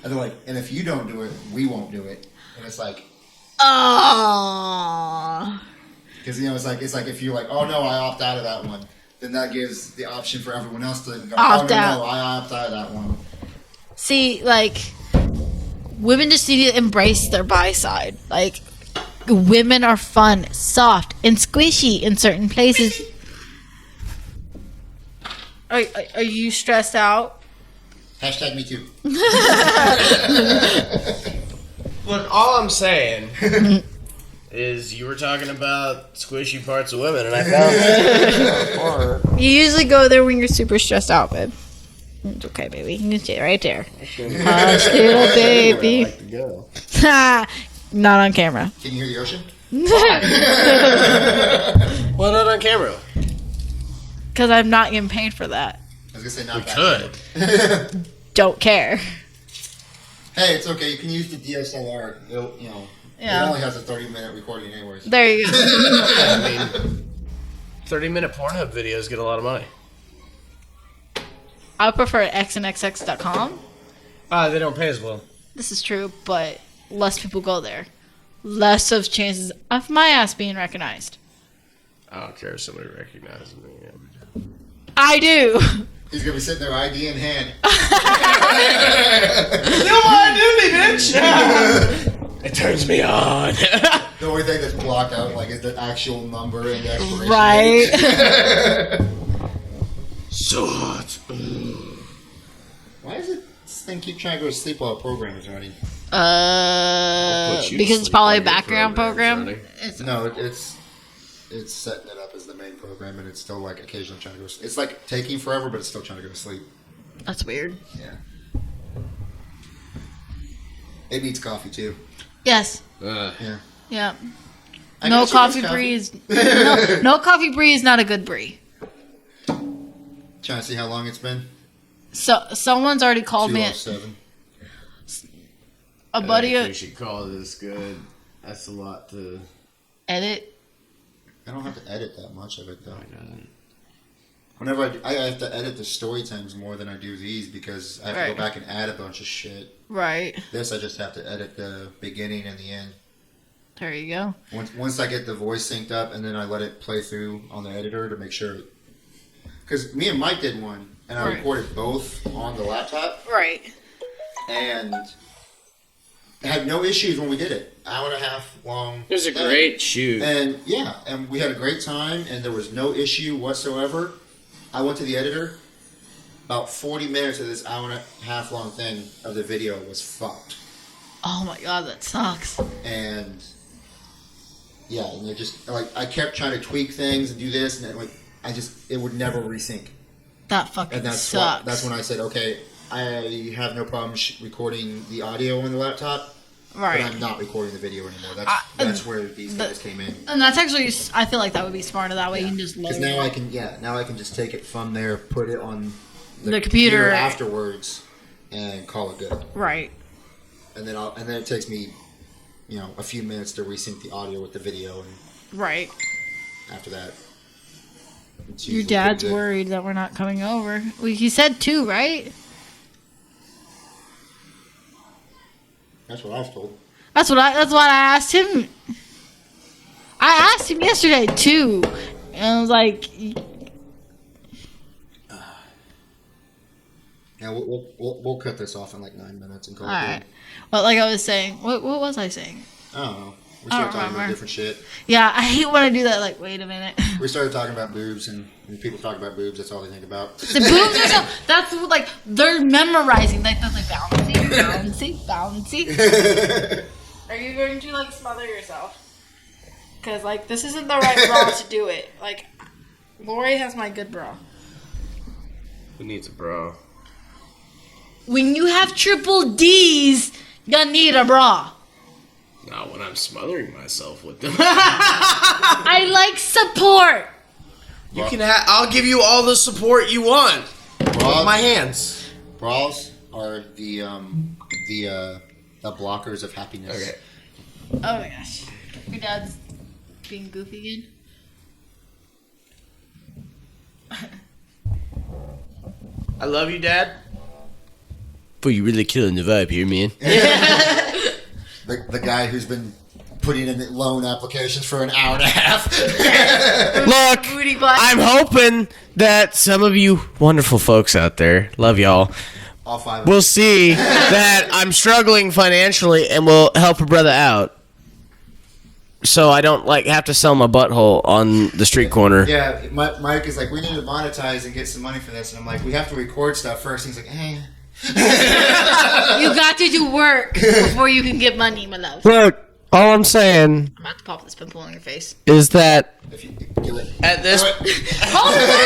And they're like, and if you don't do it, we won't do it. And it's like, Oh. because it's like if you're like, oh no, I opt out of that one, then that gives the option for everyone else to go, Opt oh out. no, I opt out of that one. See, like, women just need to embrace their bi side. Like, women are fun, soft, and squishy in certain places. Are you stressed out? Hashtag me too. But all I'm saying is you were talking about squishy parts of women, and I found You usually go there when you're super stressed out, babe. It's okay, baby. You can stay right there. Hush, little baby. I like to go. Not on camera. Can you hear the ocean? Well, not on camera. Because I'm not getting paid for that. I was gonna say not We that. could. Don't care. Hey, it's okay. You can use the DSLR. It'll, it Yeah. only has a 30-minute recording anyways. There you go. I mean, 30-minute Pornhub videos get a lot of money. I prefer xnxx.com. They don't pay as well. This is true, but less people go there. Less of chances of my ass being recognized. I don't care if somebody recognizes me. I do. He's gonna be sitting there, ID in hand. Still want to do me, bitch! It turns me on. The only thing that's blocked out like is the actual number and the expiration Right. date. So hot. Why does this thing keep trying to go to sleep while a program is running? Because it's probably a background program. No, it's setting it up as the main program, and it's still like occasionally trying to go. It's like taking forever, but it's still trying to go to sleep. That's weird. Yeah. It needs coffee too. Yes. Yeah. Yeah. I No guess you guys coffee brie is no coffee brie is not a good brie. Trying to see how long it's been. So someone's already called me. 2:07. A buddy We should call this good. That's a lot to. edit. I don't have to edit that much of it though. Whenever I have to edit the story times more than I do these because I have to Right. go back and add a bunch of shit. Right. This I just have to edit the beginning and the end. There you go. Once I get the voice synced up and then I let it play through on the editor to make sure. Because me and Mike did one and I Right. recorded both on the laptop Right. and had no issues when we did it. Hour and a half long. It was a great shoot. And yeah, and we had a great time, and there was no issue whatsoever. I went to the editor. About 40 minutes of this hour and a half long thing of the video was fucked. Oh my god, that sucks. And yeah, and it just like I kept trying to tweak things and do this, and it would never resync. That fucking And sucks. that's when I said, okay, I have no problem recording the audio on the laptop. Right. But I'm not recording the video anymore. That's where these guys came in. And that's actually, I feel like that would be smarter. That way you can just load Because now I can, now I can just take it from there, put it on The computer. afterwards, and call it good. Right. And then it takes me, a few minutes to resync the audio with the video, and Right. after that, it's Your usually dad's pretty good. worried that we're not coming over. Well, he said 2, right? That's what I was told. That's what I asked him. I asked him yesterday 2, and I was like, Yeah, we'll cut this off in like 9 minutes and call all it right. good. Well, like I was saying, what was I saying? I don't know. We I don't started talking about remember. different shit. Yeah, I hate when I do that. Like, wait a minute. We started talking about boobs, and when people talk about boobs, that's all they think about. The boobs are so. That's like they're memorizing. Like they're like bouncy. Are you going to like smother yourself? Because like this isn't the right bra to do it. Like, Lori has my good bra. Who needs a bra? When you have triple D's, you need a bra. Not when I'm smothering myself with them. I like support. You can I'll give you all the support you want. With my hands. Bras are the The blockers of happiness. Okay. Oh my gosh. Your dad's being goofy again. I love you, Dad. But you're really killing the vibe here, man. The guy who's been putting in loan applications for an hour and a half. Look, Booty butt. I'm hoping that some of you wonderful folks out there, love y'all, All 5 of will see that I'm struggling financially and will help a brother out. So I don't have to sell my butthole on the street corner. Yeah, Mike is like, we need to monetize and get some money for this. And I'm like, we have to record stuff first. And he's like, eh. You got to do work before you can get money, my love. Look, all I'm saying I'm about to pop this pimple on your face. is that If you do it. at this Hold it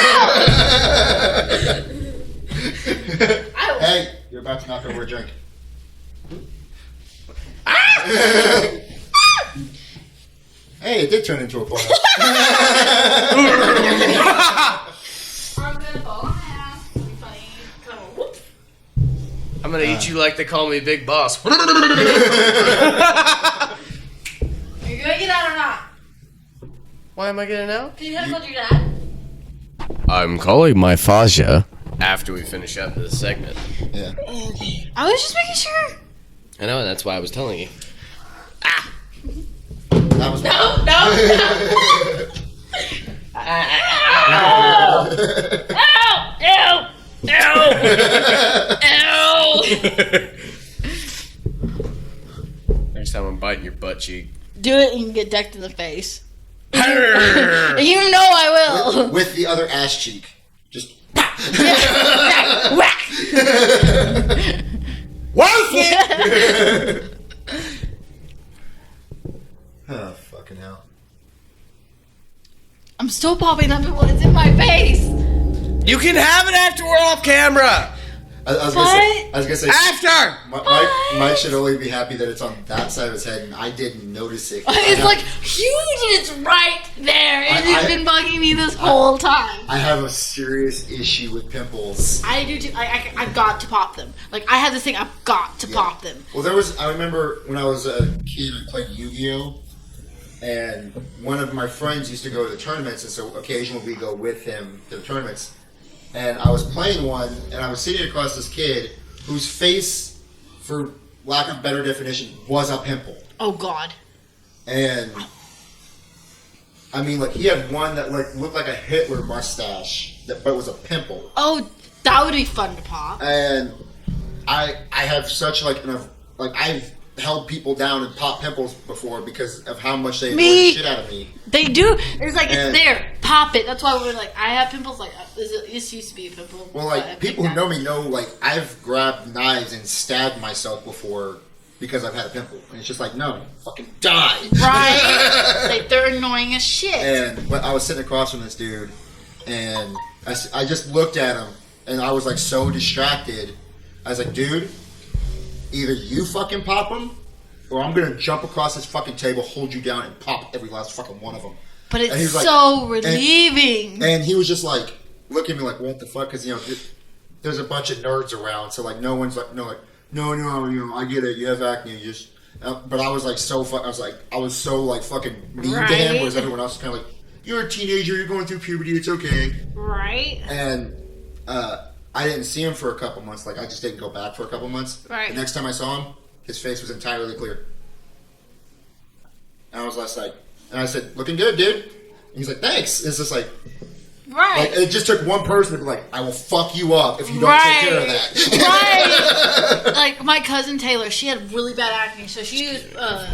out! Hey, you're about to knock over a drink. Hey, it did turn into a porno. I'm gonna fall on my ass. It'll be funny. Come on, whoop. I'm gonna eat you like they call me Big Boss. Are you gonna get out or not? Why am I getting out? Can you have your dad? I'm calling my Faja after we finish up this segment. Yeah. I was just making sure. I know, that's why I was telling you. That was No. Next time I'm biting your butt cheek. Do it and you get decked in the face. You know I will. with the other ass cheek. Just. Whack. Worth it! Oh, fucking hell. I'm still popping up when it's in my face. You can have it after we're off camera. I was gonna say. After. Mike should only be happy that it's on that side of his head, and I didn't notice it. It's like huge and it's right there. It's been bugging me this whole time. I have a serious issue with pimples. I do too. I've got to pop them. Like, I have this thing, I've got to pop them. Well, I remember when I was a kid, I played Yu-Gi-Oh! And one of my friends used to go to the tournaments, and so occasionally we go with him to the tournaments. And I was playing one, and I was sitting across this kid whose face, for lack of better definition, was a pimple. Oh, God. And I mean, like, he had one that looked like a Hitler mustache, but was a pimple. Oh, that would be fun to pop. And I have such I've held people down and popped pimples before because of how much they annoy the shit out of me. They do. It's like, it's there. Pop it. That's why we're like, I have pimples. Like, this used to be a pimple. Well, like, people who know me know, like, I've grabbed knives and stabbed myself before because I've had a pimple. And it's just like, no, fucking die. Right? Like, they're annoying as shit. But I was sitting across from this dude, and I just looked at him, and I was, like, so distracted. I was like, dude, either you fucking pop them, or I'm gonna jump across this fucking table, hold you down, and pop every last fucking one of them. But it's so relieving. And he was just like, looking at me like, what the fuck? Because, there's a bunch of nerds around, so like, no one's like, no, I get it, you have acne, you just. But I was like, I was so like fucking mean to him, whereas everyone else was kind of like, you're a teenager, you're going through puberty, it's okay. Right. And I didn't see him for a couple months. Like, I just didn't go back for a couple months. Right. The next time I saw him, his face was entirely clear. And I was last like, and I said, looking good, dude. And he's like, thanks. It's just like, right. It just took one person to be like, I will fuck you up if you don't take care of that. Right. Like, my cousin Taylor, she had really bad acne, so she used, oh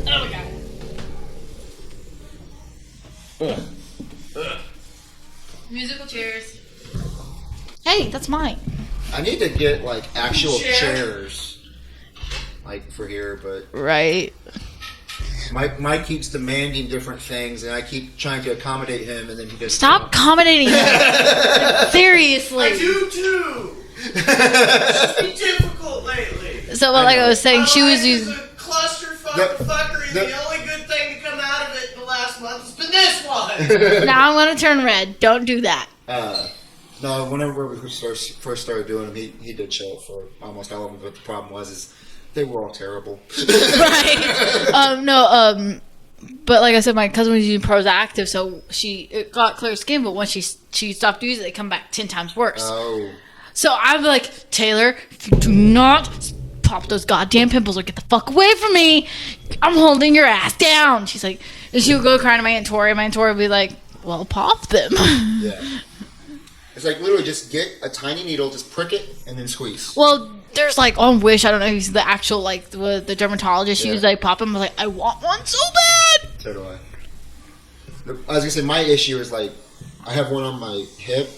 my god. Musical chairs. Hey, that's mine. I need to get, like, actual chairs. Like, for here, but... Right. Mike keeps demanding different things, and I keep trying to accommodate him, and then he doesn't... Stop accommodating him. Seriously. I do too. It's been difficult lately. So, like I was saying, she was using... a clusterfuck of fuckery. The only good thing to come out of it in the last month has been this one. Now I'm going to turn red. Don't do that. No, whenever we first started doing him, he did chill for almost all of them, but the problem was They were all terrible. Right. But like I said, my cousin was using Proactive, so it got clear skin. But once she stopped using it, it come back 10 times worse. Oh. So I'm like, Taylor, if you do not pop those goddamn pimples or get the fuck away from me, I'm holding your ass down. She's like, and she would go crying to my Aunt Tori. My Aunt Tori would be like, well, pop them. Yeah. It's like literally just get a tiny needle, just prick it, and then squeeze. Well, there's like on Wish, I don't know if it's the actual like the dermatologist Yeah. used like pop them. I was like, I want one so bad. So do I. I was gonna say my issue is like I have one on my hip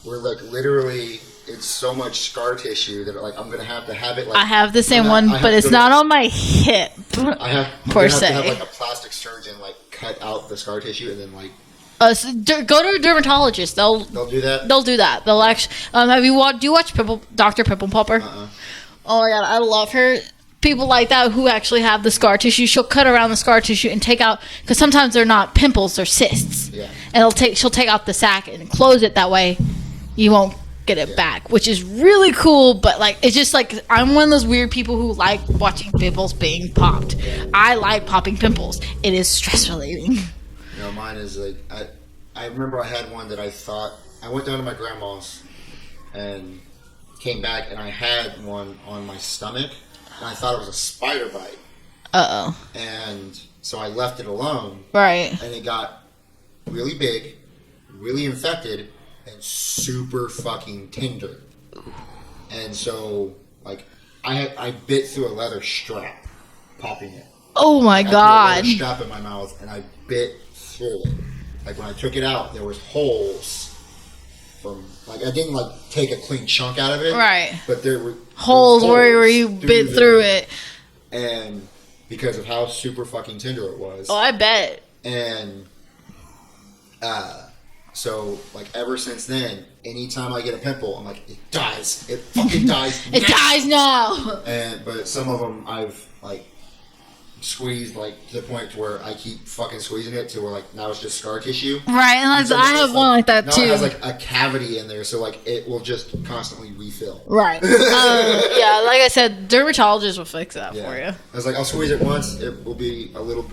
where like literally it's so much scar tissue that like I'm gonna have to have it. Like, I have the same I one, have but to it's go not to- on my hip. I have per to se. have like a plastic surgeon like cut out the scar tissue and then like So go to a dermatologist. They'll do that. do that. They'll actually. Do you watch Dr. Pimple Popper? Oh my god, I love her. People like that who actually have the scar tissue, she'll cut around the scar tissue and take out, because sometimes they're not pimples, they're cysts. Yeah. And she'll take out the sac and close it, that way you won't get it back, which is really cool. But like, it's just like, I'm one of those weird people who like watching pimples being popped. I like popping pimples. It is stress relieving. You know, mine is like I remember I had one that I thought I went down to my grandma's and came back and I had one on my stomach and I thought it was a spider bite. And so I left it alone. Right. And it got really big, really infected, and super fucking tender. And so like I bit through a leather strap popping it. Oh my I threw a god. leather strap in my mouth and I bit through it. Like when I took it out, there was holes from like I didn't like take a clean chunk out of it, Right. But there were Holes where you through bit through it. and because of how super fucking tender it was, Oh, I bet. and so like ever since then, anytime I get a pimple, I'm like, it dies, it fucking dies, It dies now. but some of them I've like squeezed like to the point to where I keep fucking squeezing it to where like now it's just scar tissue. Right, and So I it's have one like that now too. it has like a cavity in there, so like it will just constantly refill. Right. Yeah, like I said, dermatologist will fix that for you. I was like, I'll squeeze it once, it will be a little,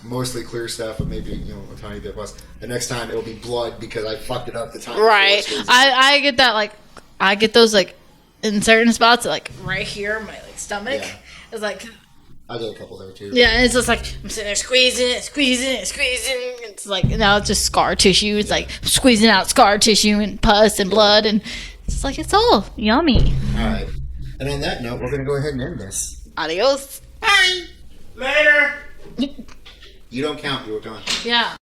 mostly clear stuff, but maybe a tiny bit less. The next time it'll be blood because I fucked it up the time. Right. before I get that, like, I get those like in certain spots, like right here, my like stomach. Yeah. It's like, I get a couple there too. yeah, and it's just like I'm sitting there squeezing it. It's like now it's just scar tissue. It's like squeezing out scar tissue and pus and blood, and it's like it's all yummy. All right. And on that note, we're gonna go ahead and end this. Adios. Later. You don't count. You were gone. Yeah.